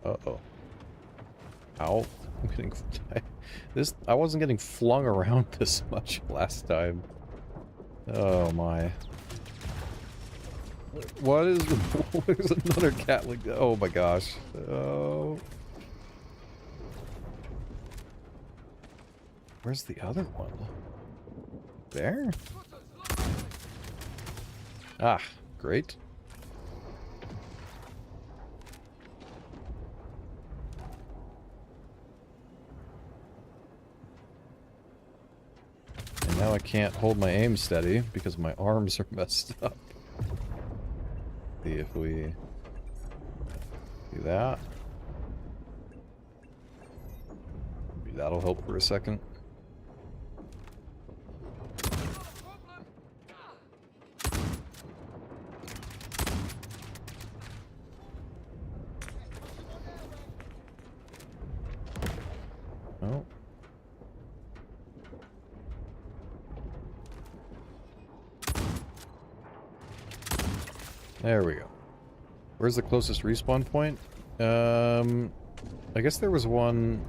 Uh-oh. Ow. I'm getting... I wasn't getting flung around this much last time. Oh my. What is... There's another Gatling... Oh my gosh. Oh. Where's the other one? There? Ah, great. And now I can't hold my aim steady because my arms are messed up. See if we do that. Maybe that'll help for a second. Oh. There we go. Where's the closest respawn point? I guess there was one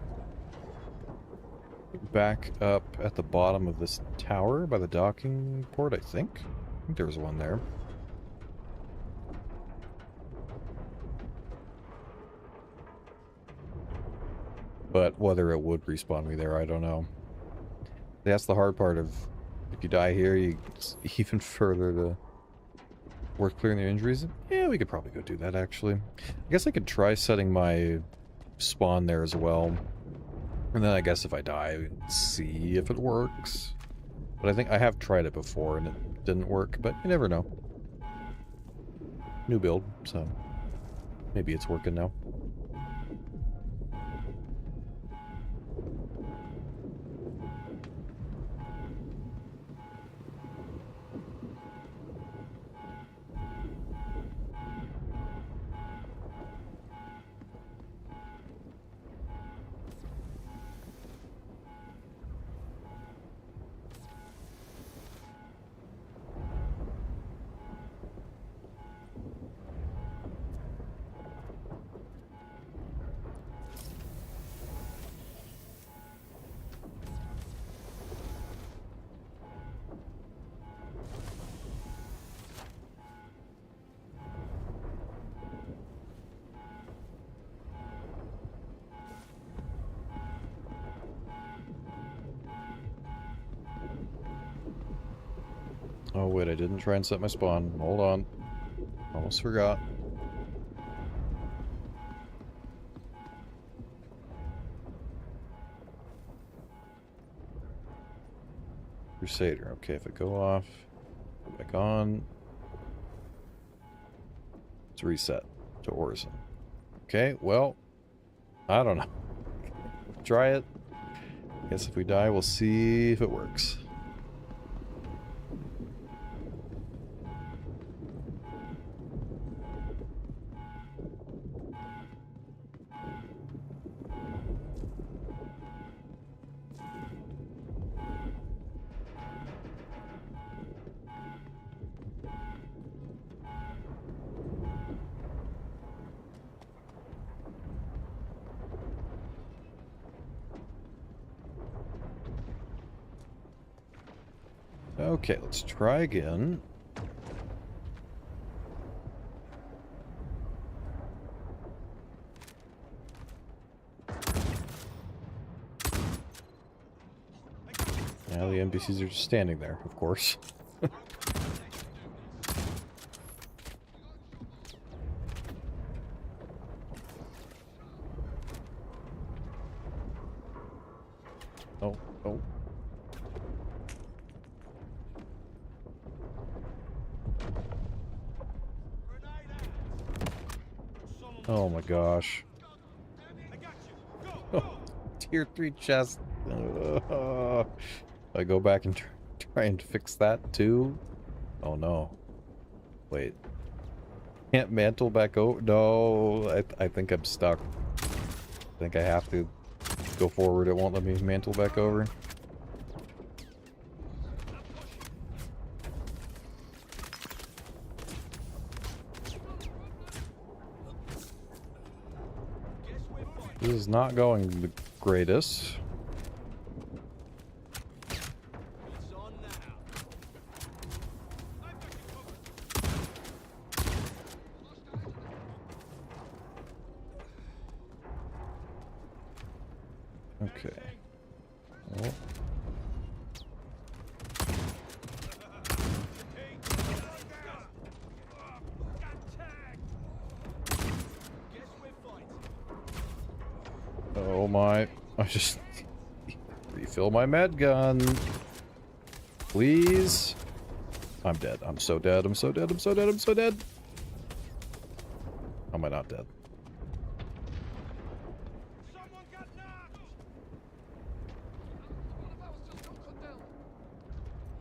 back up at the bottom of this tower by the docking port, I think. I think there was one there. But whether it would respawn me there, I don't know. That's the hard part of... If you die here, it's even further to work clearing your injuries. Yeah, we could probably go do that, actually. I guess I could try setting my spawn there as well. And then I guess if I die, we can see if it works. But I think I have tried it before and it didn't work, but you never know. New build, so maybe it's working now. Oh wait, I didn't try and set my spawn. Hold on. Almost forgot. Crusader. Okay, if I go off, go back on. Let's reset to Orison. Okay, well, I don't know. Try it. Guess if we die, we'll see if it works. Okay, let's try again. Now the NPCs are just standing there, of course. Oh, oh. Oh my gosh. Oh, tier 3 chest. I go back and try and fix that too? Oh no. Wait. Can't mantle back over? No, I think I'm stuck. I think I have to go forward. It won't let me mantle back over. This is not going the greatest. Okay. Well. Oh my, I just refill my med gun. Please. I'm dead. I'm so dead. I'm so dead. I'm so dead. I'm so dead. How am I not dead?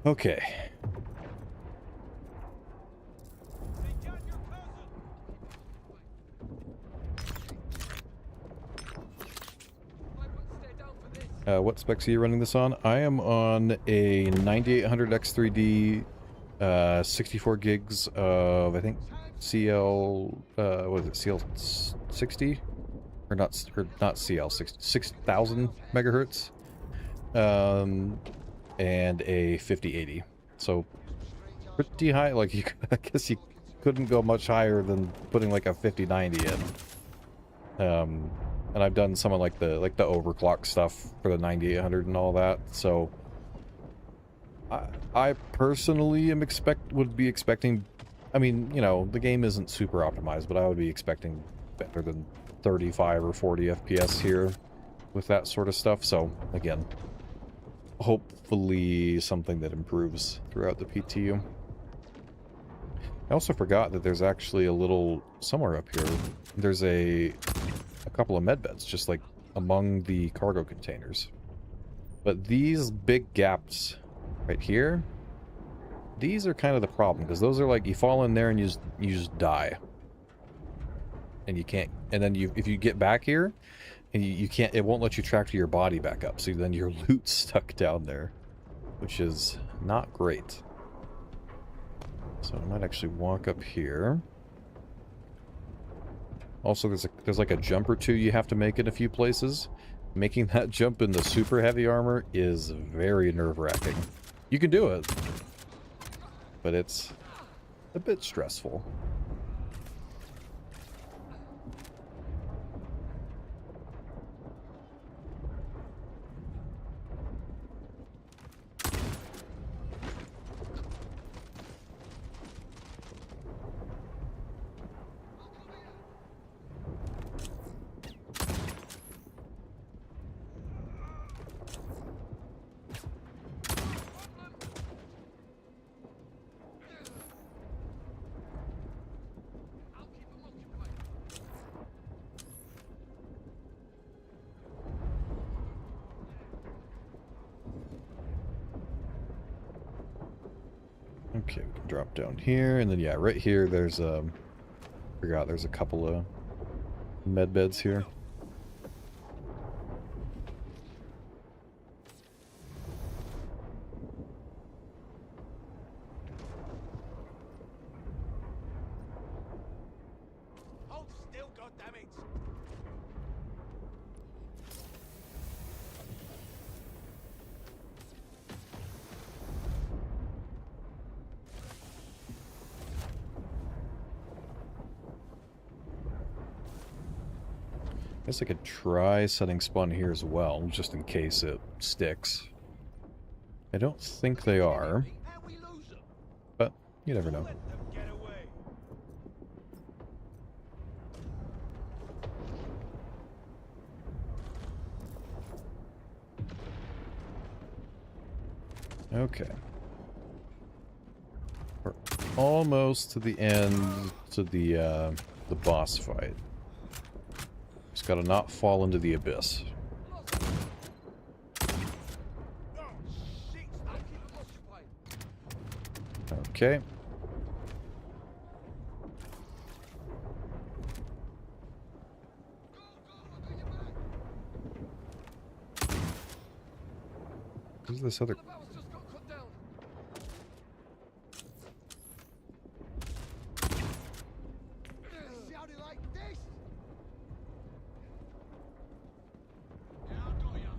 Okay. What specs are you running this on? I am on a 9800 X3D, 64 gigs of, I think, CL, what is it, CL60? Or not CL, 6000 megahertz. And a 5080. So, pretty high, like, I guess you couldn't go much higher than putting like a 5090 in. And I've done some of like the overclock stuff for the 9800 and all that. So I personally would be expecting, I mean, you know, the game isn't super optimized, but I would be expecting better than 35 or 40 FPS here with that sort of stuff. So again, hopefully something that improves throughout the PTU. I also forgot that there's actually a little somewhere up here. There's a couple of med beds just like among the cargo containers. But these big gaps right here, these are kind of the problem, because those are like, you fall in there and you just die. And you can't, and then if you get back here, and you can't, it won't let you track to your body back up, so then your loot's stuck down there, which is not great. So I might actually walk up here. Also, there's like a jump or two you have to make in a few places. Making that jump in the super heavy armor is very nerve-wracking. You can do it, but it's a bit stressful. Okay, we can drop down here, and then yeah, right here there's forgot there's a couple of med beds here. Hold still, goddammit! Guess I could try setting spawn here as well, just in case it sticks. I don't think they are, How we lose them? but you never know. Let them get away. Okay. We're almost to the end to the boss fight. Just gotta not fall into the abyss. Oh, shit! I'll keep them occupied. Okay. Who's this other? One of ours just got cut down. Sounded like this. Yeah, I got ya.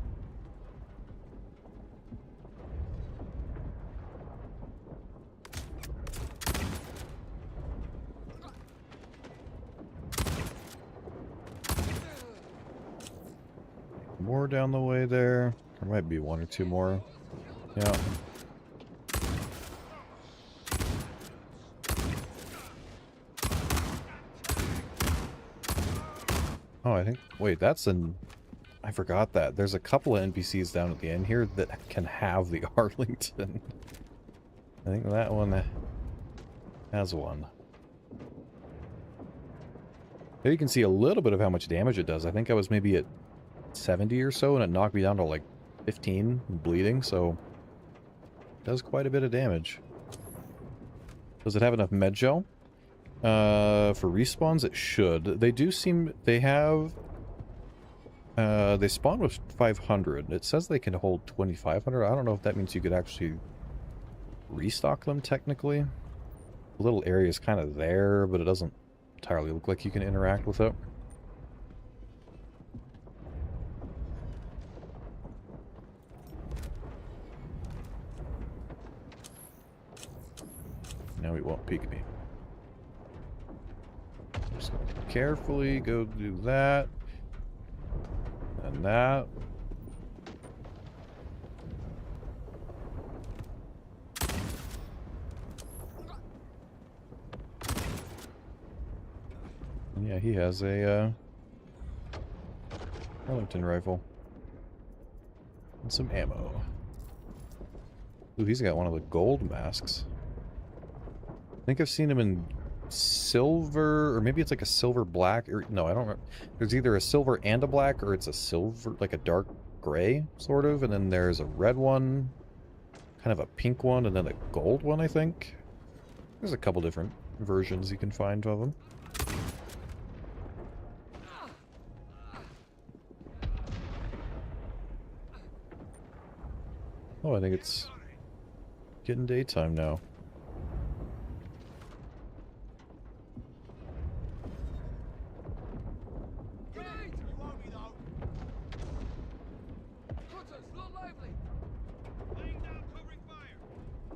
More down the way there. There might be one or two more. Yeah. Oh, I think... Wait, that's an... I forgot that. There's a couple of NPCs down at the end here that can have the Arlington. I think that one has one. There you can see a little bit of how much damage it does. I think I was maybe at 70 or so, and it knocked me down to like 15 and bleeding, so it does quite a bit of damage. Does it have enough med gel? For respawns, it should. They do seem... They have... they spawn with 500. It says they can hold 2,500. I don't know if that means you could actually restock them, technically. The little area is kind of there, but it doesn't entirely look like you can interact with it. Now he won't peek me. Just carefully go do that. And that. And yeah, he has a Arlington rifle. And some ammo. Ooh, he's got one of the gold masks. I think I've seen him in silver, or maybe it's like a silver black, or no, I don't remember. There's either a silver and a black, or it's a silver, like a dark gray, sort of, and then there's a red one, kind of a pink one, and then a gold one, I think. There's a couple different versions you can find of them. Oh, I think it's getting daytime now.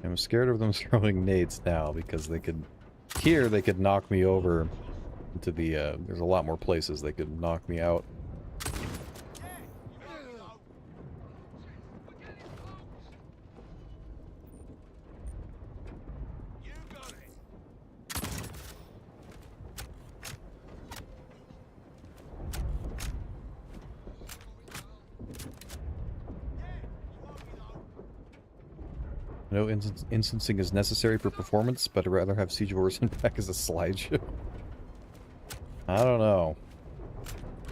I'm scared of them throwing nades now because they could... Here, they could knock me over into the... there's a lot more places they could knock me out. No instancing is necessary for performance, but I'd rather have Siege of Orison back as a slideshow. I don't know.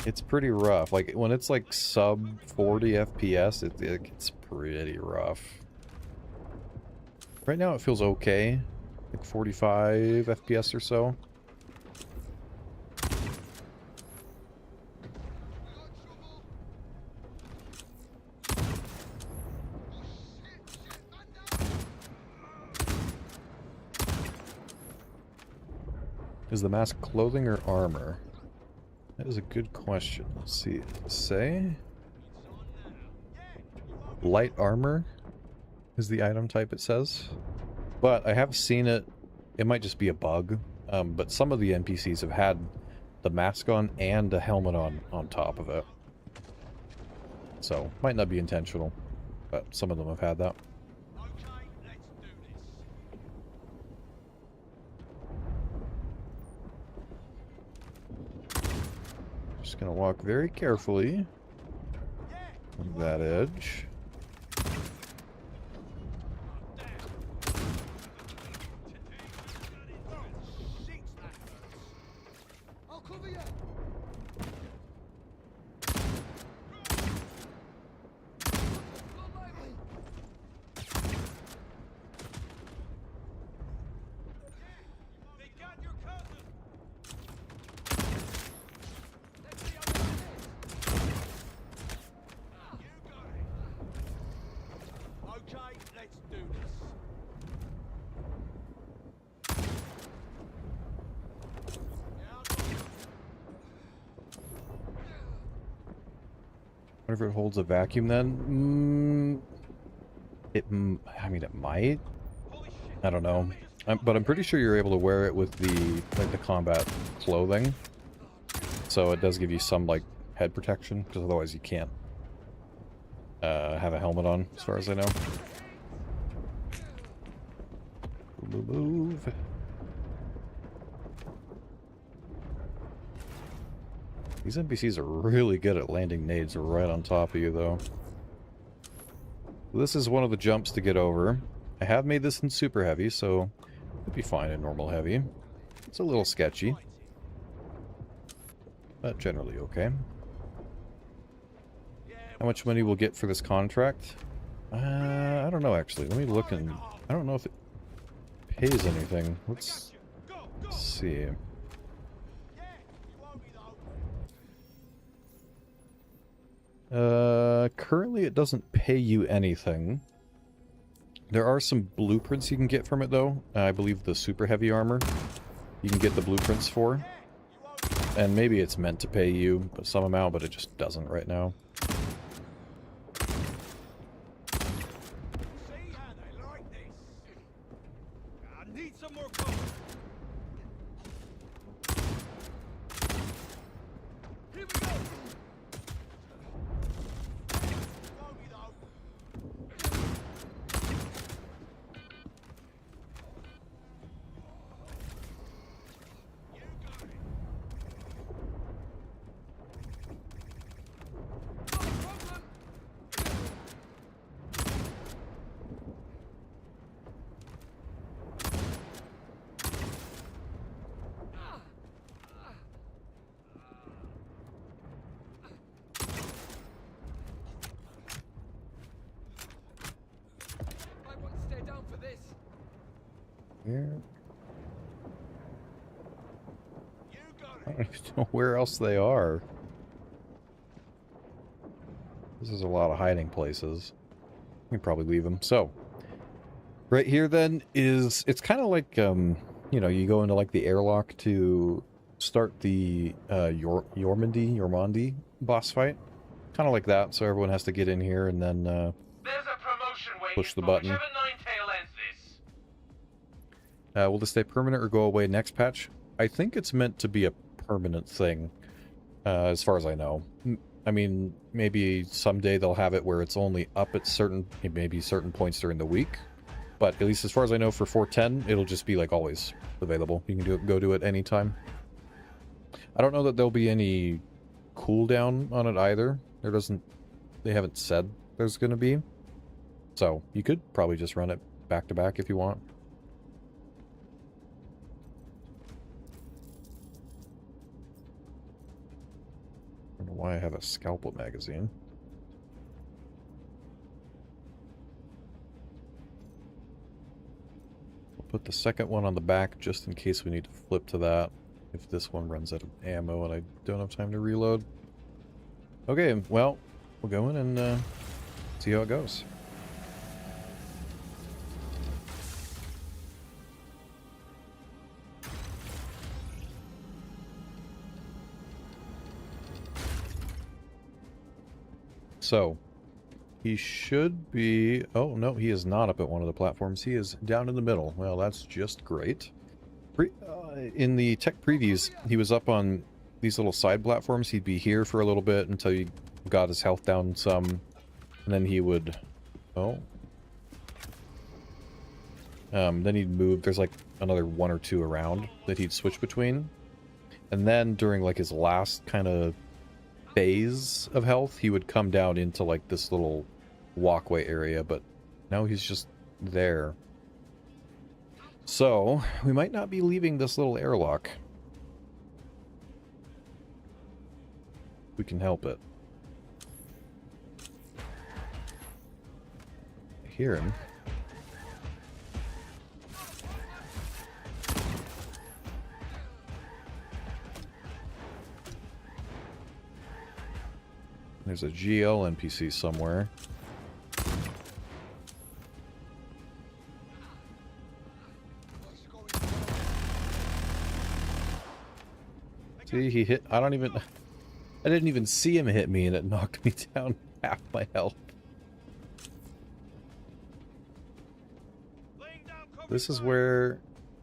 It's pretty rough. Like, when it's like sub 40 FPS, it gets pretty rough. Right now it feels okay. Like 45 FPS or so. Is the mask clothing or armor? That is a good question. Let's see. Say light armor is the item type, it says. But I have seen it. It might just be a bug. But some of the NPCs have had the mask on and a helmet on top of it. So, might not be intentional. But some of them have had that. Just gonna walk very carefully on that edge. Whenever it holds a vacuum then? I mean, it might. I don't know. But I'm pretty sure you're able to wear it with the combat clothing. So it does give you some, like, head protection, because otherwise you can't have a helmet on, as far as I know. Move. These NPCs are really good at landing nades right on top of you, though. This is one of the jumps to get over. I have made this in super heavy, so it'll be fine in normal heavy. It's a little sketchy, but generally okay. How much money we'll get for this contract? I don't know, actually. Let me look and... I don't know if it pays anything. Let's see. Currently it doesn't pay you anything. There are some blueprints you can get from it, though. I believe the super heavy armor you can get the blueprints for. And maybe it's meant to pay you some amount, but it just doesn't right now. I don't even know where else they are. This is a lot of hiding places. We can probably leave them. So, right here then is... It's kind of like, you know, you go into like the airlock to start the Yormandi boss fight. Kind of like that, so everyone has to get in here and then There's a promotion push the for button. whichever nine-tail ends this. Will this stay permanent or go away next patch? I think it's meant to be a permanent thing, as far as I know. I mean, maybe someday they'll have it where it's only up at maybe certain points during the week. But at least as far as I know, for 410, it'll just be like always available. You can go to it anytime. I don't know that there'll be any cooldown on it either. They haven't said there's going to be. So you could probably just run it back to back if you want. I don't know why I have a scalpel magazine. put the second one on the back just in case we need to flip to that if this one runs out of ammo and I don't have time to reload. Okay, well, we'll go in and see how it goes. So, he should be... Oh, no, he is not up at one of the platforms. He is down in the middle. Well, that's just great. In the tech previews, he was up on these little side platforms. He'd be here for a little bit until he got his health down some. And then he would... Oh. Then he'd move. There's like another one or two around that he'd switch between. And then during like his last kind of phase of health, he would come down into like this little walkway area, but now he's just there. So, we might not be leaving this little airlock. We can help it. I hear him. There's a GL NPC somewhere. See, he hit... I didn't even see him hit me and it knocked me down half my health. This is where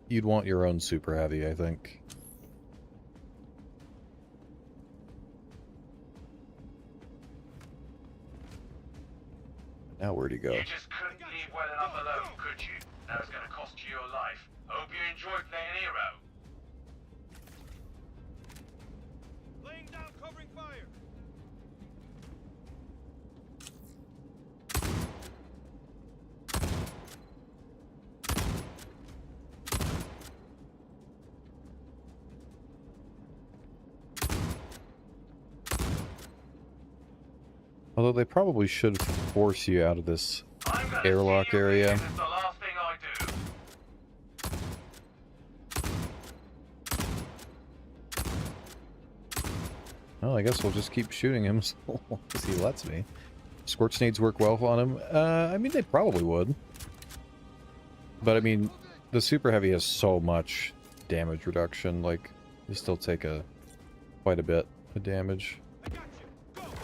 you'd want your own super heavy, I think. Now where'd he go? You just couldn't leave well enough alone, could you? That was gonna cost you your life. Hope you enjoyed playing hero. Laying down covering fire. Although they probably should force you out of this airlock area. It's the last thing I do. Well, I guess we'll just keep shooting him as long as he lets me. Scorch nades work well on him. I mean, they probably would. But I mean, the super heavy has so much damage reduction. Like, you still take quite a bit of damage.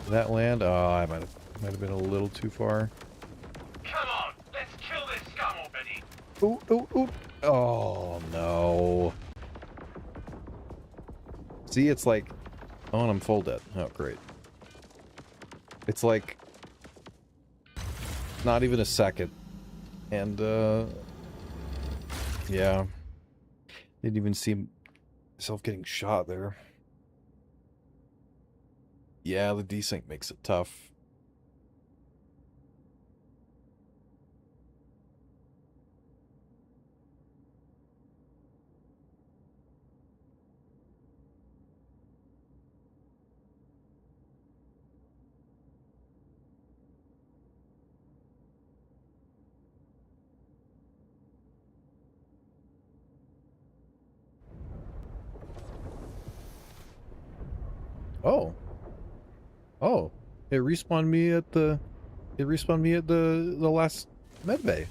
That land? Oh, I might have been a little too far. Come on, let's kill this scum already. Ooh, ooh, ooh. Oh, no. See, it's like... Oh, and I'm full dead. Oh, great. It's like... Not even a second. And, yeah. Didn't even see myself getting shot there. Yeah, the desync makes it tough. Oh. Oh, it respawned me at the last medbay.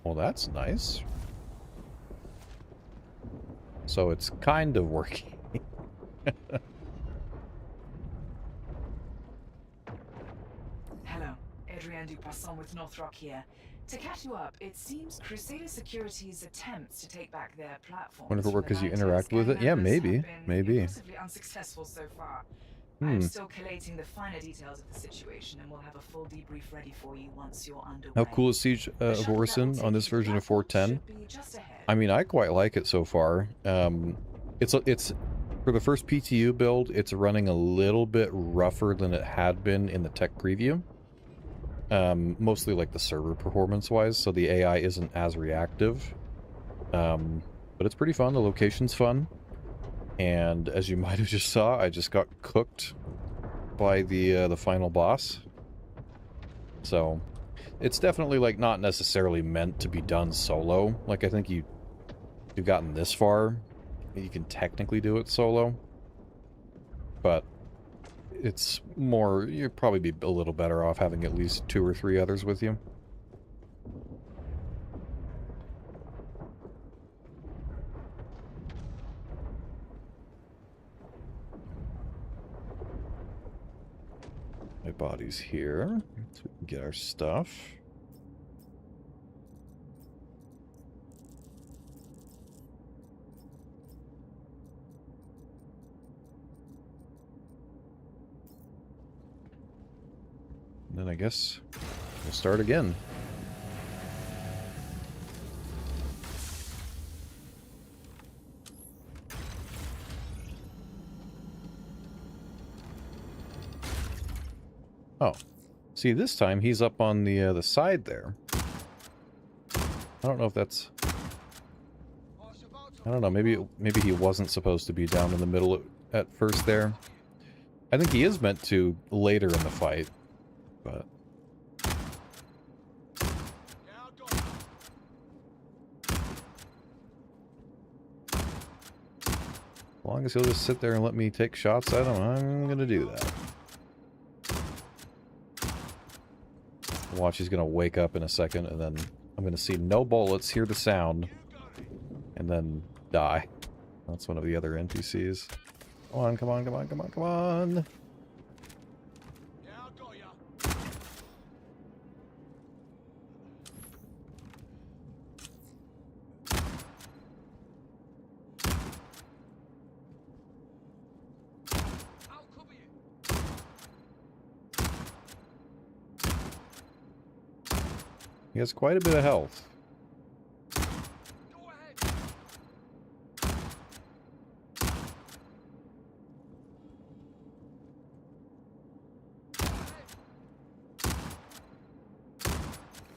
Well, that's nice. So it's kind of working. Hello, Adrienne Dupasson with Northrop here. To catch you up, it seems Crusader Security's attempts to take back their platform. Wonder if it worked because you interact with it. Yeah, maybe. Impressively unsuccessful so far. I'm still collating the finer details of the situation, and we'll have a full debrief ready for you once you're underway. How cool is Siege of Orison on this version of 4.10? I mean, I quite like it so far. It's for the first PTU build, it's running a little bit rougher than it had been in the tech preview. Mostly like the server performance wise, so the AI isn't as reactive. But it's pretty fun, the location's fun. And as you might have just saw, I just got cooked by the final boss. So It's definitely, like, not necessarily meant to be done solo. Like, I think you've gotten this far, you can technically do it solo. But it's more, you'd probably be a little better off having at least 2 or 3 others with you. My body's here, so we can get our stuff. And then I guess we'll start again. Oh, see, this time he's up on the side there. I don't know if that's... I don't know, maybe he wasn't supposed to be down in the middle at first there. I think he is meant to later in the fight, but... As long as he'll just sit there and let me take shots at him, I'm gonna do that. Watch, he's gonna wake up in a second, and then I'm gonna see no bullets, hear the sound, and then die. That's one of the other NPCs. Come on, come on, come on, come on, come on! He has quite a bit of health.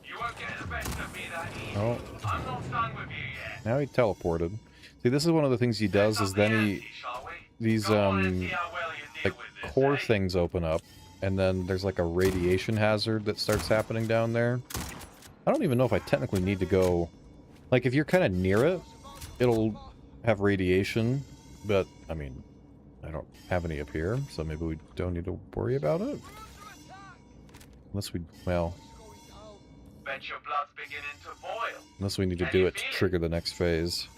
You won't get the best of me that easy. Oh. I'm not done with you yet. Now he teleported. See, this is one of the things he does, is then he... These, like, core things open up, and then there's like a radiation hazard that starts happening down there. I don't even know if I technically need to go... Like, if you're kind of near it, it'll have radiation, but, I mean, I don't have any up here, so maybe we don't need to worry about it. Unless we, well... Bet your blood's beginning to boil. Unless we need to do it to trigger the next phase.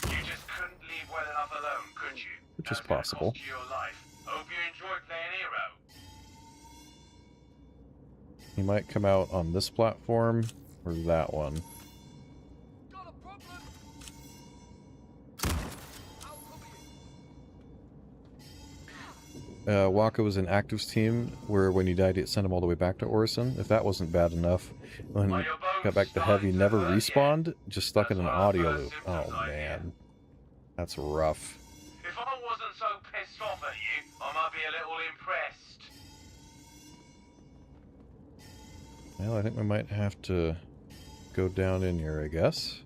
You just couldn't leave well enough alone, could you? Which is That's gonna possible. cost you your life. Hope you enjoyed playing hero. He might come out on this platform, or that one. Waka was an actives team where when you died it sent him all the way back to Orison. If that wasn't bad enough, when he got back to Heavy, never respawned, just stuck in an audio loop. Oh man, that's rough. If I wasn't so pissed off at you, I might be a little impressed. Well, I think we might have to go down in here, I guess.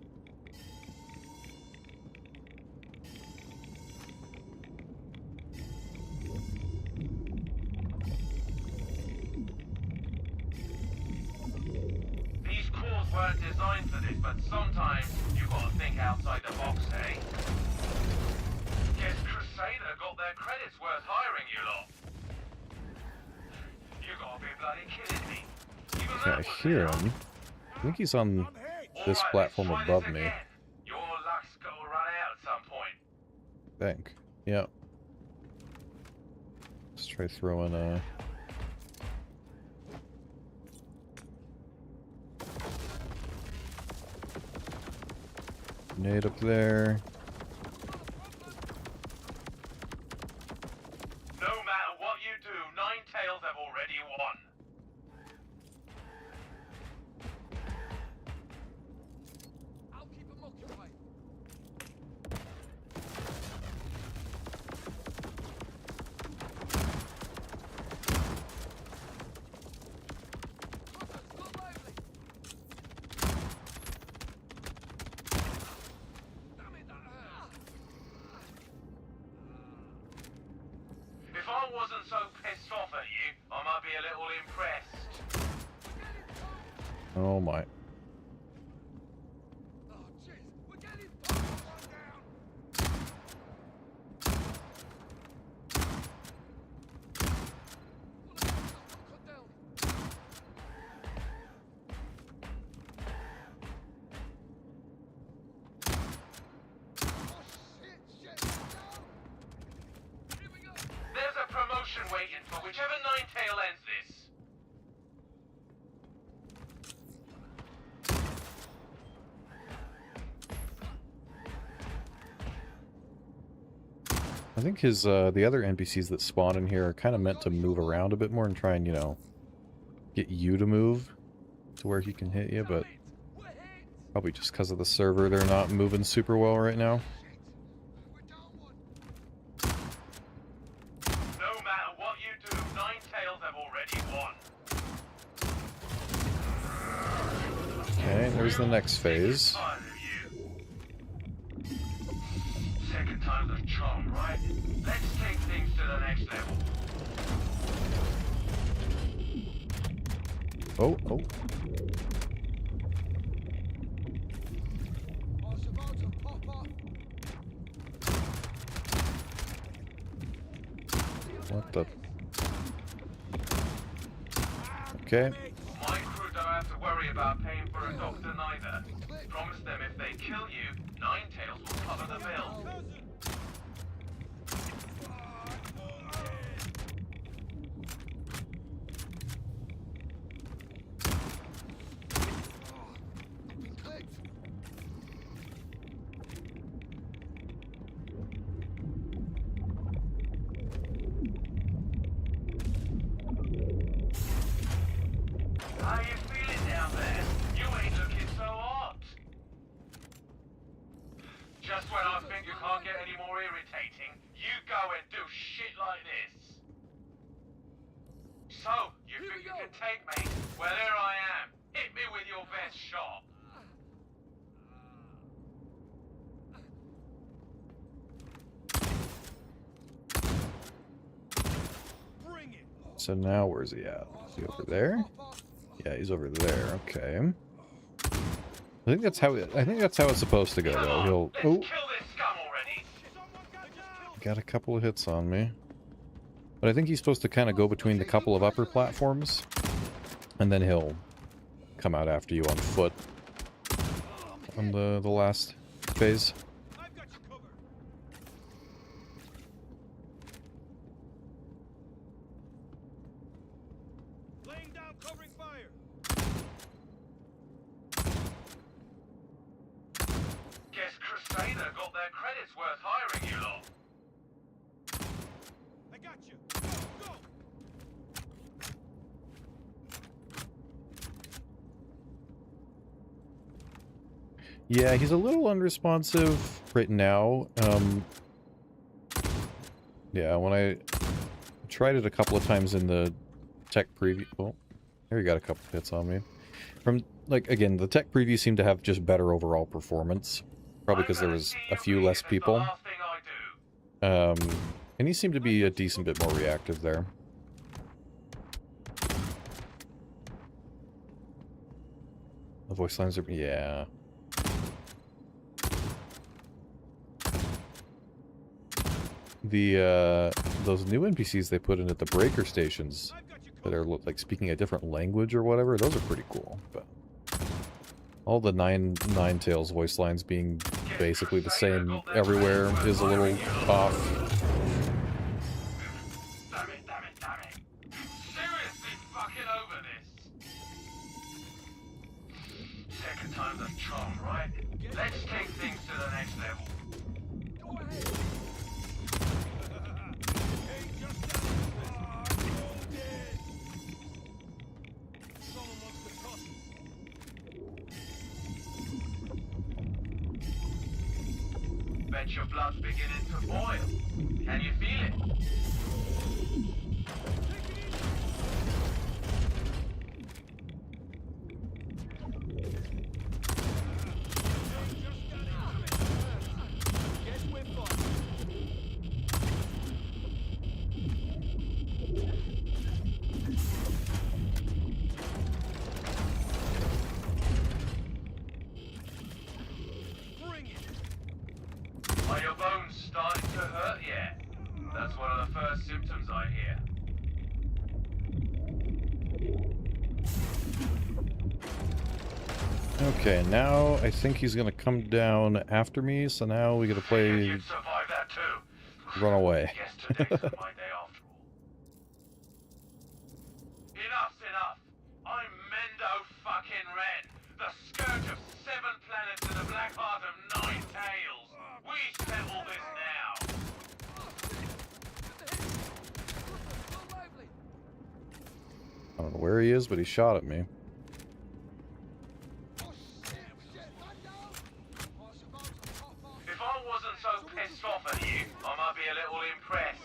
These cores weren't designed for this, but sometimes you gotta think outside the box, eh? Guess Crusader got their credits worth hiring you lot. You gotta be bloody kidding me. Even Okay, I that hear wasn't him. I think he's on this Alright, platform let's try above this me. again. Your luck's gotta run out at some point. I think. Yeah. Let's try throwing a... Grenade up there. No matter what you do, Nine Tails have already won. I'll keep them occupied. Damn it, that Oh my. There's a promotion waiting for whichever nine-tail ends this. I think his the other NPCs that spawn in here are kind of meant to move around a bit more and try and, you know, get you to move to where he can hit you, but probably just because of the server, they're not moving super well right now. No matter what you do, nine-tails have already won. Okay, there's the next phase. Second time's a charm, right? Let's take things to the next level. Oh, oh. What the? Okay. My crew don't have to worry about paying for a doctor neither. Promise them if they kill you, nine-tails will cover the bill. How you feeling down there? You ain't looking so hot. Just when I think you can't get any more irritating, you go and do shit like this. So, you think you can take me? Well, here I am. Hit me with your best shot. So now where's he at? Is he over there? Yeah, he's over there. Okay. I think that's how it's supposed to go though. He'll Let's oh, kill this scum already. got a couple of hits on me. But I think he's supposed to kind of go between the couple of upper platforms and then he'll come out after you on foot on the last phase. I've got you covered. Laying down covering fire. Guess Crusader got their credits worth hiring you lot. I got you. Go, go. Yeah, he's a little unresponsive right now. Yeah, when I tried it a couple of times in the tech preview... Oh, there you got a couple of hits on me. From, like, again, the tech preview seemed to have just better overall performance. Probably because there was a few less people. Last thing I do. And he seemed to be a decent bit more reactive there. The voice lines are... yeah. The, those new NPCs they put in at the breaker stations that are, like, speaking a different language or whatever, those are pretty cool, but... all the nine-tails voice lines being basically the same everywhere is a little off. Damn it, damn it, damn it. Seriously fucking over this. Second time's a charm, right? Let's take things to the next level. Go ahead. Hey, just dead. Someone wants to toss it. Bet your blood's beginning to boil. Can you feel it? Guess we're fucked. Okay, now I think he's gonna come down after me, so now we gotta play You'd survive that too. run away. Guess today's my day after all. Enough's enough. I'm Mendo fucking Ren, the scourge of 7 planets and the black heart of 9 tails. We settle this now. I don't know where he is, but he shot at me. If I wasn't so pissed off at you, I might be a little impressed.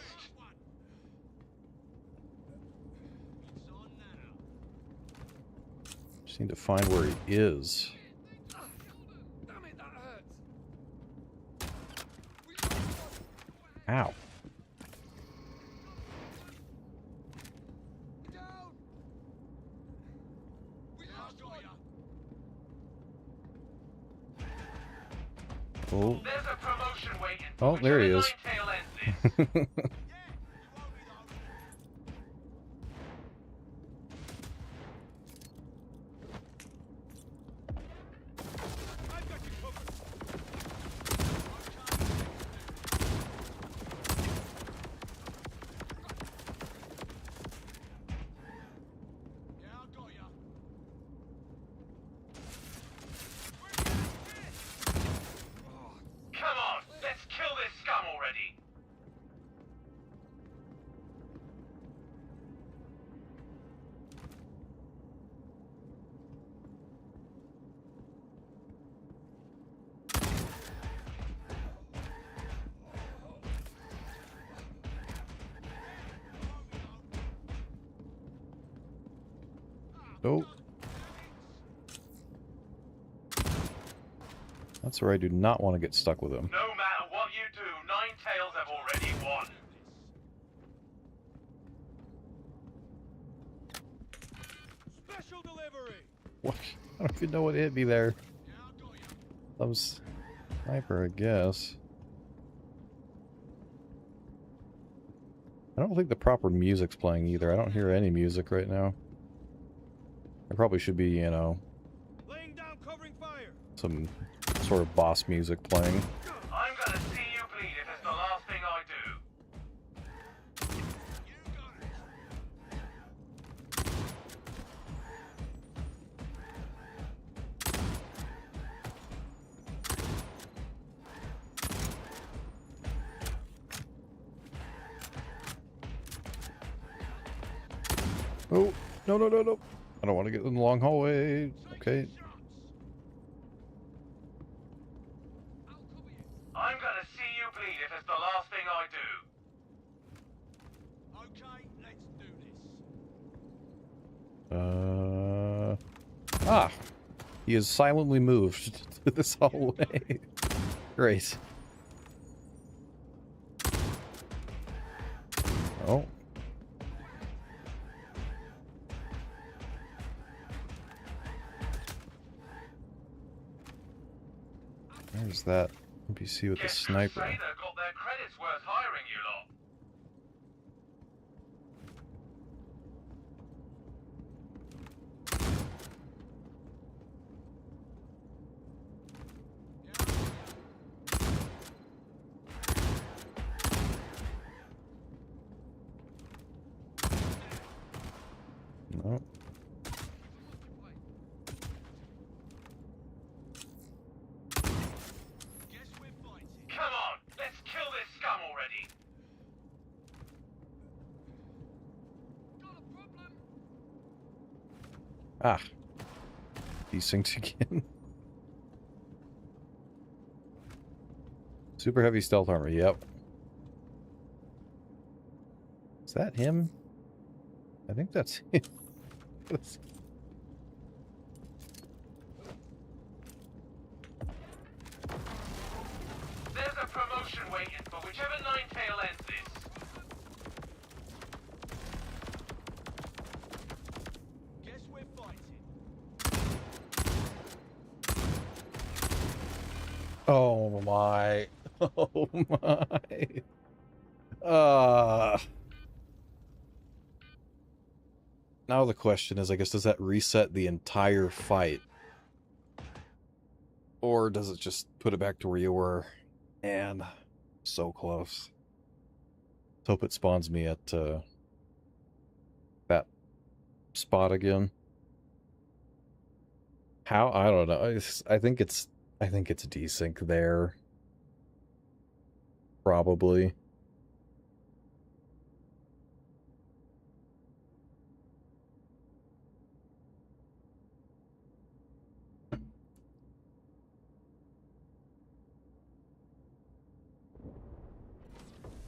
Just need to find where he is. Ow. Oh. There's a promotion waiting. Oh, there he is. Nine-tail ends this. Come on, let's kill this scum already. Nope. That's where I do not want to get stuck with him. No matter what you do, Nine Tails have already won. Special delivery. What? I don't even know what hit me there. Some sniper, I guess. I don't think the proper music's playing either. I don't hear any music right now. I probably should be, you know, Laying down covering fire. some sort of boss music playing. I'm gonna see you bleed if it's the last thing I do. Oh, no, no, no, no. I don't want to get in the long hallway. Okay. I'm gonna see you bleed if it's the last thing I do. Okay, let's do this. Ah. He is silently moved to this hallway. Great. Oh. There's that NPC with the Guess sniper. Crusader got their credits worth hiring you lot. No. Come on, let's kill this scum already. Ah. Desynced again. Super heavy stealth armor, yep. Is that him? I think that's him. There's a promotion waiting for whichever Nine-tail ends this. Guess we're fighting. Oh my. Oh my. Now the question is, I guess, does that reset the entire fight? Or does it just put it back to where you were? And so close. Let's hope it spawns me at that spot again. How? I don't know. I think it's desync there. Probably.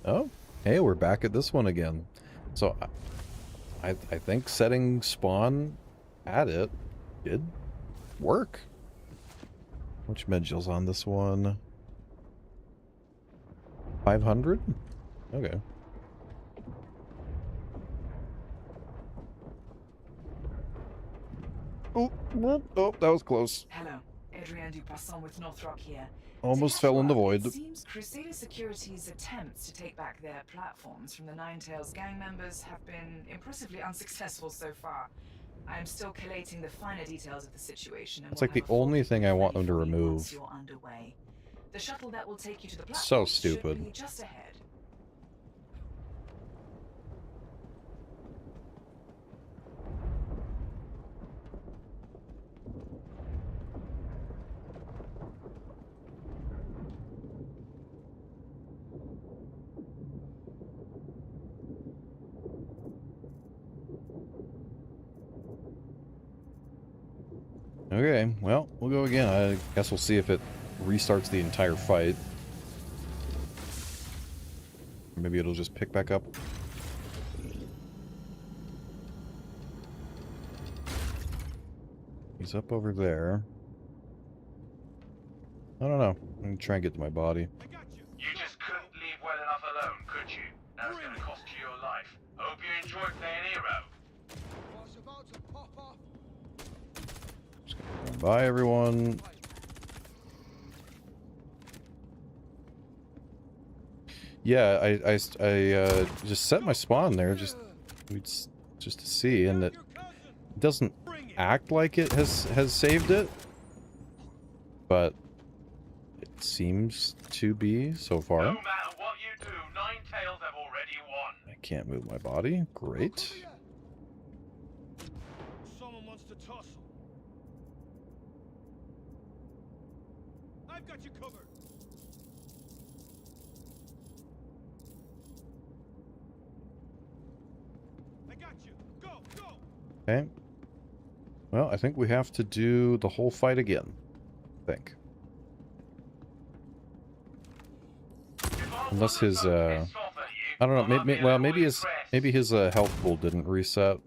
Oh, hey, we're back at this one again. So I think setting spawn at it did work. Which module's on this one? 500? Okay. Oh, that was close. Hello, Adrienne Dupasson with Northrop here. Almost To fell catch in the you up, void. It seems Crusader Security's attempts to take back their platforms from the Nine Tails gang members have been impressively unsuccessful so far. I am still collating the finer details of the situation. And It's will like the have a full only thing I want ready them to for you remove. once you're underway. The shuttle that will take you to the So platform stupid. should be just ahead. Okay, well, we'll go again. I guess we'll see if it restarts the entire fight. Maybe it'll just pick back up. He's up over there. I don't know. I'm gonna try and get to my body. You just couldn't leave well enough alone, could you? That's gonna cost you your life. Hope you enjoyed playing hero. Just gonna run by everyone. Yeah, I just set my spawn there just to see, and it doesn't act like it has saved it, but it seems to be so far. No matter what you do, Nine Tails have already won. I can't move my body. Great. Someone wants to tussle. I've got you covered. I got you. Go, go. Okay. Well, I think we have to do the whole fight again. I think. Unless his I don't know, maybe his health pool didn't reset.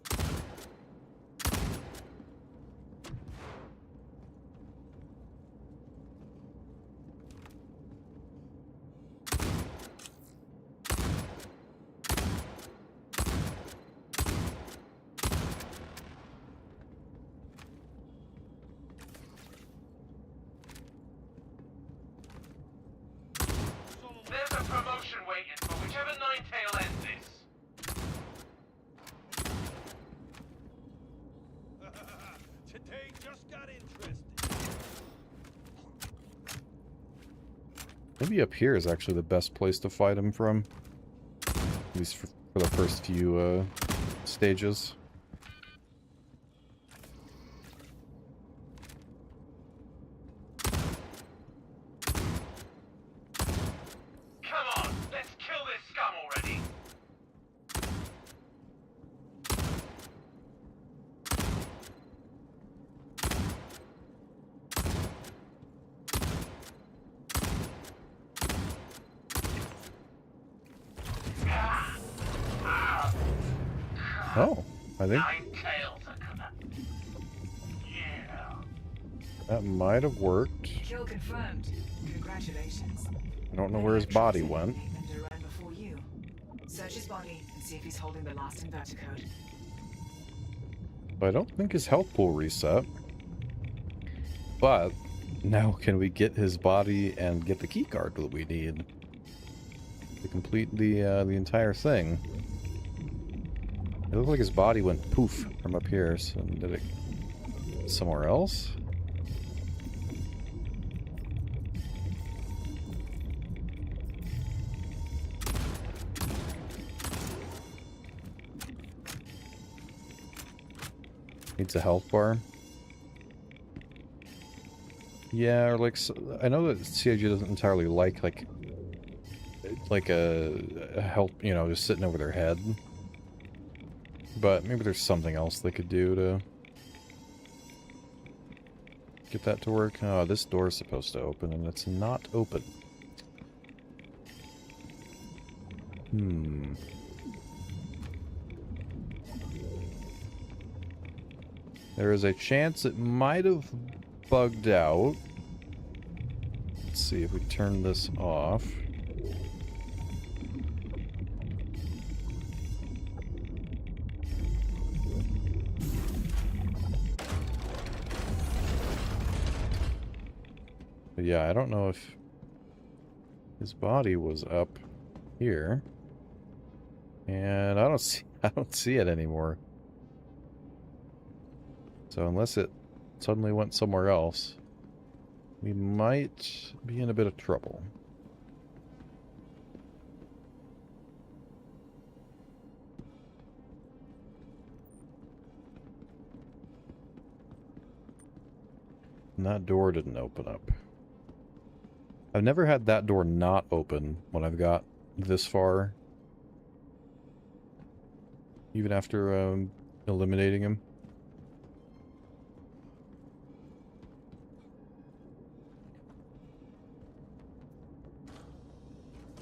There's a promotion waiting for whichever Nine Tail ends this. Today just got interesting. Maybe up here is actually the best place to fight him from. At least for the first few stages. Come on, let's kill this scum already. Oh, I think Nine Tails are coming. Yeah. that might have worked. Kill confirmed. Congratulations. I don't know where his body went. Payment ran before you. Search his body and see if he's holding the last inverter code. But I don't think his health pool reset. But now can we get his body and get the key card that we need to complete the entire thing? It looked like his body went poof from up here. So did it somewhere else? Needs a health bar. Yeah, or like, I know that CIG doesn't entirely like a health, you know, just sitting over their head. But maybe there's something else they could do to get that to work. Oh, this door is supposed to open, and it's not open. There is a chance it might have bugged out. Let's see if we turn this off. But yeah, I don't know if his body was up here. And I don't see it anymore. So unless it suddenly went somewhere else, we might be in a bit of trouble. And that door didn't open up. I've never had that door not open when I've got this far. Even after eliminating him.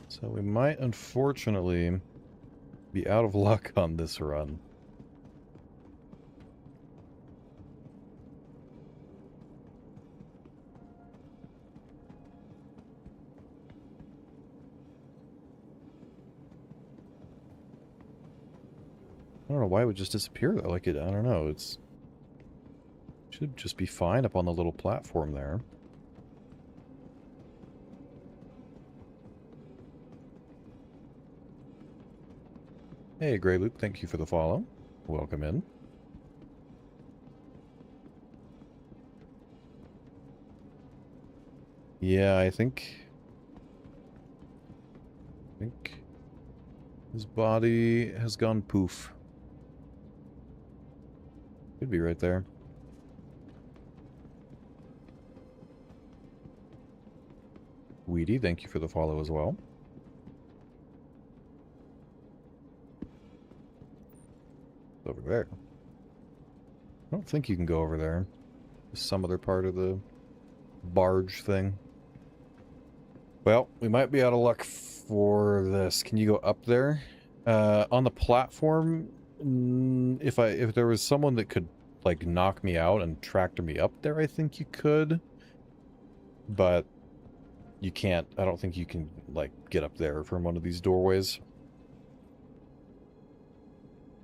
So we might, unfortunately, be out of luck on this run. I don't know why it would just disappear though. Like it, I don't know. It's should just be fine up on the little platform there. Hey, Grey Luke, thank you for the follow. Welcome in. Yeah, I think his body has gone poof. Could be right there. Weedy, thank you for the follow as well. Over there. I don't think you can go over there. There's some other part of the barge thing. Well, we might be out of luck for this. Can you go up there? On the platform, if there was someone that could like knock me out and tractor me up there, I think you could. But you can't. I don't think you can like get up there from one of these doorways.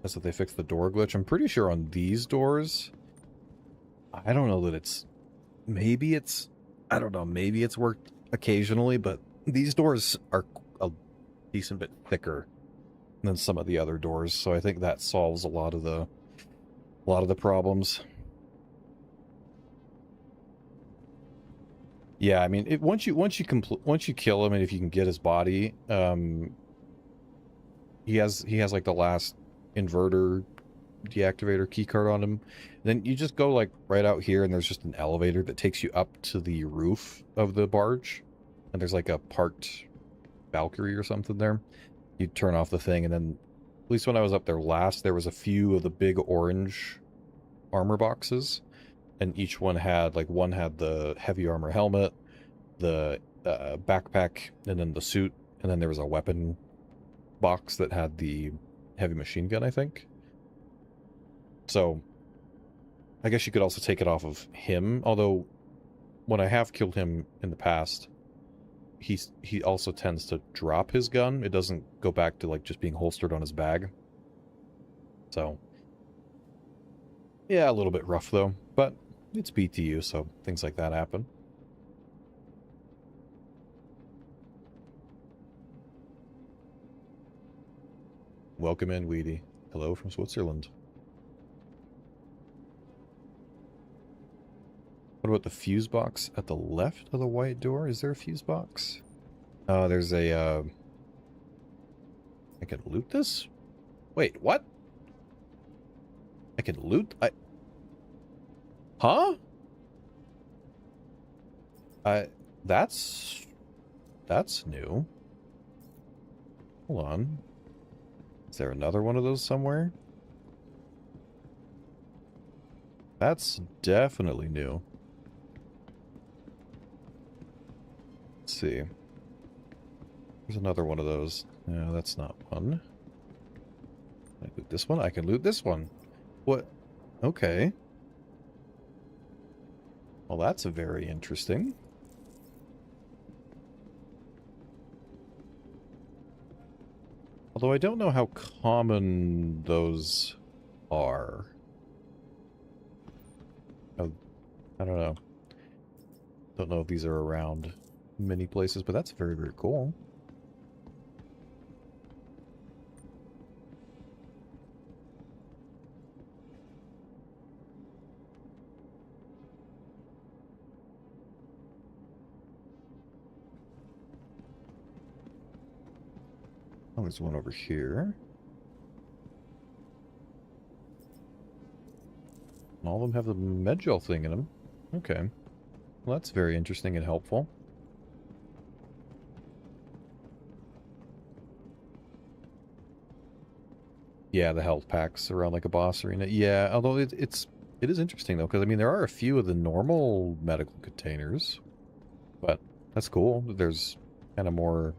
That's that they fixed the door glitch. I'm pretty sure on these doors, I don't know that it's, maybe it's, I don't know, maybe it's worked occasionally, but these doors are a decent bit thicker than some of the other doors, so I think that solves a lot of the problems. Yeah, I mean, once you kill him, and if you can get his body, he has like the last inverter deactivator keycard on him. Then you just go like right out here, and there's just an elevator that takes you up to the roof of the barge, and there's like a parked Valkyrie or something there. You turn off the thing, and then at least when I was up there last, there was a few of the big orange armor boxes, and each one had one had the heavy armor helmet, the backpack, and then the suit, and then there was a weapon box that had the heavy machine gun, I think. So I guess you could also take it off of him, although when I have killed him in the past, he also tends to drop his gun. It doesn't go back to like just being holstered on his bag. So yeah, a little bit rough though, but it's BTU, so things like that happen. Welcome in, Weedy. Hello from Switzerland. What about the fuse box at the left of the white door? Is there a fuse box? Oh, there's a, I can loot this? Wait, what? I can loot? Huh? That's new. Hold on. Is there another one of those somewhere? That's definitely new. Let's see. There's another one of those. No, that's not one. Can I loot this one? I can loot this one. What? Okay. Well, that's very interesting. Although I don't know how common those are. Oh, I don't know. Don't know if these are around many places, but that's very, very cool. Oh, there's one over here. All of them have the medgel thing in them. Okay. Well, that's very interesting and helpful. Yeah, the health packs around like a boss arena. Yeah, although it is interesting though, because I mean there are a few of the normal medical containers, but that's cool. There's kind of more,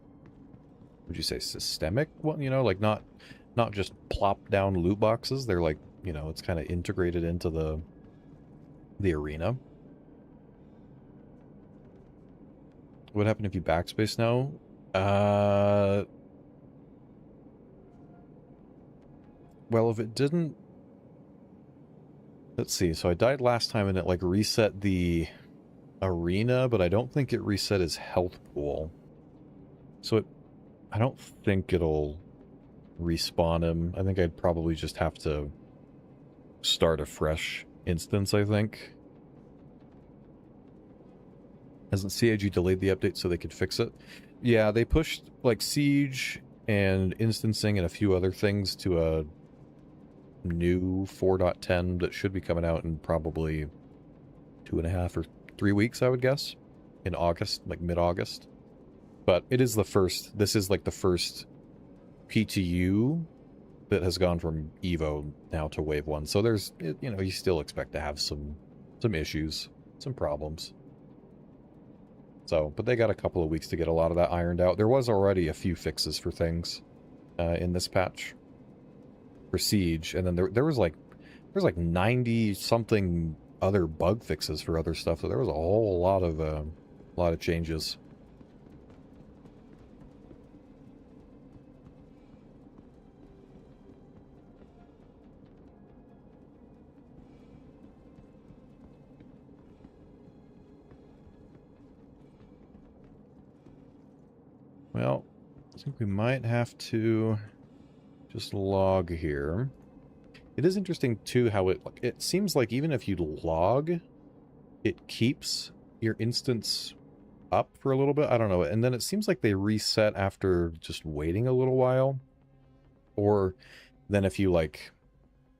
would you say, systemic one? You know, like not just plop down loot boxes. They're like, you know, it's kind of integrated into the arena. What happened if you backspace now? Well, if it didn't... Let's see. So I died last time and it, like, reset the arena, but I don't think it reset his health pool. So I don't think it'll respawn him. I think I'd probably just have to start a fresh instance, I think. Hasn't CIG delayed the update so they could fix it? Yeah, they pushed, like, Siege and instancing and a few other things to a new 4.10 that should be coming out in probably 2.5 or 3 weeks, I would guess. In August, like mid-August. But it is the first, this is like the first PTU that has gone from Evo now to Wave 1. So there's, you know, you still expect to have some issues, some problems. So, but they got a couple of weeks to get a lot of that ironed out. There was already a few fixes for things in this patch for Siege, and then there's like 90 something other bug fixes for other stuff. So there was a whole lot of changes. Well, I think we might have to just log here. It is interesting, too, how it seems like even if you log, it keeps your instance up for a little bit. I don't know. And then it seems like they reset after just waiting a little while. Or then if you, like,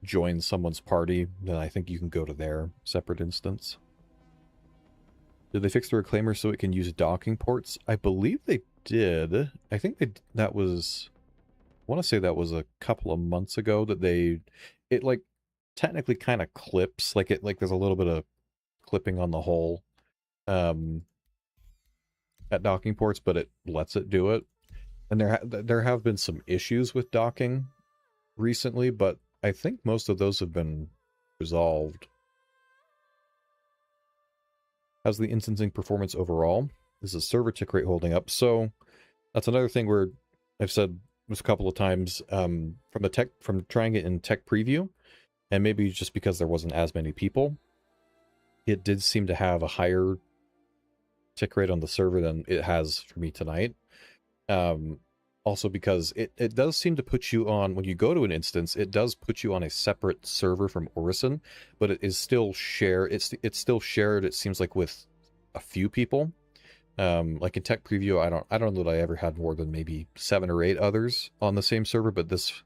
join someone's party, then I think you can go to their separate instance. Did they fix the reclaimer so it can use docking ports? I believe they did. I think that was... I want to say that was a couple of months ago that it like technically kind of clips, like there's a little bit of clipping on the hole at docking ports, but it lets it do it. And there have been some issues with docking recently, but I think most of those have been resolved. How's the instancing performance overall? Is the server tick rate holding up? So that's another thing where I've said a couple of times from trying it in tech preview, and maybe just because there wasn't as many people, it did seem to have a higher tick rate on the server than it has for me tonight. Also because it does seem to put you on, when you go to an instance, it does put you on a separate server from Orison, but it is still shared. It's still shared, it seems like, with a few people. Like in tech preview, I don't know that I ever had more than maybe 7 or 8 others on the same server, but this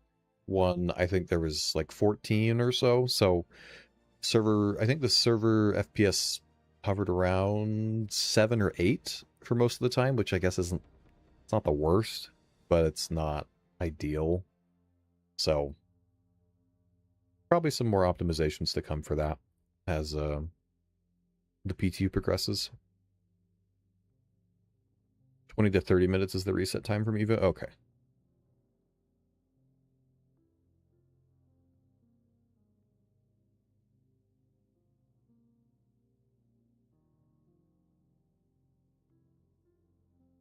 one, I think there was like 14 or so. So server, I think the server FPS hovered around 7 or 8 for most of the time, which I guess isn't, it's not the worst, but it's not ideal. So probably some more optimizations to come for that as the PTU progresses. 20 to 30 minutes is the reset time from Evo? Okay.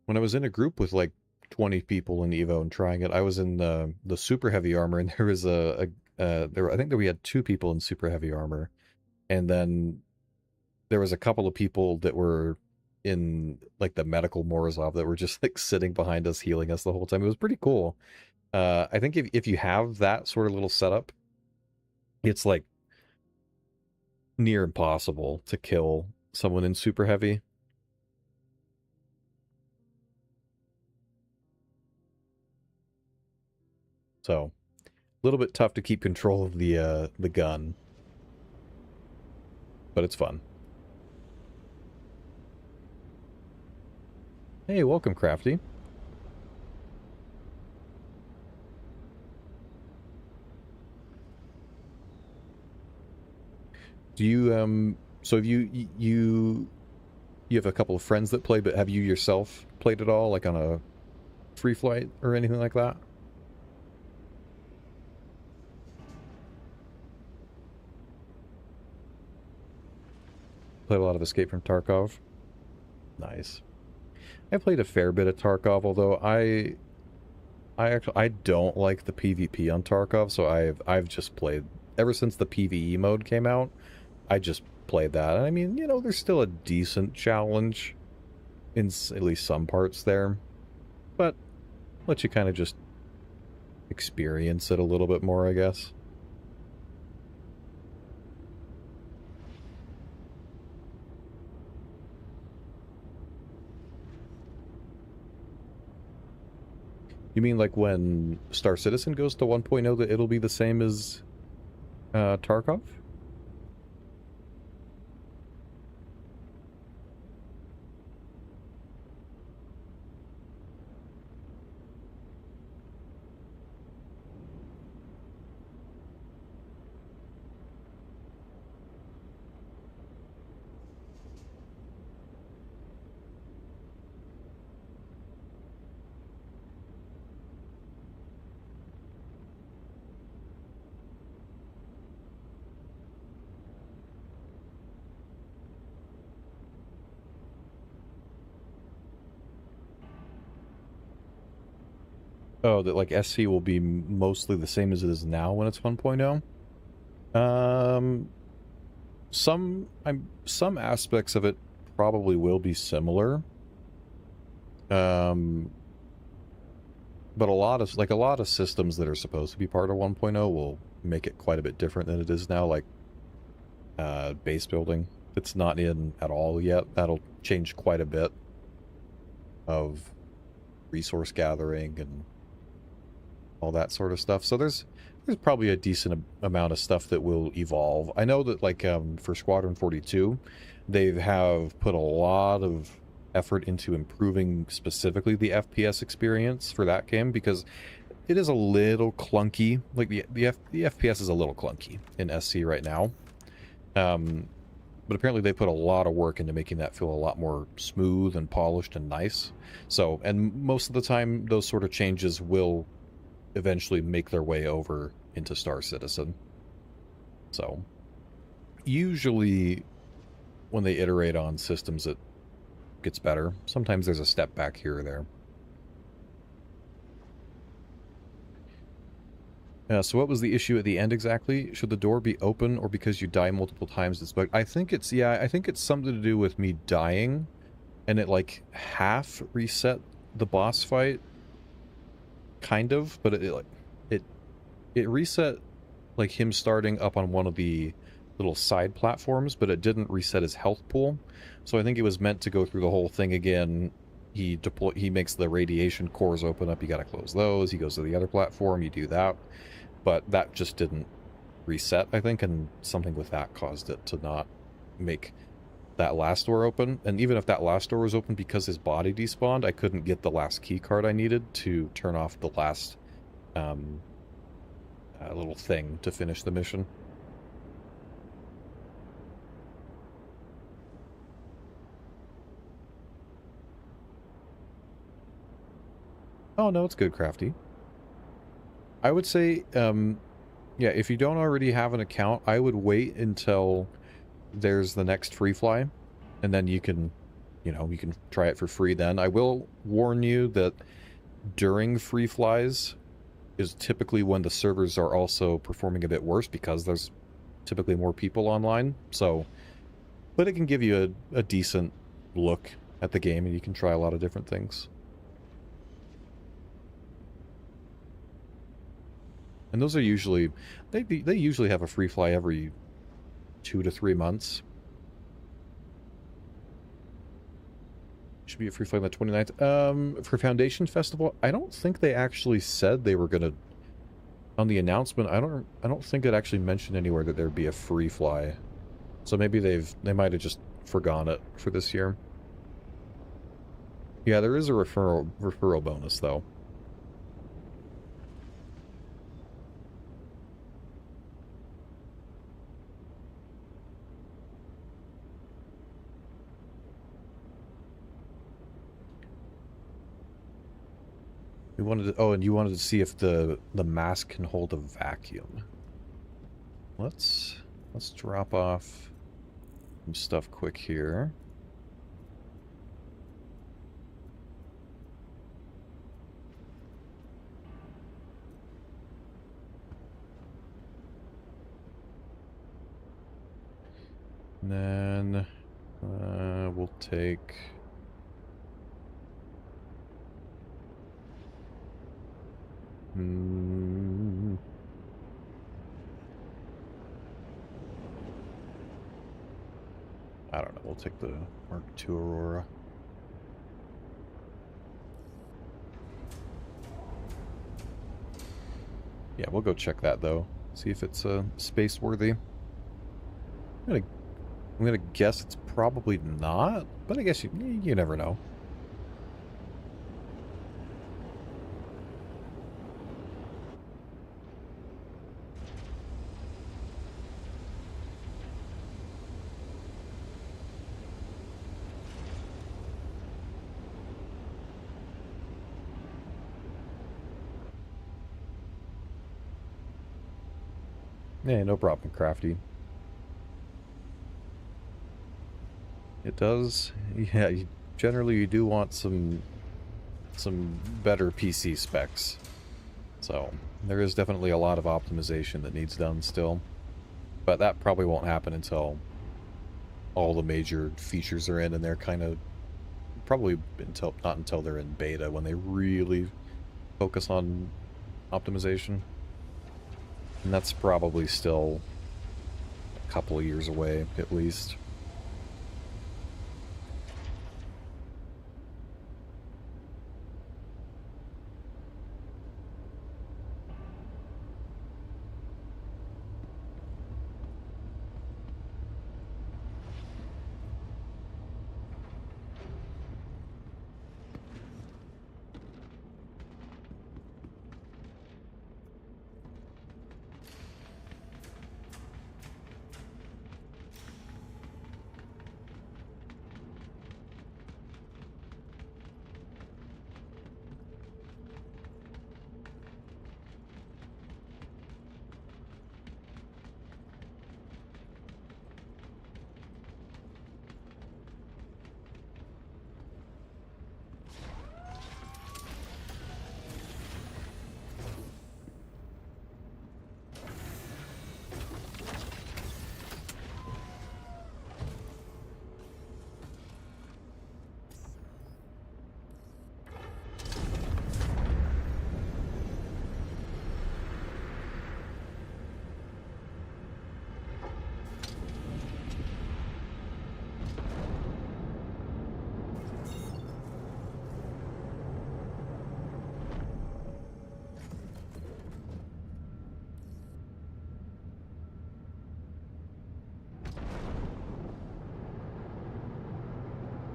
When I was in a group with like 20 people in Evo and trying it, I was in the super heavy armor, and there was I think that we had 2 people in super heavy armor, and then there was a couple of people that were in like the medical Morozov that were just like sitting behind us, healing us the whole time. It was pretty cool. I think if you have that sort of little setup, it's like near impossible to kill someone in super heavy. So, a little bit tough to keep control of the gun, but it's fun. Hey, welcome, Crafty. Do you so have you have a couple of friends that play, but have you yourself played at all, like on a free flight or anything like that? Played a lot of Escape from Tarkov. Nice. I played a fair bit of Tarkov, although I don't like the PvP on Tarkov, so I've just played ever since the PvE mode came out. I just played that. And I mean, you know, there's still a decent challenge in at least some parts there, but let you kind of just experience it a little bit more, I guess. You mean like when Star Citizen goes to 1.0 that it'll be the same as Tarkov? Oh, that like SC will be mostly the same as it is now when it's 1.0? Some aspects of it probably will be similar. But a lot of systems that are supposed to be part of 1.0 will make it quite a bit different than it is now, like base building. It's not in at all yet. That'll change quite a bit of resource gathering and all that sort of stuff. So there's probably a decent amount of stuff that will evolve. I know that like for Squadron 42, they have put a lot of effort into improving specifically the FPS experience for that game, because it is a little clunky. Like the FPS is a little clunky in SC right now. But apparently they put a lot of work into making that feel a lot more smooth and polished and nice. So, and most of the time those sort of changes will eventually make their way over into Star Citizen. So usually when they iterate on systems it gets better. Sometimes there's a step back here or there. So what was the issue at the end exactly? Should the door be open, or because you die multiple times it's bugged? I think it's something to do with me dying, and it like half reset the boss fight. Kind of, but it reset like him starting up on one of the little side platforms, but it didn't reset his health pool. So I think it was meant to go through the whole thing again. He makes the radiation cores open up, you gotta close those, he goes to the other platform, you do that. But that just didn't reset, I think, and something with that caused it to not make that last door open. And even if that last door was open because his body despawned, I couldn't get the last key card I needed to turn off the last little thing to finish the mission. Oh, no, it's good, Crafty. I would say, yeah, if you don't already have an account, I would wait until there's the next free fly, and then you can, you know, you can try it for free then. I will warn you that during free flies is typically when the servers are also performing a bit worse because there's typically more people online. So, but it can give you a decent look at the game, and you can try a lot of different things. And those are usually, they usually have a free fly every 2 to 3 months. Should be a free fly on the 29th. For Foundation Festival, I don't think they actually said they were gonna, on the announcement, I don't think it actually mentioned anywhere that there'd be a free fly. So maybe they might have just forgone it for this year. Yeah, there is a referral bonus though. We wanted to, oh, and you wanted to see if the mask can hold a vacuum. Let's drop off some stuff quick here. And then we'll take I don't know, we'll take the Mark II Aurora. Yeah, we'll go check that though. See if it's space worthy. I'm gonna guess it's probably not, but I guess you never know. Yeah, no problem, Crafty. It does. Yeah, generally you do want some better PC specs. So, there is definitely a lot of optimization that needs done still. But that probably won't happen until all the major features are in, and they're kind of probably not until they're in beta when they really focus on optimization. And that's probably still a couple of years away, at least.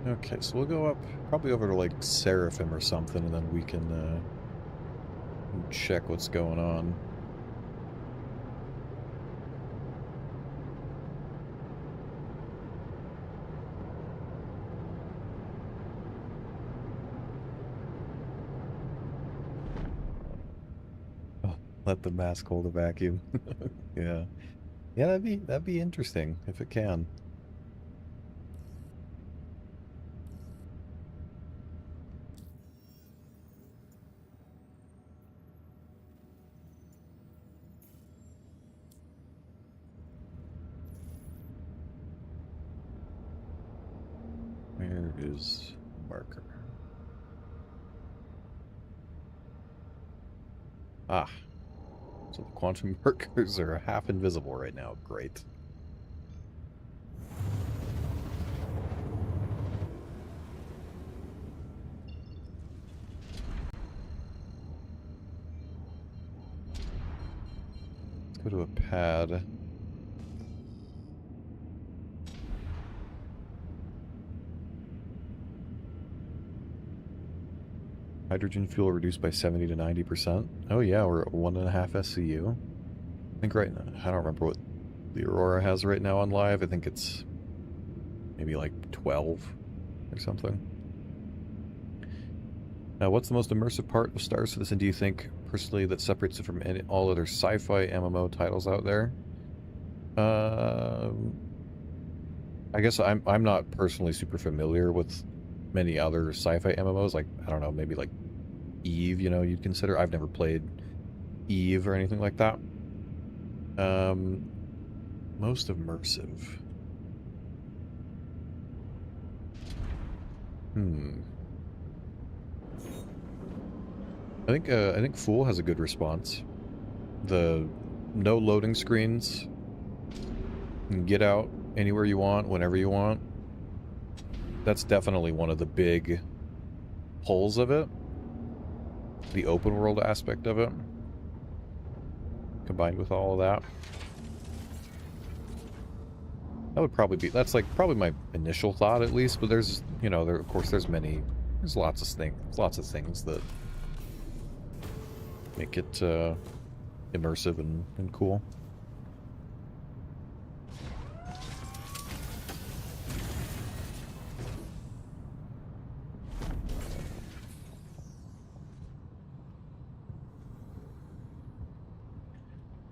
Okay, so we'll go up, probably over to like Seraphim or something, and then we can check what's going on. Oh, let the mask hold a vacuum. Yeah. Yeah, that'd be interesting if it can. Where is marker? Ah, so the quantum markers are half invisible right now. Great. Let's go to a pad. Hydrogen fuel reduced by 70 to 90%. Oh yeah, we're at 1.5 SCU. I think right now, I don't remember what the Aurora has right now on live. I think it's maybe like 12 or something. Now, what's the most immersive part of Star Citizen, do you think, personally, that separates it from all other sci-fi MMO titles out there? I guess I'm not personally super familiar with many other sci-fi MMOs. Like, I don't know, maybe like Eve, you know, you'd consider. I've never played Eve or anything like that. Most immersive. I think Fool has a good response. The no loading screens. You can get out anywhere you want, whenever you want. That's definitely one of the big pulls of it. The open world aspect of it. Combined with all of that. That would probably be, that's like probably my initial thought at least, but there's, you know, of course there's lots of things that make it immersive and cool.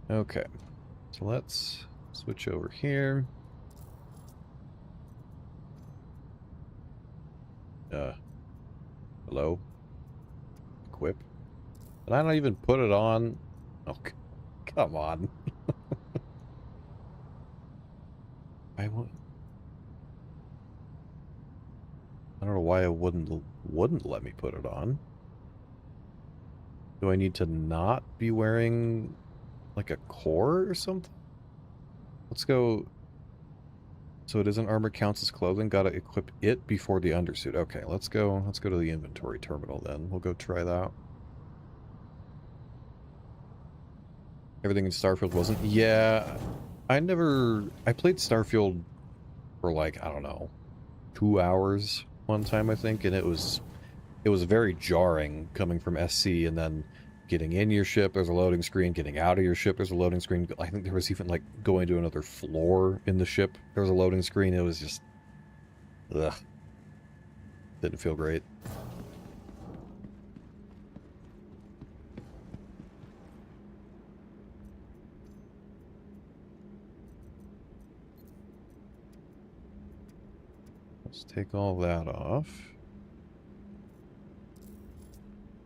Okay, so let's switch over here. Hello? Equip? Did I not even put it on? Oh, come on. I don't know why it wouldn't let me put it on. Do I need to not be wearing like a core or something? Let's go. So it isn't armor counts as clothing. Gotta equip it before the undersuit. Okay, let's go to the inventory terminal then. We'll go try that. Everything in Starfield wasn't? Yeah. I played Starfield for like, I don't know, 2 hours one time, I think, and it was very jarring coming from SC and then getting in your ship, there's a loading screen, getting out of your ship, there's a loading screen. I think there was even like going to another floor in the ship, there was a loading screen. It was just, ugh. Didn't feel great. Let's take all that off.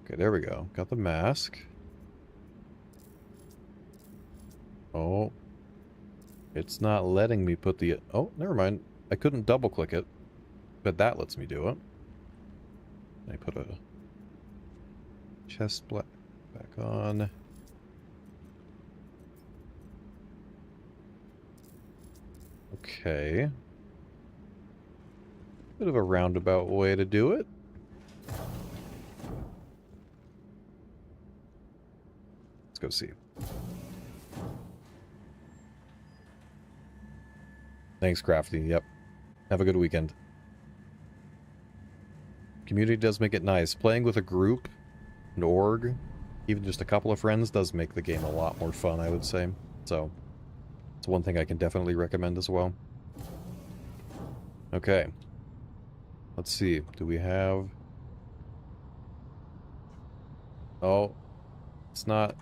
Okay, there we go. Got the mask. Oh. It's not letting me put the... Oh, never mind. I couldn't double click it. But that lets me do it. I put a chest back on. Okay. Bit of a roundabout way to do it. Let's go see. Thanks, Crafty. Yep. Have a good weekend. Community does make it nice. Playing with a group, an org, even just a couple of friends does make the game a lot more fun, I would say. So, it's one thing I can definitely recommend as well. Okay. Let's see. Do we have... Oh, it's not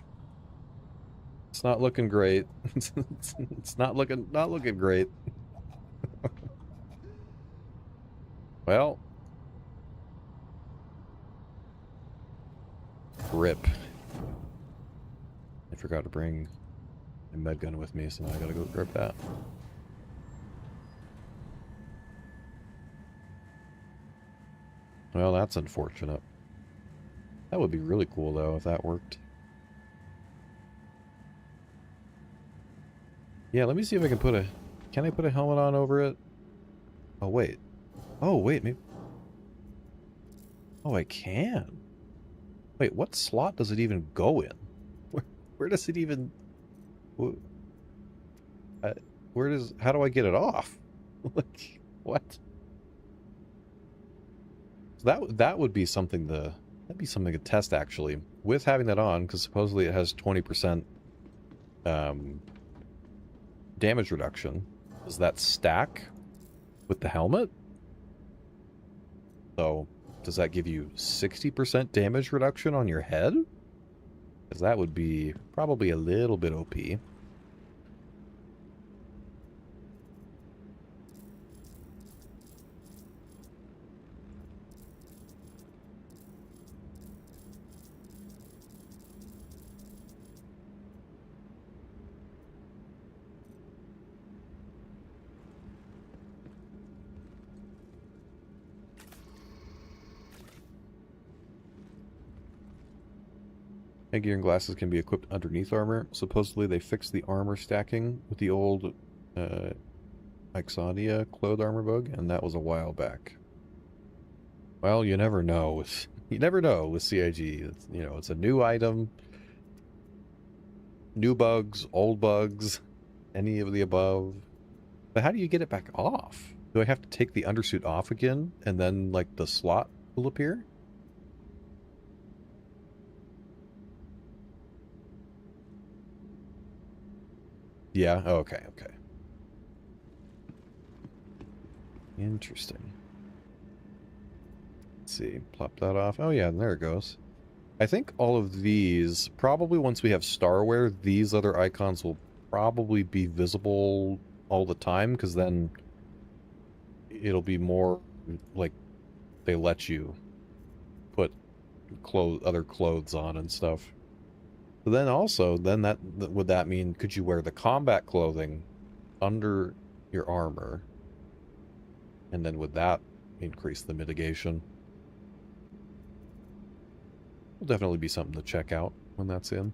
looking great. It's not looking great. Well, rip. I forgot to bring a med gun with me, so now I gotta go grab that. Well, that's unfortunate. That would be really cool, though, if that worked. Yeah, let me see if I can put a... Can I put a helmet on over it? Oh, wait. Oh, wait, maybe... Oh, I can. Wait, what slot does it even go in? Where does it even... Where does... How do I get it off? Like, what? So that would be something to... That'd be something to test, actually. With having that on, because supposedly it has 20% damage reduction. Does that stack with the helmet? So, does that give you 60% damage reduction on your head? Because that would be probably a little bit OP. Headgear and glasses can be equipped underneath armor. Supposedly they fixed the armor stacking with the old Ixodia clothed armor bug, and that was a while back. Well, you never know. You never know with CIG. It's, you know, it's a new item. New bugs, old bugs, any of the above. But how do you get it back off? Do I have to take the undersuit off again, and then, like, the slot will appear? Yeah, okay, okay. Interesting. Let's see, plop that off. Oh yeah, there it goes. I think all of these, probably once we have Starware, these other icons will probably be visible all the time, because then it'll be more like they let you put other clothes on and stuff. But then also, then would that mean, could you wear the combat clothing under your armor? And then would that increase the mitigation? Will definitely be something to check out when that's in.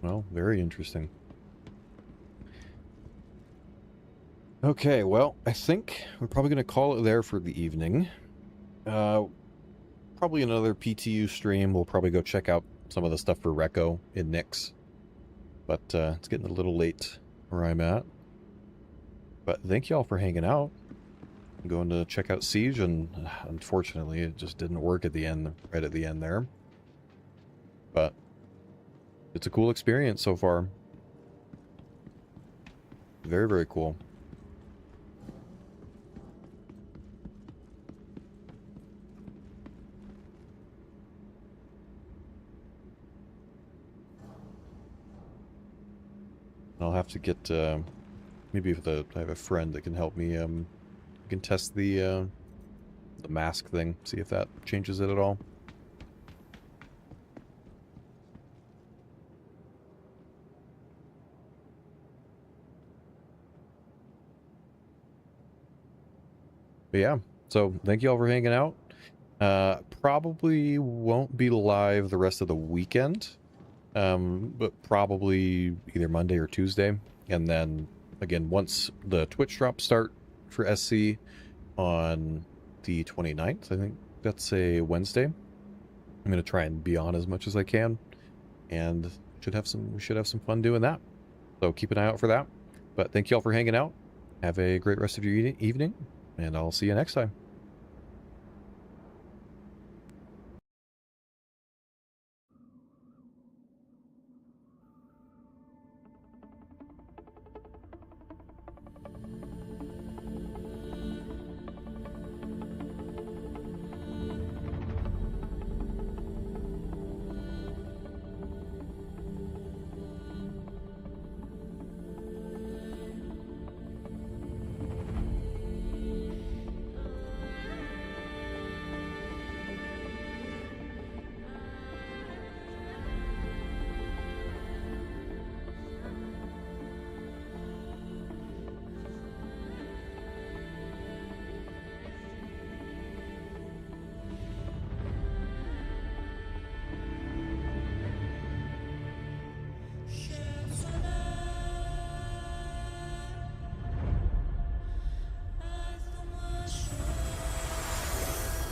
Well, very interesting. Okay, well, I think we're probably going to call it there for the evening. Probably another PTU stream. We'll probably go check out some of the stuff for Recco in Nyx. But it's getting a little late where I'm at. But thank y'all for hanging out. I'm going to check out Siege, and unfortunately it just didn't work at the end, right at the end there. But it's a cool experience so far. Very, very cool. I'll have to get, maybe if I have a friend that can help me, can test the mask thing, see if that changes it at all. But yeah, so thank you all for hanging out. Probably won't be live the rest of the weekend, but probably either Monday or Tuesday. And then again, once the Twitch drops start for SC on the 29th, I think that's a Wednesday, I'm going to try and be on as much as I can, and we should have some fun doing that. So keep an eye out for that. But thank you all for hanging out. Have a great rest of your evening, and I'll see you next time.